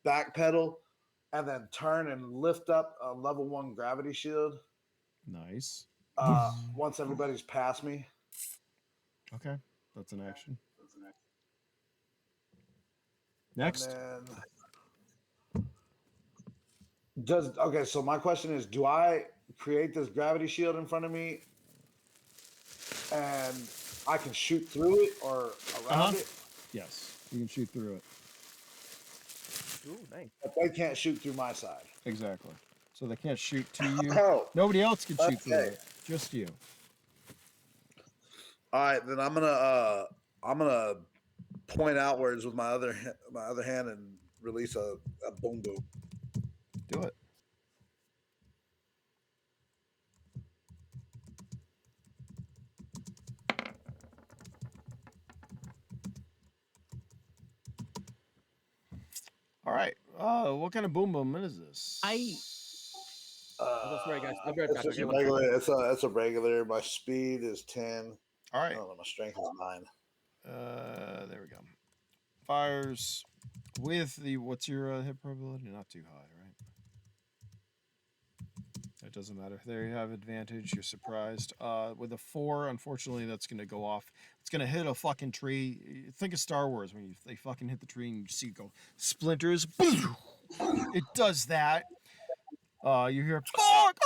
backpedal, and then turn and lift up a level 1 gravity shield. Nice. Once everybody's past me. Okay, that's an action. Next. And then so my question is, do I create this gravity shield in front of me and I can shoot through it or around it? Yes, you can shoot through it. Ooh, nice. But they can't shoot through my side. Exactly. So they can't shoot to you. Oh, Nobody else can shoot through okay. it. Just you. All right, then I'm gonna point outwards with my other hand and release a boom boom. Do it. All right. What kind of boom boom is this? Oh, sorry, guys. I'll be right It's back. just Okay, a one second. regular. It's a regular. My speed is 10. All I right. don't know. My strength is 9. There we go. Fires with the what's your hit probability? Not too high, right? It doesn't matter. There you have advantage. You're surprised. With a 4, unfortunately, that's going to go off. It's going to hit a fucking tree. Think of Star Wars when they fucking hit the tree and you see it go splinters. It does that. You hear fuck.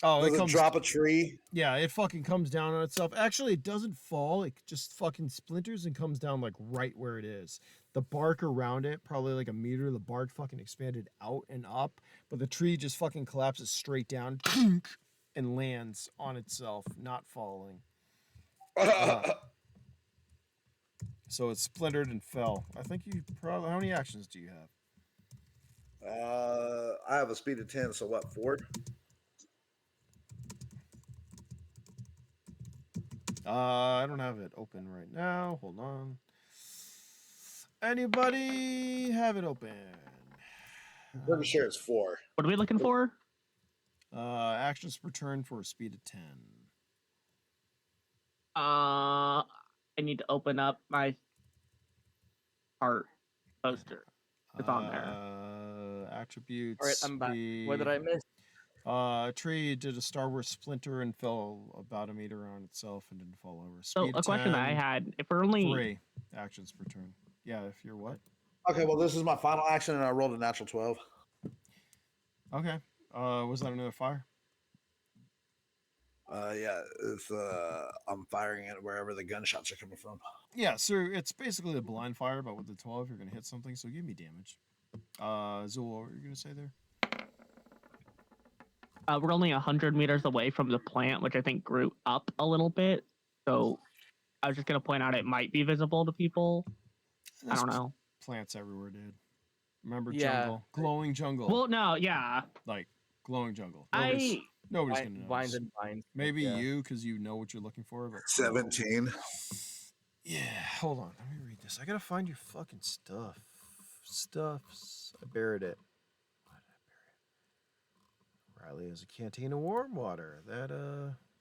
Does it Comes. drop a tree? Yeah, it fucking comes down on itself. Actually, it doesn't fall. It just fucking splinters and comes down like right where it is. The bark around it, probably like a meter, the bark fucking expanded out and up, but the tree just fucking collapses straight down and lands on itself, not falling. So it splintered and fell. I think you probably. How many actions do you have? I have a speed of 10, so what, 4? I don't have it open right now. Hold on. Anybody have it open? I'm pretty sure it's 4. What are we looking for? Actions per turn for a speed of 10. I need to open up my art poster. It's on there. Attributes. All right, I'm back. What did I miss? A tree did a Star Wars splinter and fell about a meter on itself and didn't fall over. So Speed a question that I 10, had: if we're only 3 actions per turn. Yeah, if you're what? Okay, well, this is my final action, and I rolled a natural 12. Okay. Was that another fire? Yeah, it's I'm firing it wherever the gunshots are coming from. Yeah, so it's basically a blind fire, but with the 12, you're gonna hit something. So give me damage. Zul, what were you gonna say there? we're only 100 meters away from the plant, which I think grew up a little bit. So I was just gonna point out it might be visible to people. I don't know. Plants everywhere, dude. Remember Yeah. jungle, glowing jungle, Well, no, yeah. like glowing jungle. I Nobody's gonna Vines notice. and vines. Maybe yeah. you, because you know what you're looking for. But 17. yeah, hold on. Let me read this. I gotta find your fucking stuff. stuffs. I buried it. Why did I bury it? Riley has a canteen of warm water. That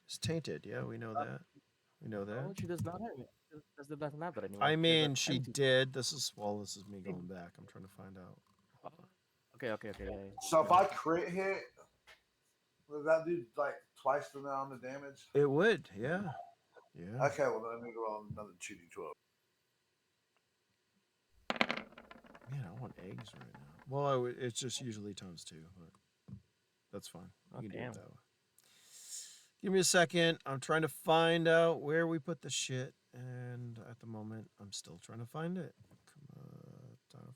is tainted. Yeah, we know that. We know that. No, she does not have it. She doesn't have that anymore. I She has mean, an she empty- did. This is me going back. I'm trying to find out. Okay. Yeah. So if I crit hit, would that do like twice the amount of damage? It would, yeah. Yeah. Okay, well then I need to roll another 2d12. Man, I want eggs right now. Well, it's just usually times 2, but that's fine. We can do it that way. Give me a second. I'm trying to find out where we put the shit, and at the moment, I'm still trying to find it. Come on, Donald.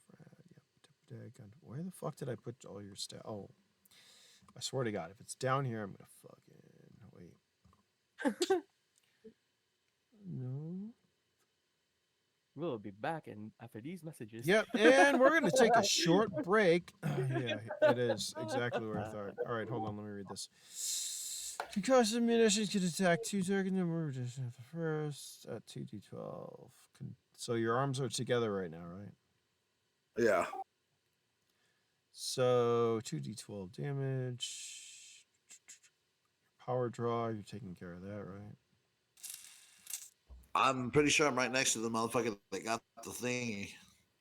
Yep. Where the fuck did I put all your stuff? Oh, I swear to God, if it's down here, I'm gonna fucking wait. No. We'll be back after these messages. Yep, and we're going to take a short break. Yeah, it is exactly what I thought. All right, hold on, let me read this. Concussive munitions can attack 2 target number at the first at 2d12. So your arms are together right now, right? Yeah. So 2d12 damage. Power draw, you're taking care of that, right? I'm pretty sure I'm right next to the motherfucker that got the thingy.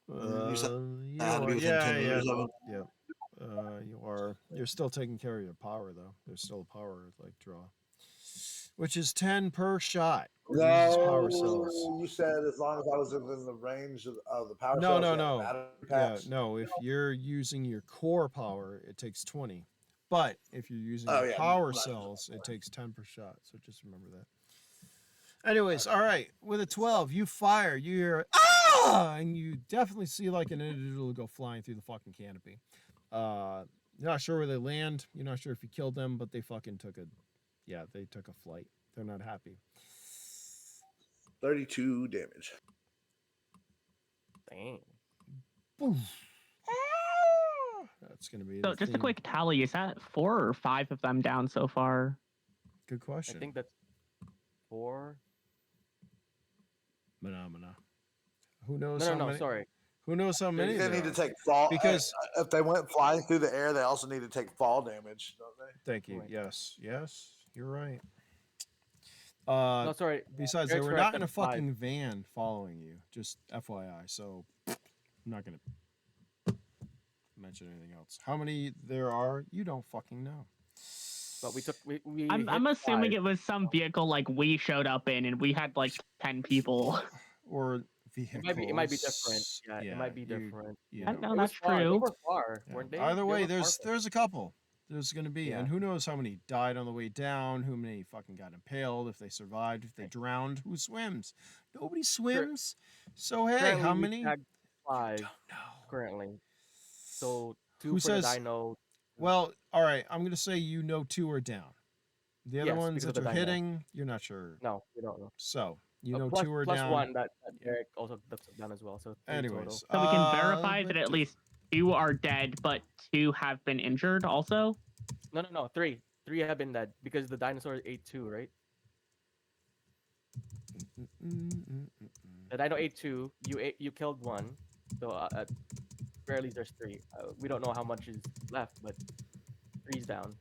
You said I had to be within 10 meters of him. Yep. You are. You're still taking care of your power, though. There's still a power like draw, which is 10 per shot. Uses power cells. You said as long as I was within the range of the power No, cells. no. battery Yeah, packs. no. If you're using your core power, it takes 20. But if you're using Oh, your yeah, power right. cells, it takes 10 per shot. So just remember that. Anyways, all right. With a 12, you fire. You hear ah, and you definitely see like an individual go flying through the fucking canopy. You're not sure where they land. You're not sure if you killed them, but they fucking took a flight. They're not happy. 32 damage. Dang. Boom. That's gonna be. So just a quick tally: is that 4 or 5 of them down so far? Good question. I think that's 4. Phenomena. Who knows? No. Sorry. Who knows how many? They there need to are? take fall Because if they went flying through the air, they also need to take fall damage, don't they? thank you. Right. Yes, you're right. No, sorry. Besides, they Eric's were correct, not in a that's 5. fucking van following you. Just FYI. So I'm not gonna mention anything else. How many there are, you don't fucking know. But we I'm hit assuming 5. it was some vehicle like we showed up in, and we had like 10 people. Or vehicles. It might be different. Yeah, it might be different. You I know. know It was that's far. They true. were far, Yeah. weren't they? Either They way, were far there's from- a couple. There's gonna be, Yeah. and who knows how many died on the way down? Who many fucking got impaled? If they survived? If they drowned? Who swims? Nobody swims. So hey, Currently, how we many? tagged 5 Don't know. currently. So 2 Who for says- the dino. Well, all right. I'm gonna say 2 are down. The other Yes, ones because that of the are dino. hitting, you're not sure. No, we don't know. So Plus- 2 are plus down. 1 that Derek also took down as well. So 3 Anyways, So we can verify but that at least 2 are dead, but 2 have been injured also. total. No. 3. 3 have been dead because the dinosaur ate 2, right? The dino ate 2. You killed 1. So barely there's 3. We don't know how much is left, but 3's down.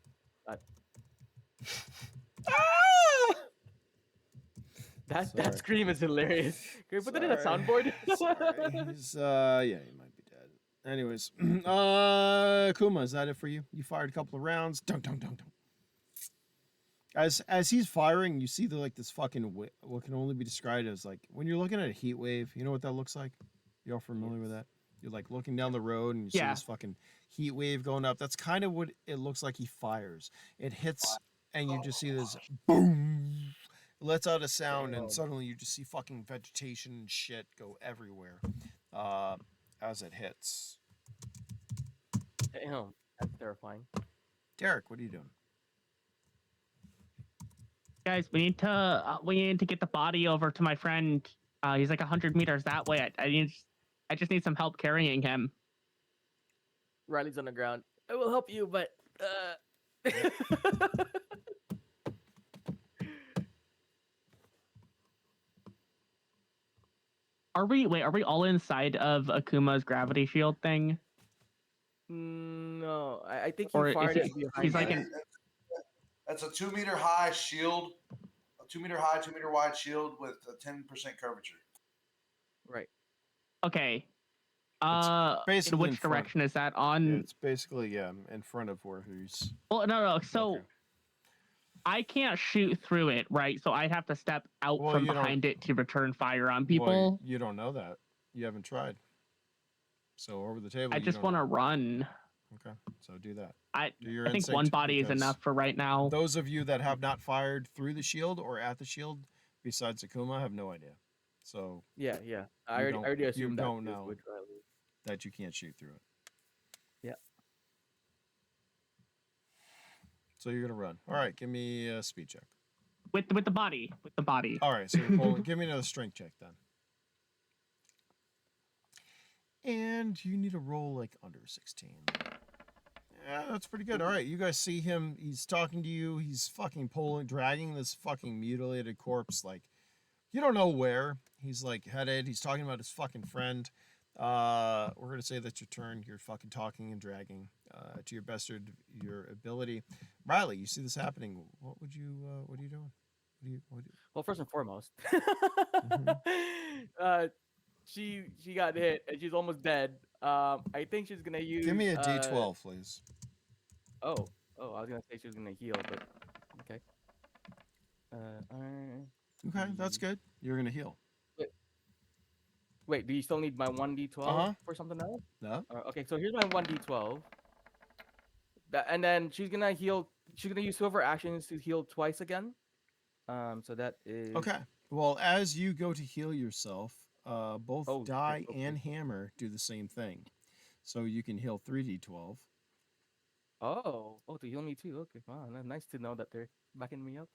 That Sorry. scream is hilarious. Can we put that in a Sorry. soundboard? Sorry. He's, yeah, he might be dead. Anyways, Kuma, is that it for you? You fired a couple of rounds. Dunk. As he's firing, you see this fucking what can only be described as like when you're looking at a heat wave. You know what that looks like? You all familiar with that? You're like looking down the road and you see Yeah. this fucking heat wave going up. That's kind of what it looks like. He fires. It hits, and you just see this boom. It lets out a sound, and suddenly you just see fucking vegetation and shit go everywhere as it hits. Damn, that's terrifying. Derek, what are you doing? Guys, we need to get the body over to my friend. He's like 100 meters that way. I just need some help carrying him. Riley's on the ground. I will help you, but Are we all inside of Akuma's gravity shield thing? No, I think he Or is fired he- it behind he's like us. an That's a 2 meter high shield, a 2 meter high, 2 meter wide shield with a 10% curvature. Right. okay. In basically in which front. direction is that on? It's basically in front of where he's. Well, no. So Okay. I can't shoot through it, right? So I have to step out Well, from you don't- behind it to return fire on people. Well, you don't know that. You haven't tried. So over the table. I you just don't want to know. run. Okay, so do that. Do I your think instinct, one body is because enough for right now. Those of you that have not fired through the shield or at the shield, besides Akuma, have no idea. So Yeah. I You already don't- assumed you that. don't is know. with Riley. that you can't shoot through it. Yeah. So you're gonna run. All right, give me a speed check. With the body. With the body. All right, so you're pulling. Give me another strength check then. And you need to roll like under 16. Yeah, that's pretty good. All right, you guys see him. He's talking to you. He's fucking dragging this fucking mutilated corpse. Like, you don't know where. He's like headed. He's talking about his fucking friend. We're gonna say that's your turn. You're fucking talking and dragging to your best of your ability. Riley, you see this happening. What are you doing? Well, first and foremost, Mm-hmm. she got hit and she's almost dead. I think she's gonna use. Give me a D12, please. Oh, I was gonna say she was gonna heal, but okay. Okay, that's good. You're gonna heal. Wait, do you still need my 1d12 Uh-huh. for something else? No. Okay, so here's my 1d12. And then she's gonna heal. She's gonna use silver actions to heal twice again. So that is Okay. Well, as you go to heal yourself, both Oh, shit, die okay. and hammer do the same thing. So you can heal 3d12. Oh, to heal me too. Okay, wow, nice to know that they're backing me up.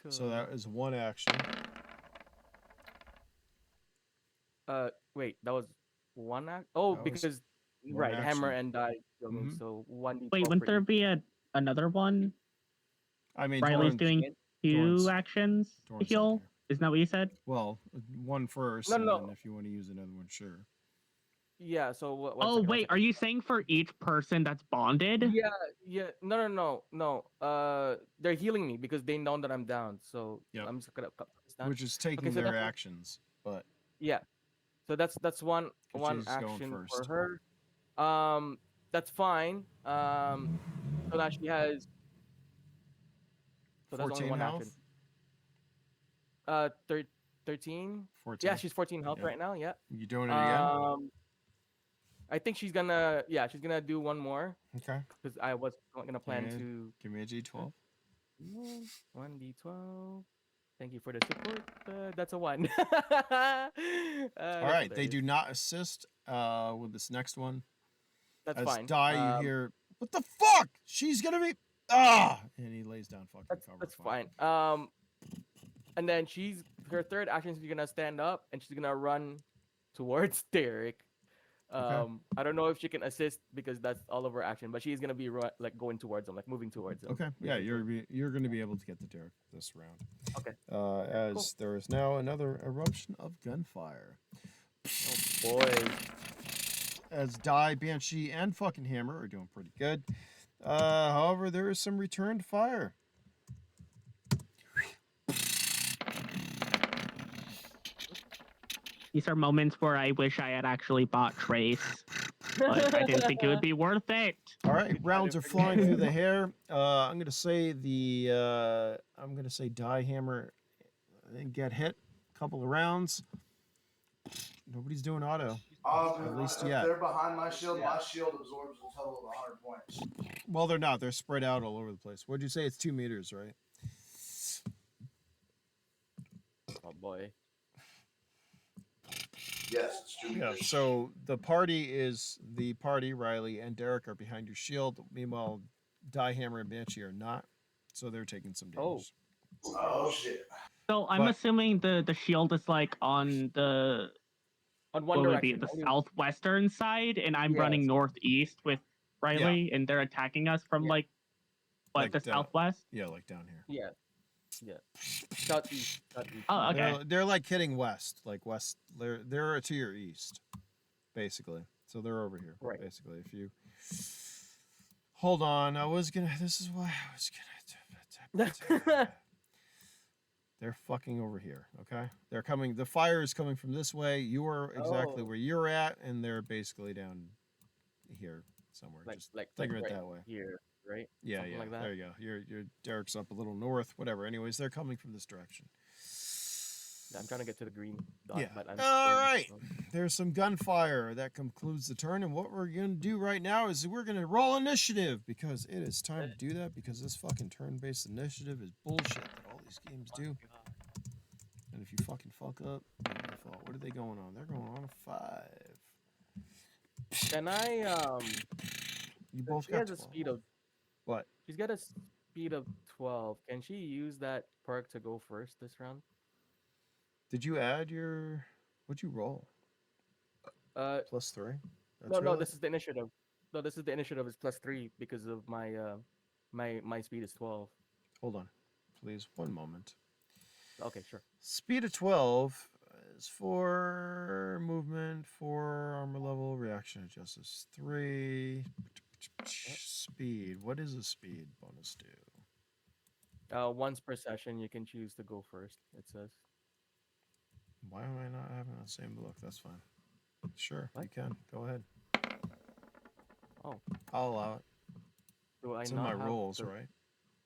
So that is one action. Wait, that was one act. Oh, That was because one right, hammer action. and die heal me. Mhm. So 1d12. Wait, wouldn't for there each. be another one? I mean, Riley's Doran's- doing two Doran's- actions to Doran's not heal. here. Isn't that what you said? Well, one first, No, and no. then if you want to use another one, sure. Yeah. So what? Oh wait, are you saying for each person that's bonded? Yeah. No. They're healing me because they know that I'm down. So Yep. I'm just gonna cut this down. Which is taking so their that's- actions, but Yeah. So that's one she's going action for first. her. That's fine. So now she has. So that's only 14 one health. action. 13. 14. Yeah, she's 14 health Yeah. right now. Yeah. You doing it again? I think she's gonna. Yeah, she's gonna do one more Okay. because I was gonna plan And to. Give me a D12. 1d12. Thank you for the support. That's a 1. All right, they do not assist with this next one. That's As fine. Die, you hear, what the fuck? She's gonna be and he lays down fucking cover. That's fire. fine. And then her third action is gonna stand up and she's gonna run towards Derek. I don't know if she can assist because that's all of her action, but she's gonna be like going towards him, like moving towards him. Okay, yeah, you're gonna be able to get to Derek this round. Okay. As there is now another eruption of gunfire. Oh boy. As Die, Banshee, and fucking Hammer are doing pretty good. However, there is some returned fire. These are moments where I wish I had actually bought Trace, but I didn't think it would be worth it. All right, rounds are flying through the hair. I'm gonna say Die, Hammer, and get hit. A couple of rounds. Nobody's doing auto. At least if yet. they're behind my shield absorbs a total of 100 points. Well, they're not. They're spread out all over the place. What'd you say? It's 2 meters, right? Oh boy. Yes, it's 2 Yeah. meters. So the party, Riley and Derek are behind your shield. Meanwhile, Die, Hammer, and Banshee are not. So they're taking some damage. Oh shit. So I'm assuming the shield is like on the On one what would be direction. the only- southwestern side, and I'm Yes. running northeast with Riley, and they're attacking us from Yeah. like Like the down. southwest. Yeah, like down here. Yeah. Yeah. Southeast. Southeast. Oh, okay. They're like hitting west, like west. They're to your east, basically. So they're over here, Right. basically. If you hold on, This is why I was gonna. They're fucking over here. Okay, they're coming. The fire is coming from this way. You are exactly Oh. where you're at, and they're basically down here somewhere. Just like think of it right that way. here, right? Yeah, Something yeah. like that. There you go. Your Derek's up a little north, whatever. Anyways, they're coming from this direction. Yeah, I'm trying to get to the green dot, Yeah. but I'm All still- right. There's some gunfire. That concludes the turn, and what we're gonna do right now is we're gonna roll initiative because it is time to do that because this fucking turn-based initiative is bullshit that all these games do. And if you fucking fuck up, it's your fault. What are they going on? They're going on a 5. Can I You both she got has a 12. speed of What? she's got a speed of 12. Can she use that perk to go first this round? Did you add your? What'd you roll? +3. No, really... this is the initiative. No, this is the initiative is +3 because of my my speed is 12. Hold on, please. 1 moment. Okay, sure. Speed of 12 is 4 movement, 4 armor level, reaction adjusts 3. Speed. What is a speed bonus do? Once per session, you can choose to go first. It says. Why am I not having the same look? That's fine. Sure, What? you can. Go ahead. Oh, I'll allow it. do I It's in not my have rules, the- right?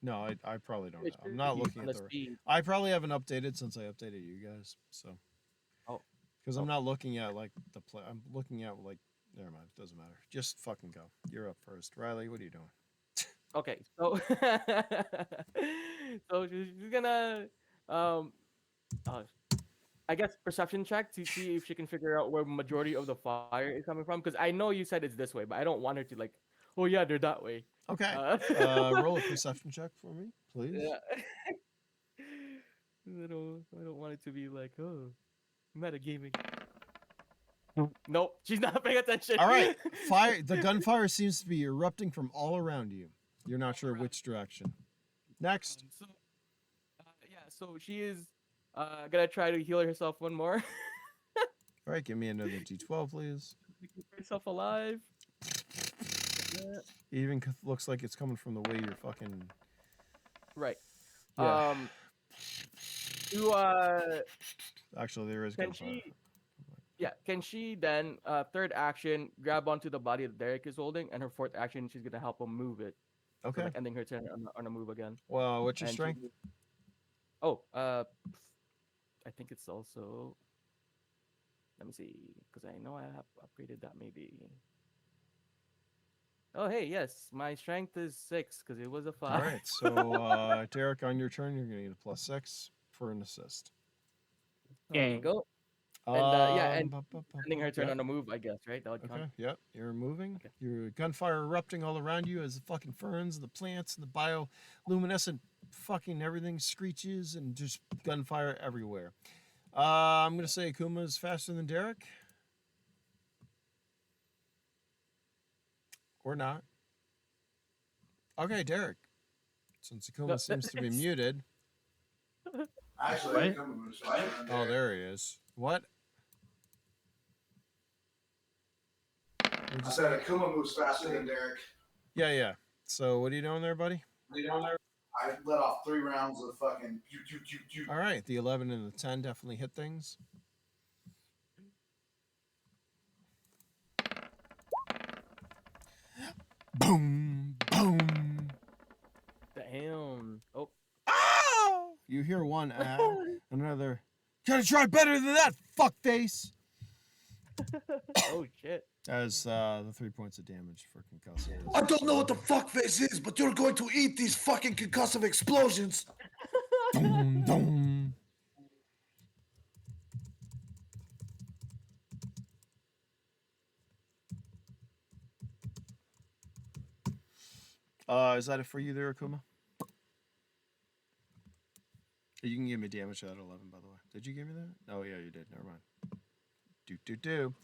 No, I probably don't. It I'm should not be looking on at the the. speed. I probably haven't updated since I updated you guys. So. Oh. Because I'm Oh. not looking at like the play. I'm looking at like. Never mind. Doesn't matter. Just fucking go. You're up first, Riley. What are you doing? Okay, so so she's gonna um uh, I guess perception check to see if she can figure out where majority of the fire is coming from. Because I know you said it's this way, but I don't want her to like, oh yeah, they're that way. Okay. Roll a perception check for me, please. Yeah. I don't want it to be like, oh, metagaming. Nope, she's not paying attention. All right. Fire. The gunfire seems to be erupting from all around you. You're not sure which direction. Next. So, yeah, so she is gonna try to heal herself one more. All right. Give me another D12, please. Keep herself alive. It even looks like it's coming from the way you're fucking. Right. Yeah. To Actually, there is can gunfire. can she then third action grab onto the body that Derek is holding, and her fourth action she's gonna help him move it. So, Okay. like ending her turn on a move again. Well, what's your And she strength? moves- Oh, I think it's also. Let me see, because I know I have upgraded that maybe. Oh hey, yes, my strength is 6 because it was a 5. All right. So, Derek, on your turn, you're gonna get a +6 for an assist. There you Yay. go. And and ending her turn yeah. on a move, I guess, right? That would count. Okay, yep, you're moving. Okay. Your gunfire erupting all around you as the fucking ferns and the plants and the bioluminescent fucking everything screeches and just gunfire everywhere. I'm gonna say Akuma is faster than Derek. Or not. Okay, Derek. Since Akuma No, seems to be muted. Actually, What? Akuma moves faster than Oh, Derek. there he is. What? I said Akuma moves faster than Derek. Yeah. So what are you doing there, buddy? I let off 3 rounds of fucking pew. All right, the 11 and the 10 definitely hit things. Boom, boom. Damn. Oh. Ow! You hear one another. Gotta try better than that, fuckface. Oh shit. As the 3 points of damage for concussive. I don't know what the fuckface is, but you're going to eat these fucking concussive explosions. Dum, dum. Is that it for you there, Akuma? You can give me damage at 11, by the way. Did you give me that? Oh, yeah, you did. Never mind. Do.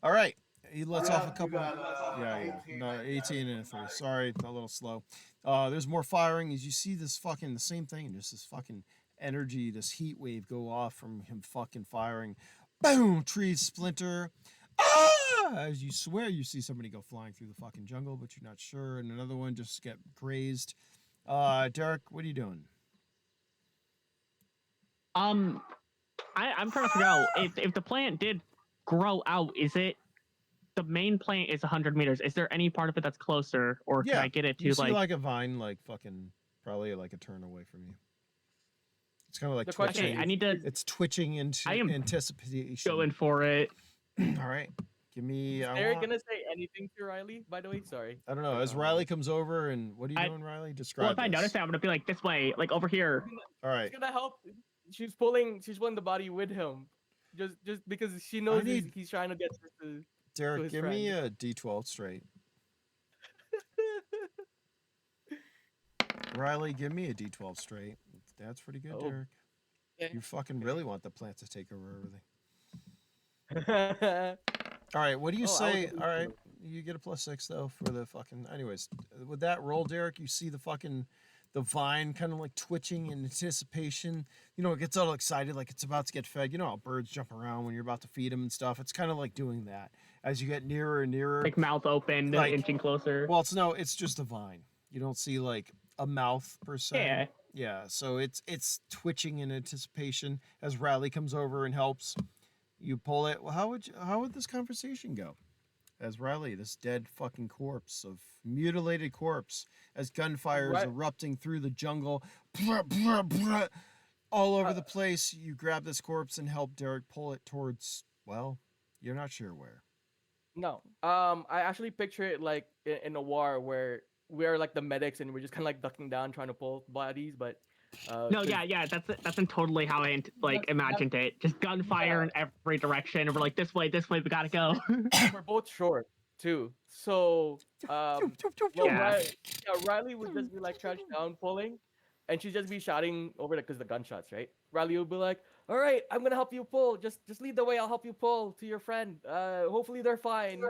All right. He lets off a You couple. got, Yeah. 18, No, like, 18 and a 3. right. Sorry, a little slow. There's more firing as you see this fucking the same thing, just this fucking energy, this heat wave go off from him fucking firing. Boom! Trees splinter. Ah! As you swear you see somebody go flying through the fucking jungle, but you're not sure, and another one just get grazed. Derek, what are you doing? I'm trying to figure out if the plant did grow out, is it the main plant is 100 meters? Is there any part of it that's closer, or can I get it you to see like a vine, like fucking probably like a turn away from you. It's kind of like The question twitching. Okay, I need to It's twitching into I am anticipation. going for it. All right, give me. is Derek gonna say anything to Riley? By the way, sorry. I don't know. As Riley comes over, and what are you doing, Riley? Describe Well, if I this. notice it, I'm gonna be like this way, like over here. All right. She's gonna help. She's pulling the body with him, just because she knows he's trying to get to Derek, his give friend. me a D12 straight. Riley, give me a D12 straight. That's pretty good, Oh. Derek. Okay. You fucking really want the plant to take over everything. All right, what do you say? All right, you get a +6 though for the fucking. Anyways, with that roll, Derek, you see the vine kind of like twitching in anticipation. You know, it gets all excited like it's about to get fed. You know how birds jump around when you're about to feed them and stuff. It's kind of like doing that as you get nearer and nearer. Like mouth open, Like- inching closer. Well, it's just a vine. You don't see like a mouth per se. Yeah. Yeah, so it's twitching in anticipation as Riley comes over and helps. You pull it. Well, how would this conversation go? As Riley, this dead fucking mutilated corpse, as gunfire is erupting through the jungle, all over the place. You grab this corpse and help Derek pull it towards. Well, you're not sure where. No. I actually picture it like in a war where we're like the medics and we're just kind of like ducking down trying to pull bodies, but No, yeah, that's totally how I imagined it. Just gunfire in every direction, and we're like, this way, we gotta go. we're both short too. So Riley would just be like crouched down pulling, and she'd just be shouting over because the gunshots, right? Riley would be like, "All right, I'm gonna help you pull. Just lead the way. I'll help you pull to your friend. Hopefully they're fine."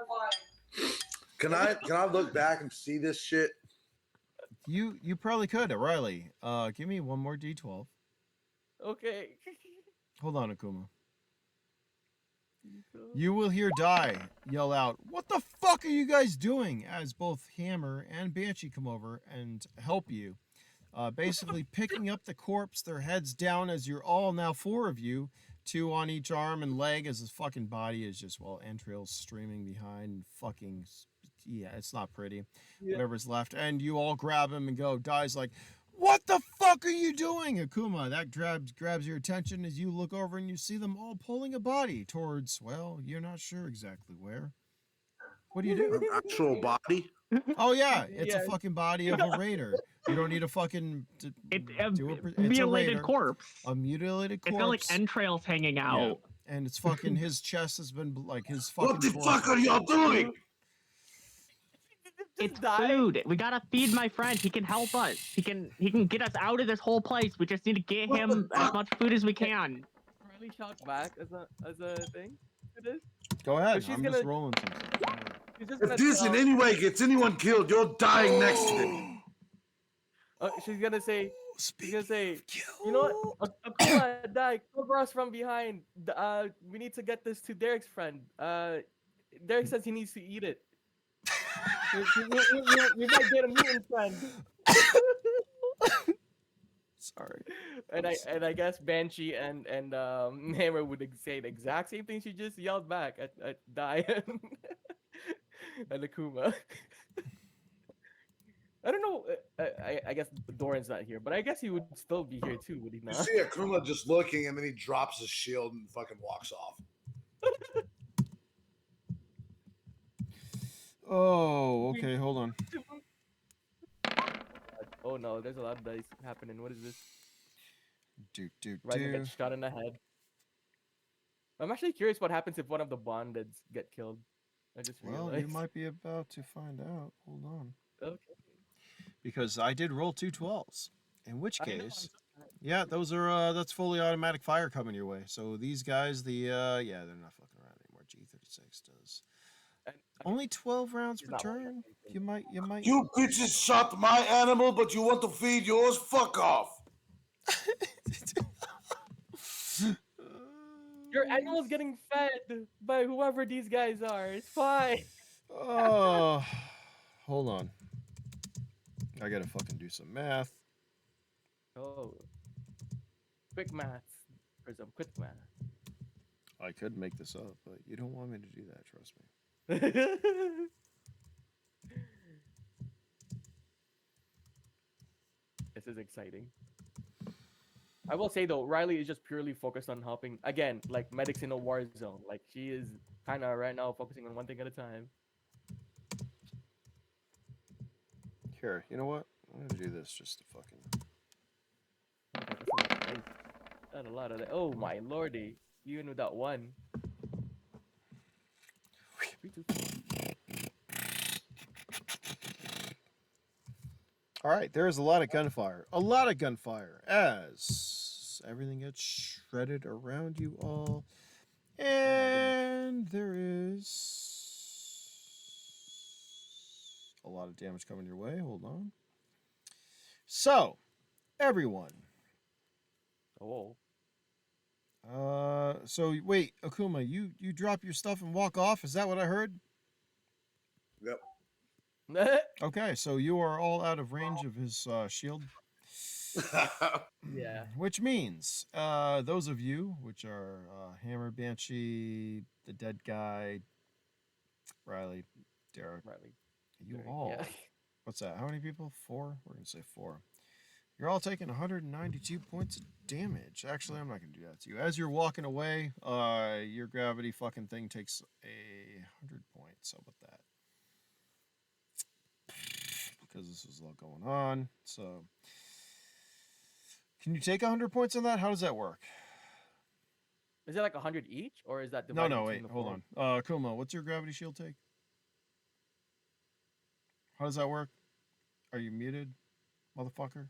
Can I look back and see this shit? You probably could, Riley. Give me one more D12. Okay. Hold on, Akuma. You will hear Die yell out, "What the fuck are you guys doing?" as both Hammer and Banshee come over and help you. Basically picking up the corpse, their heads down as you're all now 4 of you, 2 on each arm and leg as his fucking body is just, entrails streaming behind fucking, yeah, it's not pretty. Yeah. Whatever's left. And you all grab him and go. Die's like, "What the fuck are you doing?" Akuma, that grabs your attention as you look over and you see them all pulling a body towards, well, you're not sure exactly where. What do you do? An actual body? Oh yeah, it's a fucking body of a raider. You don't need a fucking it's mutilated corpse. A mutilated corpse. It's got like entrails hanging out. Yeah. And it's fucking his chest has been like his fucking. What the fuck are y'all doing? It's food. We gotta feed my friend. He can help us. He can get us out of this whole place. We just need to get him as much food as we can. Really shout back as a thing to this? Go ahead. She's I'm gonna- just rolling something. If this in any way gets anyone killed, you're dying next to it. She's gonna say, you know what? Akuma, die, cover us from behind. We need to get this to Derek's friend. Derek says he needs to eat it. we might get a mutant friend. Sorry. And I guess Banshee and Hammer would say the exact same thing she just yelled back at Diane and Akuma. I don't know. I guess Doran's not here, but I guess he would still be here too, would he You not? see Akuma just looking, and then he drops his shield and fucking walks off. Oh, okay. Hold on. Oh no, there's a lot of dice happening. What is this? Do. Ryzen gets shot in the head. I'm actually curious what happens if one of the bondeds get killed. I just realized. Well, you might be about to find out. Hold on. Okay. Because I did roll 2 12s. In which case, yeah, those are that's fully automatic fire coming your way. So these guys, they're not fucking around anymore. G36 does. Only 12 rounds He's per not turn. You might. You bitches shot my animal, but you want to feed yours? Fuck off. Your animal's getting fed by whoever these guys are. It's fine. Oh, hold on. I gotta fucking do some math. Oh, quick maths. Prism, quick math. I could make this up, but you don't want me to do that. Trust me. This is exciting. I will say though, Riley is just purely focused on helping again, like medics in a war zone. Like she is kind of right now focusing on one thing at a time. Here, you know what? I'm gonna do this just to fucking. That's a lot of dice. That's a lot of that. Oh my lordy! Even with that one. 3, 2, 4. All right, there is a lot of gunfire. A lot of gunfire as everything gets shredded around you all. And there is a lot of damage coming your way. Hold on. So, everyone. Oh. So wait, Akuma, you drop your stuff and walk off. Is that what I heard? Yep. Okay, so you are all out of range of his shield. Yeah. Which means those of you, which are Hammer, Banshee, the dead guy, Riley, Derek, Riley. you Derek, all. yeah. What's that? How many people? 4? We're going to say 4. You're all taking 192 points of damage. Actually, I'm not going to do that to you. As you're walking away, your gravity fucking thing takes 100 points. How about that? Because this is a lot going on. So, can you take 100 points on that? How does that work? Is it like 100 each, or is that No, divided? wait, hold on. Kuma, what's your gravity shield take? How does that work? Are you muted, motherfucker?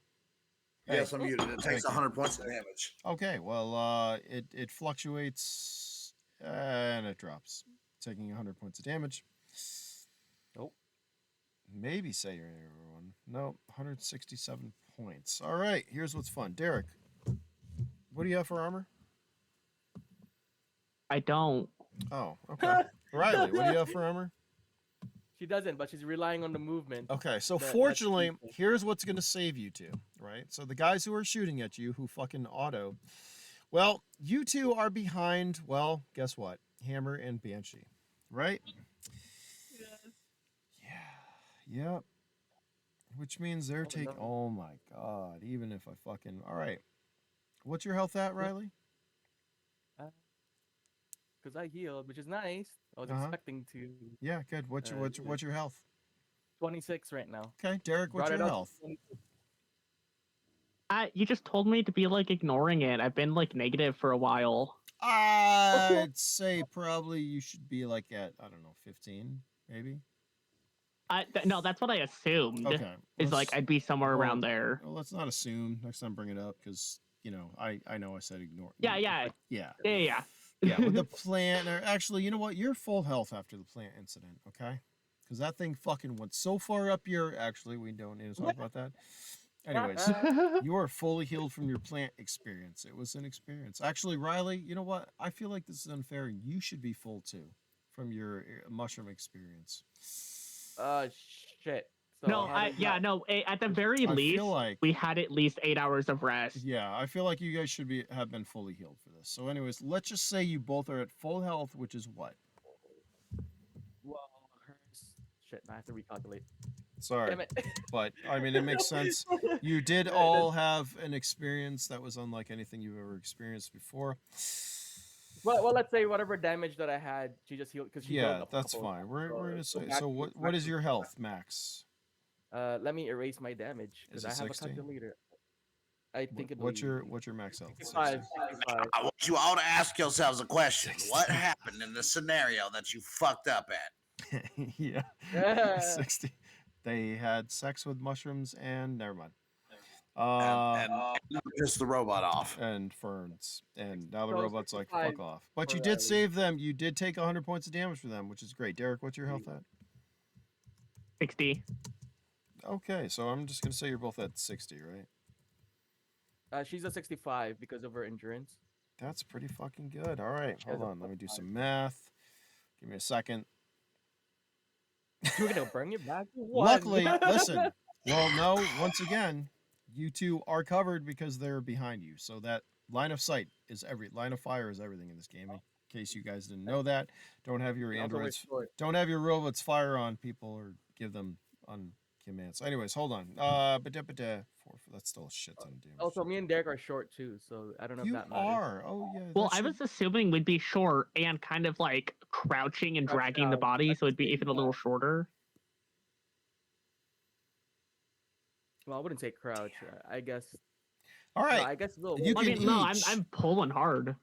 Yes, I'm muted. It takes Thank you. 100 points of damage. Okay, well, it fluctuates and it drops, taking 100 points of damage. Nope. Maybe say your everyone. No, 167 points. All right, here's what's fun. Derek, what do you have for armor? I don't. Oh, okay. Riley, what do you have for armor? She doesn't, but she's relying on the movement. Okay, so That's fortunately, decent. here's what's going to save you two, right? So the guys who are shooting at you, who fucking auto, well, you two are behind, well, guess what? Hammer and Banshee, right? Yes. Yeah, yep. Which means they're Oh, taking, no. oh my god, even if I fucking, all right. What's your health at, Riley? Because I healed, which is nice. I was Uh-huh. expecting to. Yeah, good. What's your health? 26 right now. Okay, Derek, what's Brought your it up to health? 26. You just told me to be like ignoring it. I've been like negative for a while. I'd say probably you should be like at, I don't know, 15, maybe. No, that's what I assumed. Okay. Is like I'd be somewhere well, around there. Well, let's not assume. Next time, bring it up because I know I said ignore. Yeah. Yeah. With the plant, or actually, you know what? You're full health after the plant incident. Okay, because that thing fucking went so far up your. Actually, we don't need to talk about that. Anyways, you are fully healed from your plant experience. It was an experience. Actually, Riley, you know what? I feel like this is unfair. You should be full too from your mushroom experience. Shit. So No, at the very I least, feel like we had at least 8 hours of rest. yeah, I feel like you guys should have been fully healed for this. So, anyways, let's just say you both are at full health, which is what? Well, hers. Shit, I have to recalculate. Sorry, Damn it. but I mean it makes sense. You did all have an experience that was unlike anything you've ever experienced before. Well, let's say whatever damage that I had, she just healed because she healed Yeah, a that's couple. fine. We're gonna say. max- So what max- is your health, Max? Let me erase my damage Is because it I have 60? a calculator. I think it. What's your max health? 65. I want you all to ask yourselves a question. What happened in the scenario that you fucked up at? Yeah. 60. They had sex with mushrooms and never mind. and piss the robot off. and ferns, and now the So robot's like, 65 fuck off. But for you did Riley. save them. You did take 100 points of damage for them, which is great. Derek, what's your health at? 60. Okay, so I'm just gonna say you're both at 60, right? She's a 65 because of her endurance. That's pretty fucking good. All right, She has hold a on. Let me do +5. some math. Give me a second. You're gonna bring it back to 1. Luckily, listen. Well, no. Once again, you two are covered because they're behind you. So that line of sight is line of fire is everything in this game. In case you guys didn't know that, don't have your And also we're androids, short. don't have your robots fire on people or give them on commands. Anyways, hold on. That's still a shit ton of damage. Also, me and Derek are short too, so I don't know You if that matters. are. Oh yeah. Well, that I should- was assuming we'd be short and kind of like crouching and Crouch dragging the down body, at so the it'd be same even a little time. shorter. Well, I wouldn't say crouch. I guess. All No, right. I guess a little. You I can mean, no, each- I'm pulling hard.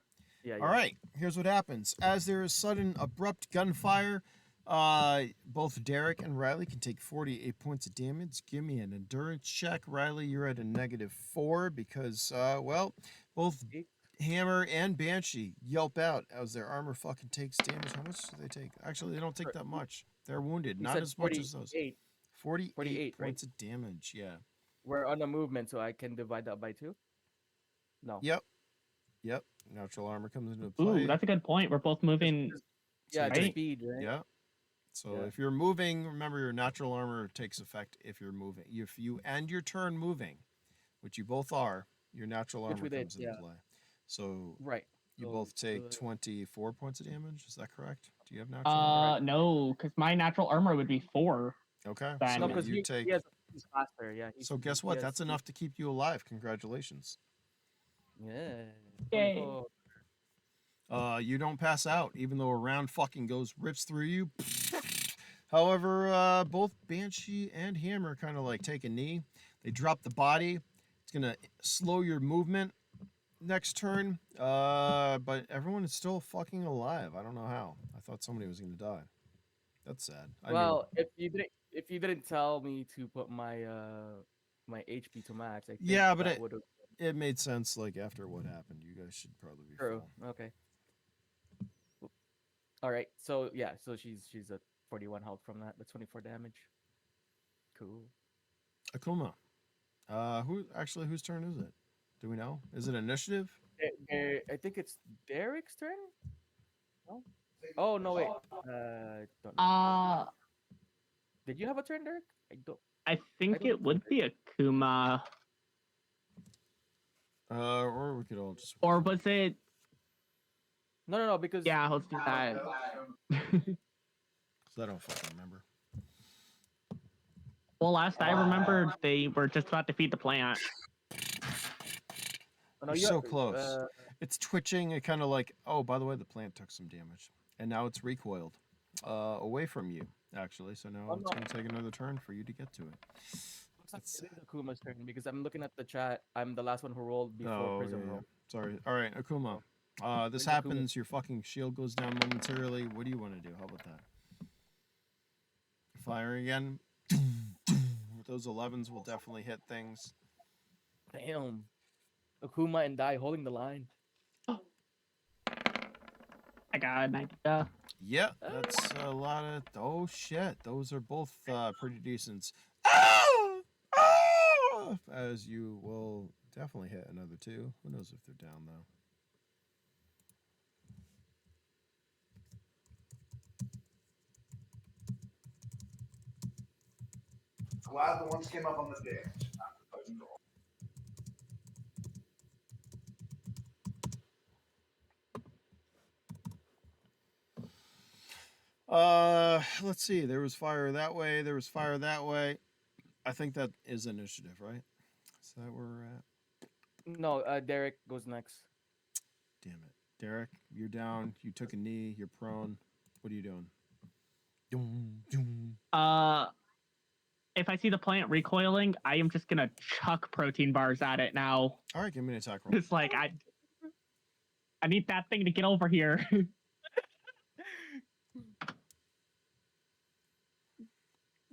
Yeah. All right, here's what happens. As there is sudden, abrupt gunfire, both Derek and Riley can take 48 points of damage. Give me an endurance check. Riley, you're at a -4 because, well, both Eight. Hammer and Banshee yelp out as their armor fucking takes damage. How much do they take? Actually, they don't take that much. They're wounded, You not said as much as those. 48. 48, 48, right? points of damage, yeah. We're on a movement, so I can divide that by 2. No. Yep. Natural armor comes into play. Ooh, that's a good point. We're both moving. Yeah, you the Right. speed, right? Yeah. So Yeah. if you're moving, remember your natural armor takes effect if you're moving. If you end your turn moving, which you both are, your natural Which armor we did, comes into yeah. play. So Right. you So, both take uh, 24 points of damage. Is that correct? Do you have natural armor? No, because my natural armor would be 4. Okay. then- No, So because you he take. has he's faster. Yeah. So guess he what? has That's speed. enough to keep you alive. Congratulations. Yeah. Yay. Wonderful. You don't pass out, even though a round fucking rips through you. However, both Banshee and Hammer kind of like take a knee. They drop the body. It's gonna slow your movement next turn. But everyone is still fucking alive. I don't know how. I thought somebody was gonna die. That's sad. Well, if you didn't tell me to put my my HP to max, I think Yeah, but that would have it made sense. Like after what happened, you guys should probably be true. full. Okay. All right. So yeah. So she's at 41 health from that. That's 24 damage. Cool. Akuma. Whose turn is it? Do we know? Is it initiative? I think it's Derek's turn. No. Oh no! Wait. Don't know. Did you have a turn, Derek? I don't. I think don't it would be Akuma. Or we could all just. Or was it? No, because Yeah, let's do that. Cause I don't fucking remember. Well, last I remembered, they were just about to feed the plant. Oh, no, You're you so have- close. It's twitching. It kind of like, oh, by the way, the plant took some damage, and now it's recoiled away from you. Actually, so now Oh, it's no. gonna take another turn for you to get to it. looks like That's it is Akuma's turn because I'm looking at the chat. I'm the last one who rolled before Oh, Prism yeah, yeah. rolled. Sorry. All right, Akuma. This Where's Akuma? happens. Your fucking shield goes down momentarily. What do you want to do? How about that? Fire again. Those 11s will definitely hit things. Damn. Akuma and Dai holding the line. I got 90. Yeah, that's a lot of. Oh shit, those are both pretty decent. Ah! Ah! As you will definitely hit another 2. Who knows if they're down though? Glad the ones came up on the damage. Not the fucking goal. Let's see. There was fire that way. There was fire that way. I think that is initiative, right? Is that where we're at? No, Derek goes next. Damn it, Derek, you're down. You took a knee. You're prone. What are you doing? Doom, doom. If I see the plant recoiling, I am just gonna chuck protein bars at it now. All right, give me an attack roll. It's like I need that thing to get over here.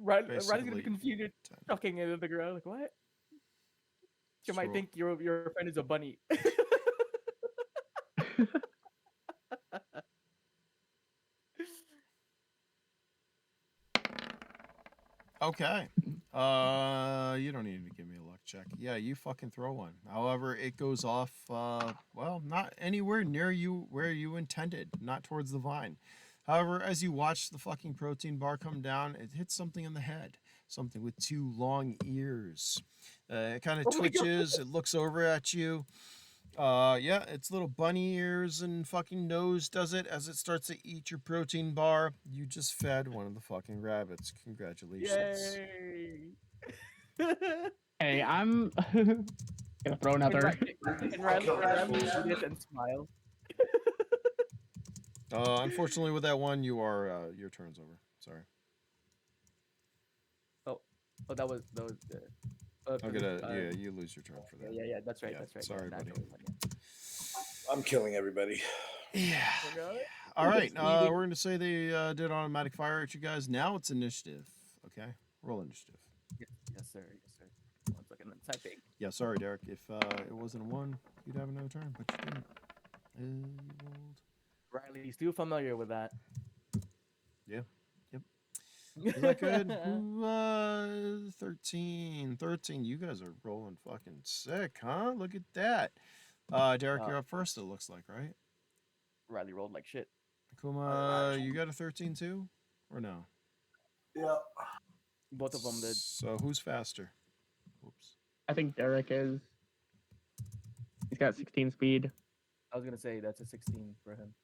Riley's gonna Basically, be confused, 10. chucking it in the ground. Like what? She might think your friend is a bunny. Okay. You don't need to give me a luck check. Yeah, you fucking throw one. However, it goes off, well, not anywhere near you where you intended, not towards the vine. However, as you watch the fucking protein bar come down, it hits something in the head. Something with two long ears. It kind of Oh my God. twitches. It looks over at you. Yeah, its little bunny ears and fucking nose does it as it starts to eat your protein bar. You just fed one of the fucking rabbits. Congratulations. Yay! Hey, I'm gonna throw another. Can Riley do this and smile? Unfortunately, with that one, your turn's over. Sorry. Oh, that was I'm gonna, yeah, you lose your turn for that. yeah. That's right. Yeah, That's right. sorry, yeah, buddy. naturally, yeah. I'm killing everybody. Yeah. Okay. All right. Just eating. We're gonna say they did automatic fire at you guys. Now it's initiative. Okay. Roll initiative. Yes, sir. 1 second, I'm typing. Yeah. Sorry, Derek. If it wasn't a one, you'd have another turn, but you didn't. You rolled. Riley, you still familiar with that? Yeah. Yep. Is that good? Ooh, 13. 13. You guys are rolling fucking sick, huh? Look at that. Derek, you're up first, it looks like, right? Riley rolled like shit. Kuma, you got a 13 too? Or no? Yeah. Both of them did. So who's faster? Oops. I think Derek is. He's got 16 speed. I was gonna say that's a 16 for him.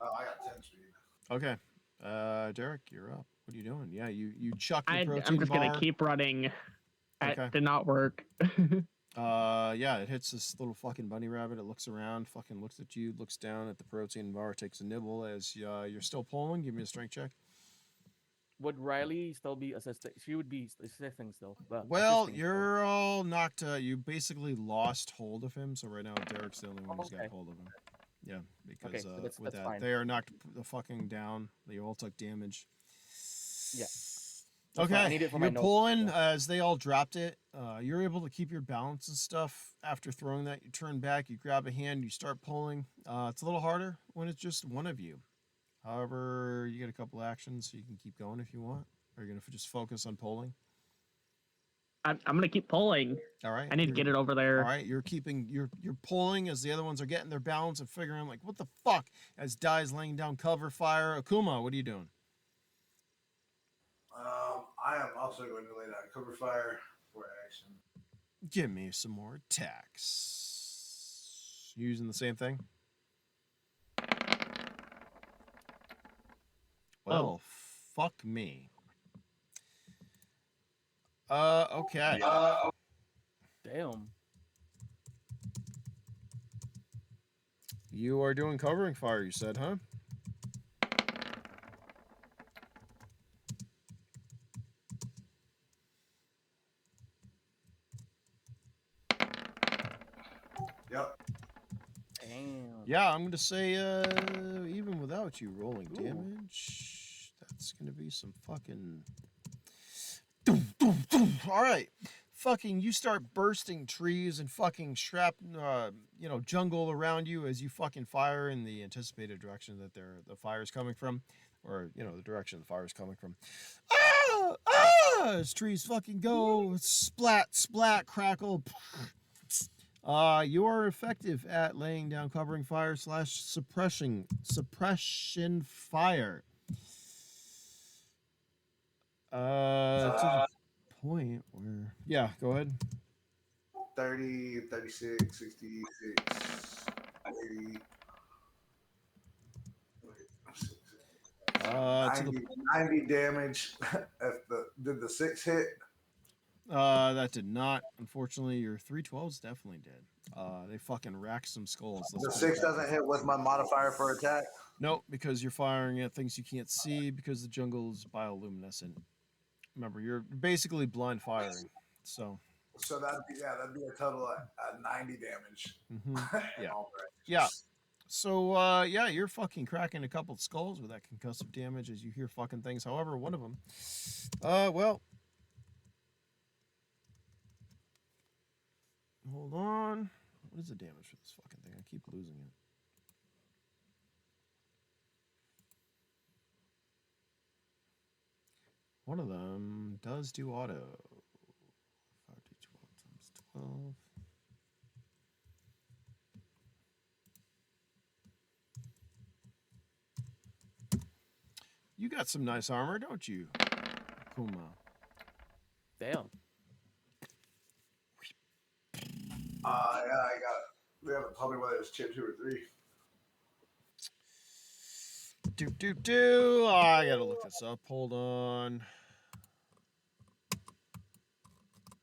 Oh, I got 10 speed. Okay. Derek, you're up. What are you doing? Yeah, you chuck your protein I'm just bar. gonna keep running. Okay. That did not work. Yeah, it hits this little fucking bunny rabbit. It looks around, fucking looks at you, looks down at the protein bar, takes a nibble as you're still pulling. Give me a strength check. Would Riley still be assisting? She would be assisting still. Well, assisting still. you're all knocked. You basically lost hold of him, so right now Derek's the only one who's got Okay. hold of him. Yeah, because Okay, so with that's that, fine. they are knocked the fucking down. They all took damage. Yeah. That's fine. I Okay, need it for you're my notes. pulling Yeah. as they all dropped it. You're able to keep your balance and stuff. After throwing that, you turn back, you grab a hand, you start pulling. It's a little harder when it's just one of you. However, you get a couple actions, so you can keep going if you want. Or you're gonna just focus on pulling. I'm gonna keep pulling. All right. I need to get it over All there. right, you're pulling as the other ones are getting their balance and figuring like, what the fuck? As Dai's laying down cover fire. Akuma, what are you doing? I am also going to lay down cover fire for action. Give me some more attacks. You using the same thing? Well, fuck me. Okay. Damn. You are doing covering fire, you said, huh? Yep. Damn. Yeah, I'm gonna say even without you rolling damage, that's gonna be some fucking all right. Fucking you start bursting trees and fucking jungle around you as you fucking fire in the anticipated direction that the fire is coming from, or the direction the fire is coming from. As trees fucking go splat splat crackle. You are effective at laying down covering fire / suppression fire. To the point where, yeah, go ahead. 30, 36, 66, 80. To the 90 damage. Did the 6 hit? that did not. Unfortunately, your 312s definitely did. They fucking racked some skulls. The 6 doesn't hit with my modifier for attack? Nope, because you're firing at things you can't see because the jungle is bioluminescent. Remember, you're basically blind firing. So that'd be a total of 90 damage. Yeah. All right. Yeah. So yeah, you're fucking cracking a couple of skulls with that concussive damage as you hear fucking things. However, one of them, well, on. What is the damage for this fucking thing? I keep losing it. One of them does do auto. 5d12 times 12. You got some nice armor, don't you, Kuma? Damn. Yeah, I got. We haven't told me whether it's chip 2 or 3. I gotta look this up. Hold on.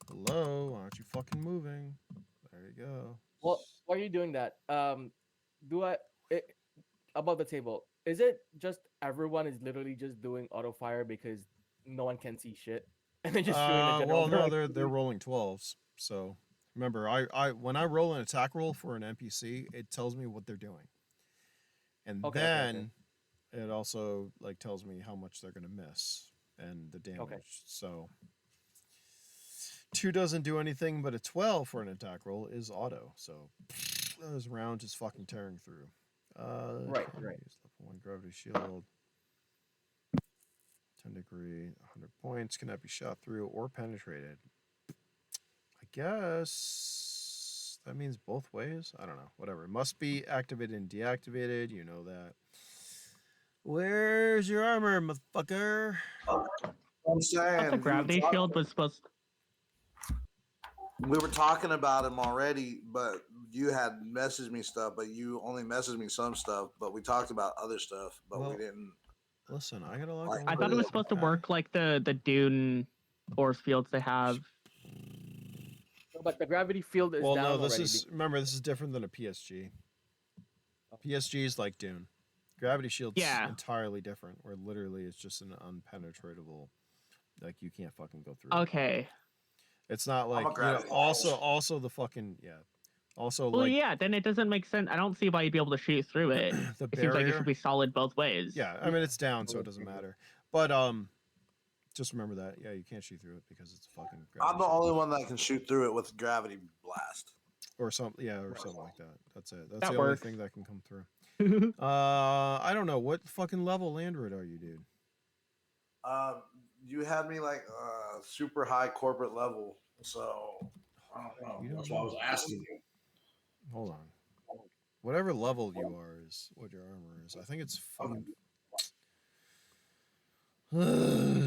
Hello, why aren't you fucking moving? There you go. Well, why are you doing that? Do I above the table? Is it just everyone is literally just doing auto fire because no one can see shit, and they're just doing the general? Well, no, they're rolling 12s. So remember, I when I roll an attack roll for an NPC, it tells me what they're doing, and then it also like tells me how much they're gonna miss and the damage. Okay. So 2 doesn't do anything, but a 12 for an attack roll is auto. So those rounds just fucking tearing through. Right. Level 1 gravity shield. 10 degree, 100 points, cannot be shot through or penetrated. I guess that means both ways. I don't know. Whatever. It must be activated and deactivated. You know that. Where's your armor, motherfucker? I'm saying The gravity shield was supposed. We were talking about him already, but you had messaged me stuff, but you only messaged me some stuff. But we talked about other stuff, but we didn't. Listen, I gotta look. I thought it was supposed to work like the Dune force fields they have. But the gravity field is well, down no, this already. is remember this is different than a PSG. PSG is like Dune. Gravity shield's entirely different. Where literally it's just an unpenetratable, like you can't fucking go through. Okay. It's not like also the fucking Also, well, yeah, then it doesn't make sense. I don't see why you'd be able to shoot through it. the it seems like it should be solid both ways. Yeah, I mean it's down, so it doesn't matter. But just remember that. Yeah, you can't shoot through it because it's fucking. I'm the only one that can shoot through it with gravity blast. Or something, or something like that. That's it. That's that the works. only thing that can come through. I don't know what fucking level landroid are you, dude? You had me like super high corporate level, so I don't know. That's why I was asking you. Hold on. Whatever level you are is what your armor is. I think it's fucking.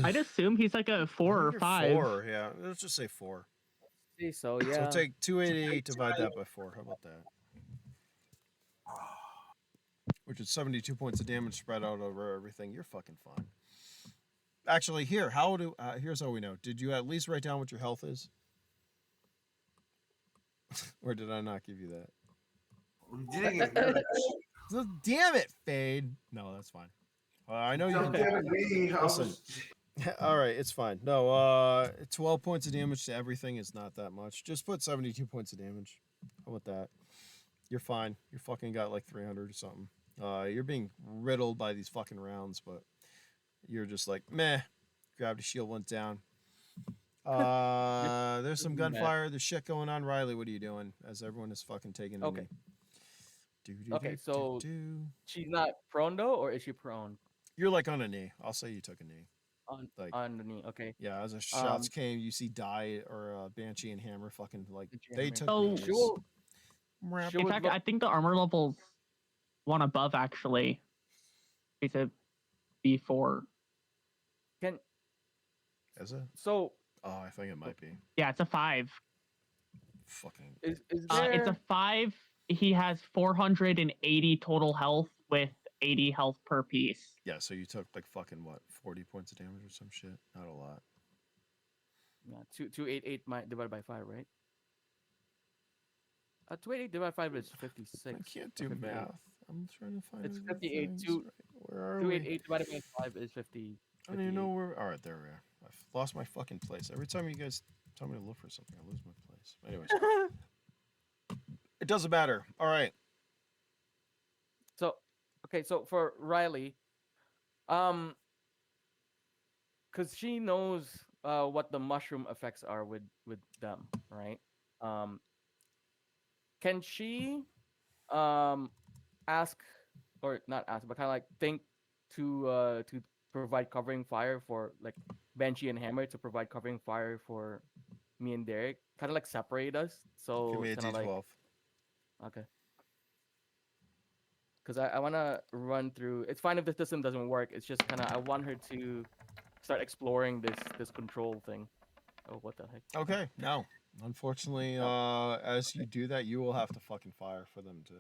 I'd assume he's like a 4 or 5. 4, yeah. Let's just say 4. So yeah. So take 288, divide that by 4. How about that? Which is 72 points of damage spread out over everything. You're fucking fine. Actually, here's how we know. Did you at least write down what your health is? Or did I not give you that? Damn it, Fade. No, that's fine. I know you. Listen. All right, it's fine. No, 12 points of damage to everything is not that much. Just put 72 points of damage. How about that? You're fine. You fucking got like 300 or something. You're being riddled by these fucking rounds, but you're just like, meh. Gravity shield went down. There's some gunfire. There's shit going on. Riley, what are you doing? As everyone is fucking taking a knee. Okay, so she's not prone though, or is she prone? You're like on a knee. I'll say you took a knee. On the knee, okay. Yeah, as the shots came, you see Die or Banshee and Hammer fucking like they took knees. In fact, I think the armor level's one above actually. It's a B4. Is it? So. Oh, I think it might be. Yeah, it's a 5. Fucking. Is there... It's a 5. He has 480 total health with 80 health per piece. Yeah, so you took like fucking what, 40 points of damage or some shit? Not a lot. Yeah, 288 divided by 5, right? 288 divided by 5 is 56. I can't do math. I'm trying to find. It's 58. Where are 288 divided by 5 is 50. I don't even know where. All right, there we are. I've lost my fucking place. Every time you guys tell me to look for something, I lose my place. Anyways, it doesn't matter. All right. So, okay, so for Riley, because she knows what the mushroom effects are with them, right? can she um ask, or not ask, but kind of like think to provide covering fire for like Banshee and Hammer to provide covering fire for me and Derek, kind of like separate us. Give So me it's a kind of like D12. okay, because I want to run through. It's fine if the system doesn't work. It's just kind of I want her to start exploring this control thing. Oh, what the heck? Okay, no. Unfortunately, as you do that, you will have to fucking fire for them to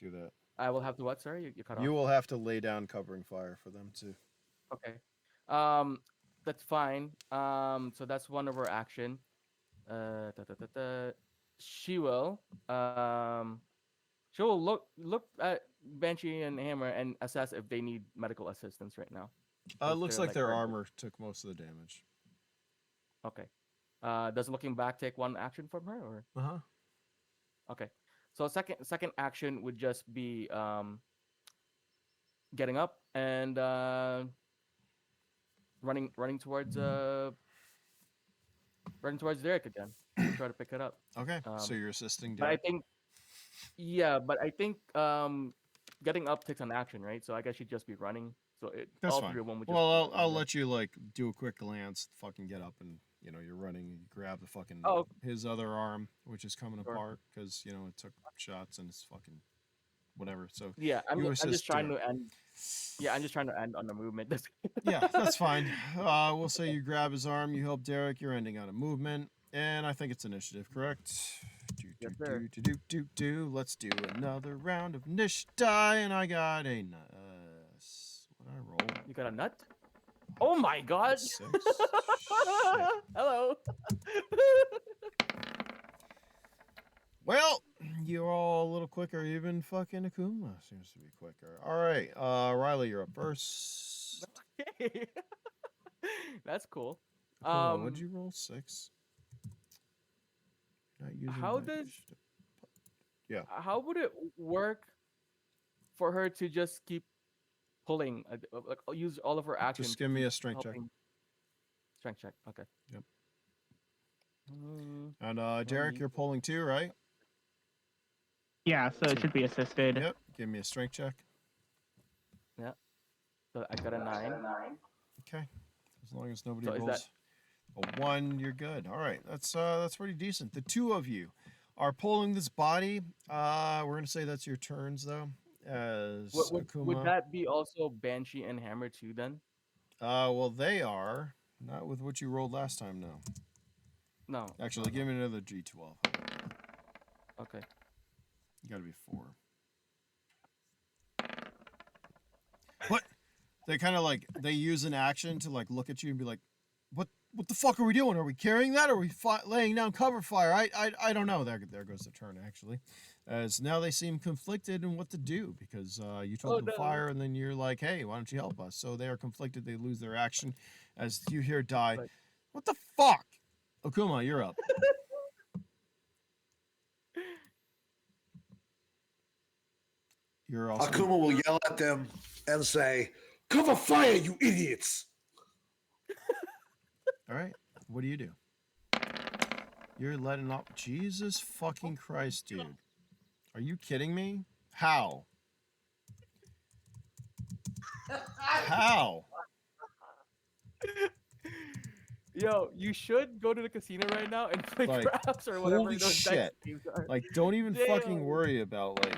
do that. I will have to what? Sorry, you cut off. You will have to lay down covering fire for them to. Okay. Um, that's fine. So that's one of our action. Da, da, da, da. She will. She will look at Banshee and Hammer and assess if they need medical assistance right now. It If looks they're like like their hurt. armor took most of the damage. Okay. Does looking back take one action from her or? Uh huh. Okay. So second action would just be getting up and running towards Derek again to try to pick it up. Okay, so Um, you're assisting but I Derek. think getting up takes an action, right? So I guess she'd just be running. So That's all fine. three of them would just. Well, be I'll running. let you like do a quick glance, fucking get up, and you're running. And you grab the fucking Oh, his other arm, which is coming Sure. apart because it took shots and it's fucking whatever. So Yeah, I'm you just assist trying Derek. to end. Yeah, I'm just trying to end on the movement. Yeah, that's fine. We'll say you grab his arm, you help Derek, you're ending on a movement, and I think it's initiative, correct? Yes, sir. Let's do another round of niche die, and I got a what did I roll? You got a nut? Oh my god! 6. Shit. Hello. Well, you're all a little quicker. Even fucking Akuma seems to be quicker. All right, Riley, you're up first. Okay. That's cool. Akuma, what'd you roll? 6. Not using How my does- initiative. Yeah. How would it work for her to just keep pulling, like use all of her actions? Just give me a strength check. Strength check. Okay. Yep. Mm, And Derek, you're pulling too, right? Yeah, so it should be assisted. Yep. Give me a strength check. so I got a 9. Okay. As long as nobody So is rolls a 1, you're good. All right. That's pretty decent. The two of you are pulling this body. We're gonna say that's your turns though. As Akuma. Would that be also Banshee and Hammer too then? Well, they are not with what you rolled last time. No. No. Actually, give me another G12. Okay. You gotta be 4. What? They kind of like they use an action to like look at you and be like, "What the fuck are we doing? Are we carrying that? Or are we laying down cover fire? I don't know." There goes the turn actually, as now they seem conflicted in what to do because you told them fire and then you're like, "Hey, why don't you help us?" So they are conflicted. They lose their action, as you hear die. Right. What the fuck? Akuma, you're up. You're also. Akuma will yell at them and say, "Cover fire, you idiots!" All right. What do you do? You're letting off. Jesus fucking Christ, dude. Are you kidding me? How? How? Yo, you should go to the casino right now and play Like, craps or whatever holy those dice shit. games are. Like, don't even fucking Damn. worry about, like,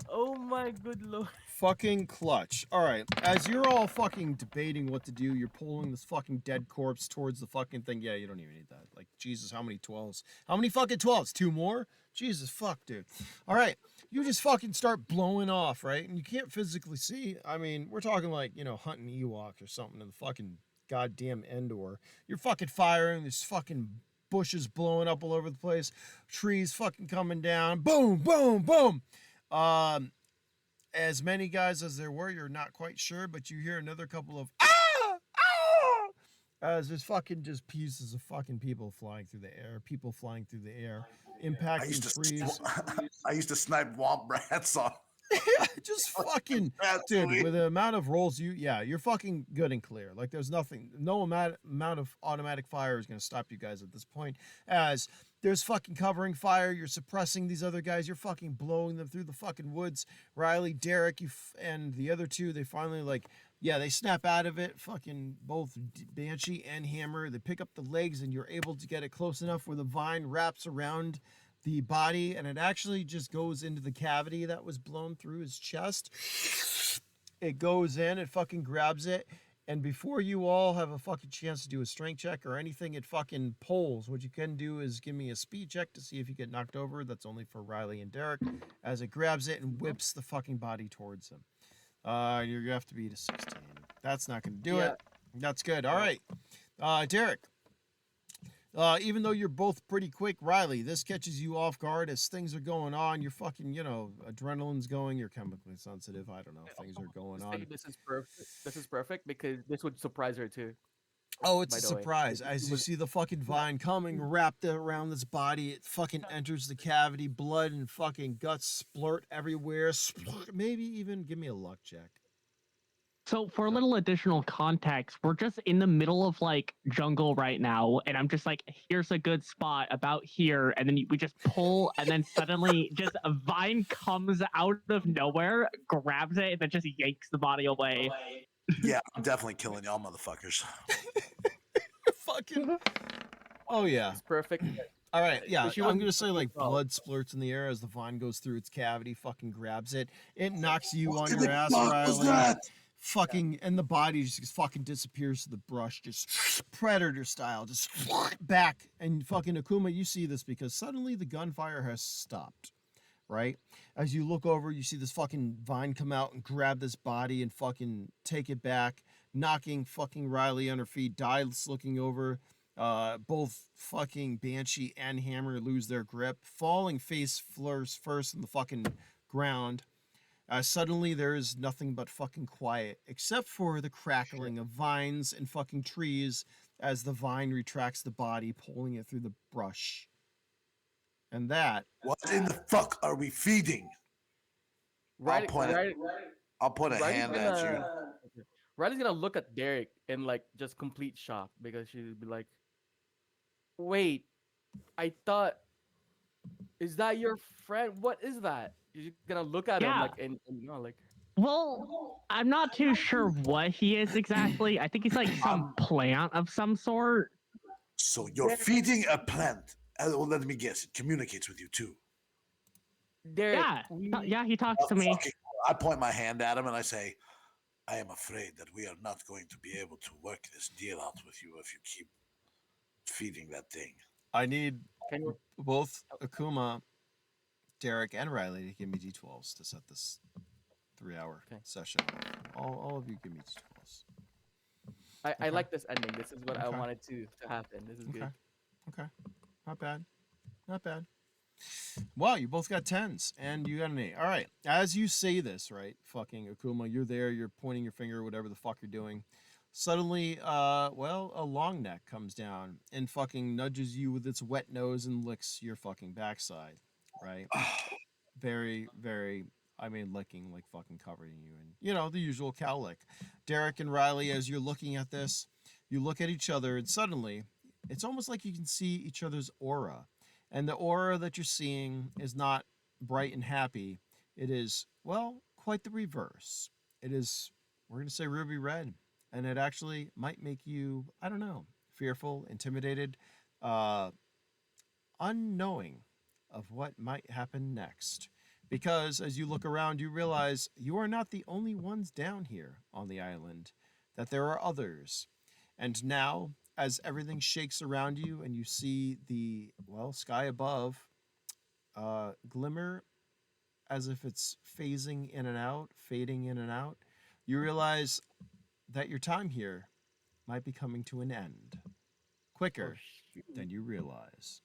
Oh my good lord. fucking clutch. All right. As you're all fucking debating what to do, you're pulling this fucking dead corpse towards the fucking thing. Yeah, you don't even need that. Like, Jesus, how many 12s? How many fucking 12s? 2 more? Jesus, fuck, dude. All right. You just fucking start blowing off, right? And you can't physically see. I mean, we're talking like, hunting Ewoks or something in the fucking goddamn Endor. You're fucking firing. There's fucking bushes blowing up all over the place. Trees fucking coming down. Boom, boom, boom. As many guys as there were, you're not quite sure, but you hear another couple of as there's fucking just pieces of fucking people flying through the air, impacting trees. I used to snipe womp rats on Just fucking, That's dude, sweet. with the amount of rolls you're fucking good and clear. Like there's no amount of automatic fire is going to stop you guys at this point, as there's fucking covering fire. You're suppressing these other guys. You're fucking blowing them through the fucking woods. Riley, Derek, and the other two, they finally they snap out of it. Fucking both Banshee and Hammer. They pick up the legs, and you're able to get it close enough where the vine wraps around the body, and it actually just goes into the cavity that was blown through his chest. It goes in, it fucking grabs it, and before you all have a fucking chance to do a strength check or anything, it fucking pulls. What you can do is give me a speed check to see if you get knocked over. That's only for Riley and Derek, as it grabs it and whips the fucking body towards him. You're gonna have to beat a 16. That's not gonna do it. That's good. All right. Derek. Even though you're both pretty quick, Riley, this catches you off guard as things are going on. You're fucking, adrenaline's going. You're chemically sensitive. I don't know. Things are going on. This is perfect. This is perfect because this would surprise her too. Oh, it's by a the way. surprise. As you see the fucking vine coming wrapped around this body, it fucking enters the cavity. Blood and fucking guts splurt everywhere. Maybe even give me a luck check. So for a little additional context, we're just in the middle of like jungle right now, and I'm just like, here's a good spot about here, and then we just pull, and then suddenly just a vine comes out of nowhere, grabs it, and then just yanks the body away. Yeah, I'm definitely killing y'all motherfuckers. Fucking. Oh yeah. It's perfect. All right, yeah, She I'm wasn't gonna say like well. blood splurts in the air as the vine goes through its cavity, fucking grabs it. It knocks you on What your the ass, fuck was Riley. that? Fucking, and the body just fucking disappears to the brush, just predator style, just back. And fucking Akuma, you see this because suddenly the gunfire has stopped, right? As you look over, you see this fucking vine come out and grab this body and fucking take it back, knocking fucking Riley on her feet. Dial's looking over. Both fucking Banshee and Hammer lose their grip, falling face first in the fucking ground. Suddenly, there is nothing but fucking quiet, except for the crackling of vines and fucking trees as the vine retracts the body, pulling it through the brush. And that. What in the fuck are we feeding? Riley, point it. I'll put a Riley's hand at you. Riley's gonna look at Derek in like just complete shock because she'd be like, "Wait, I thought, is that your friend? What is that?" You're gonna look at him Yeah. like, and like. Well, I'm not too sure what he is exactly. I think he's like some plant of some sort. So you're feeding a plant. Well, let me guess. It communicates with you too. Derek, Yeah, he talks to me. I point my hand at him and I say, I am afraid that we are not going to be able to work this deal out with you if you keep feeding that thing. I need Can you? both Akuma, Derek, and Riley to give me D12s to set this 3-hour session. All of you give me D12s. I like this ending. This is what I Okay. wanted to happen. This is good. Okay. Not bad. Not bad. Wow, you both got 10s and you got an 8. All right. As you say this, right, fucking Akuma, you're there, you're pointing your finger, whatever the fuck you're doing. Suddenly, a long neck comes down and fucking nudges you with its wet nose and licks your fucking backside, right? Very, very, licking, like fucking covering you in, the usual cow lick. Derek and Riley, as you're looking at this, you look at each other and suddenly, it's almost like you can see each other's aura. And the aura that you're seeing is not bright and happy. It is, quite the reverse. It is, we're going to say ruby red. And it actually might make you, I don't know, fearful, intimidated, unknowing of what might happen next. Because as you look around, you realize you are not the only ones down here on the island, that there are others. And now, as everything shakes around you and you see the, sky above glimmer as if it's phasing in and out, fading in and out, you realize that your time here might be coming to an end quicker than you realize.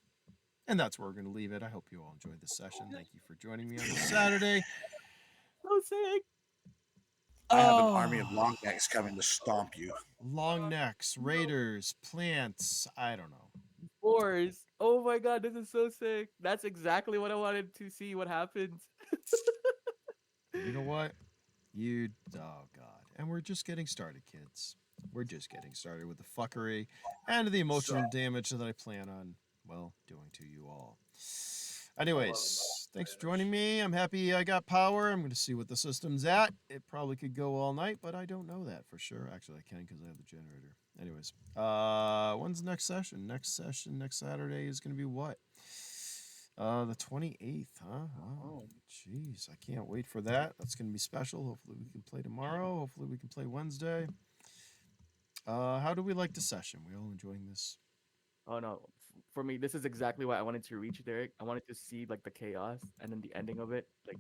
And that's where we're going to leave it. I hope you all enjoyed this session. Thank you for joining me on this Saturday. So sick. I have an army of long necks coming to stomp you. Long necks, raiders, plants, I don't know. Spores. Oh my god, this is so sick. That's exactly what I wanted to see what happens. You know what? Oh god. And we're just getting started, kids. We're just getting started with the fuckery and the emotional damage that I plan on, well, doing to you all. Anyways, thanks for joining me. I'm happy I got power. I'm going to see what the system's at. It probably could go all night, but I don't know that for sure. Actually, I can because I have the generator. Anyways, when's the next session? Next Saturday is going to be what? The 28th, huh? Wow. Jeez, I can't wait for that. That's going to be special. Hopefully we can play tomorrow. Hopefully we can play Wednesday. How do we like the session? We all enjoying this? Oh no, for me, this is exactly what I wanted to reach, Derek. I wanted to see like the chaos and then the ending of it, like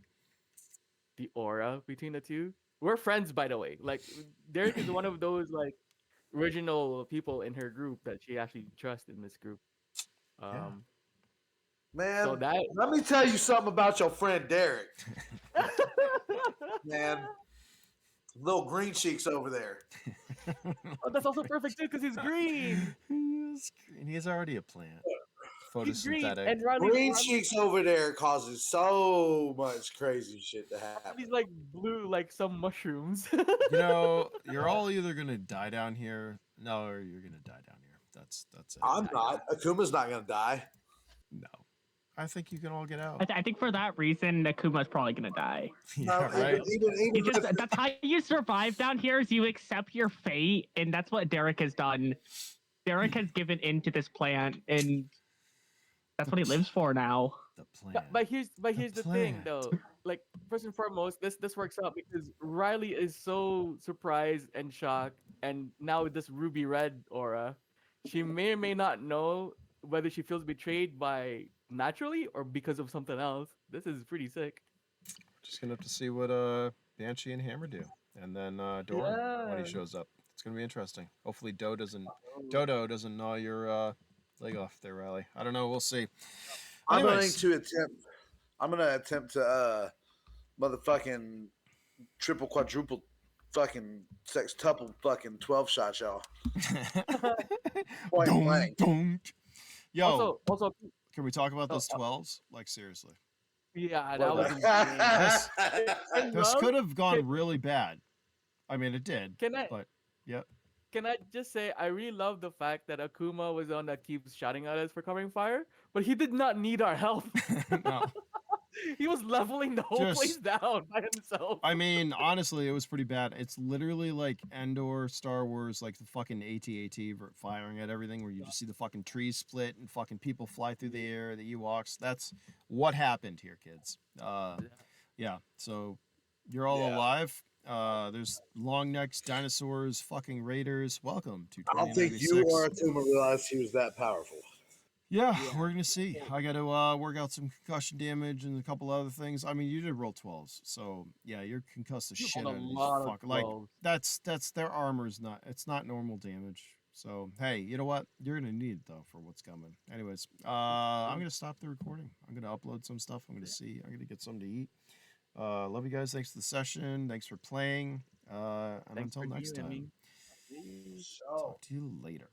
the aura between the two. We're friends, by the way. Like Derek is one of those like original people in her group that she actually trusts in this group. Yeah. Man, So that let me tell you something about your friend Derek. Man, little green cheeks over there. oh, that's also perfect too because he's green. He's already a plant. He's green, Photosynthetic. and Riley's Green cheeks over there causes so much crazy shit to happen. He's like blue, like some mushrooms. You know, you're all either gonna die down here. No, or you're gonna die down here. That's it. I'm not. Akuma's not gonna die. No. I think you can all get out. I think for that reason, Akuma's probably gonna die. Yeah, right. Even Just, that's how you survive down here. Is you accept your fate, and that's what Derek has done. Derek has given in to this plant, and that's what he lives for now. The plan. But here's the thing plan. though. Like first and foremost, this works out because Riley is so surprised and shocked, and now with this ruby red aura, she may or may not know whether she feels betrayed by naturally or because of something else. This is pretty sick. Just gonna have to see what Banshee and Hammer do, and then Doran when he Yeah. shows up. It's gonna be interesting. Hopefully Dodo doesn't gnaw your leg off there, Riley. I don't know. We'll see. I'm going Anyways. to attempt. I'm gonna attempt to motherfucking triple quadruple fucking sextuple fucking 12 shot y'all. Point blank. Don't. Yo, Also, can we talk about Oh, those 12s? Like seriously. yeah, that was This- insane. This could have gone really bad. I mean, it did. Can I But yep. can I just say I really love the fact that Akuma was the one that keeps shouting at us for covering fire, but he did not need our help. No. He was leveling the whole place Just- down by himself. I mean, honestly, it was pretty bad. It's literally like Endor, Star Wars, like the fucking AT-AT firing at everything, where you just see the fucking trees split and fucking people fly through the air, the Ewoks. That's what happened here, kids. Yeah. So you're all Yeah. alive. There's long necks, dinosaurs, fucking raiders. Welcome to I don't think 2096. you or Akuma realized he was that powerful. Yeah, we're gonna see. I got to work out some concussion damage and a couple other things. I mean, you did roll 12s, so yeah, you're concussed the You shit rolled out a of these lot of fuck. Like 12s. that's their armor's not. It's not normal damage. So hey, you know what? You're gonna need it though for what's coming. Anyways, I'm gonna stop the recording. I'm gonna upload some stuff. I'm gonna see. I'm gonna get something to eat. Love you guys. Thanks for the session. Thanks for playing. And Thanks until for next DMing time, me. So. talk to you later.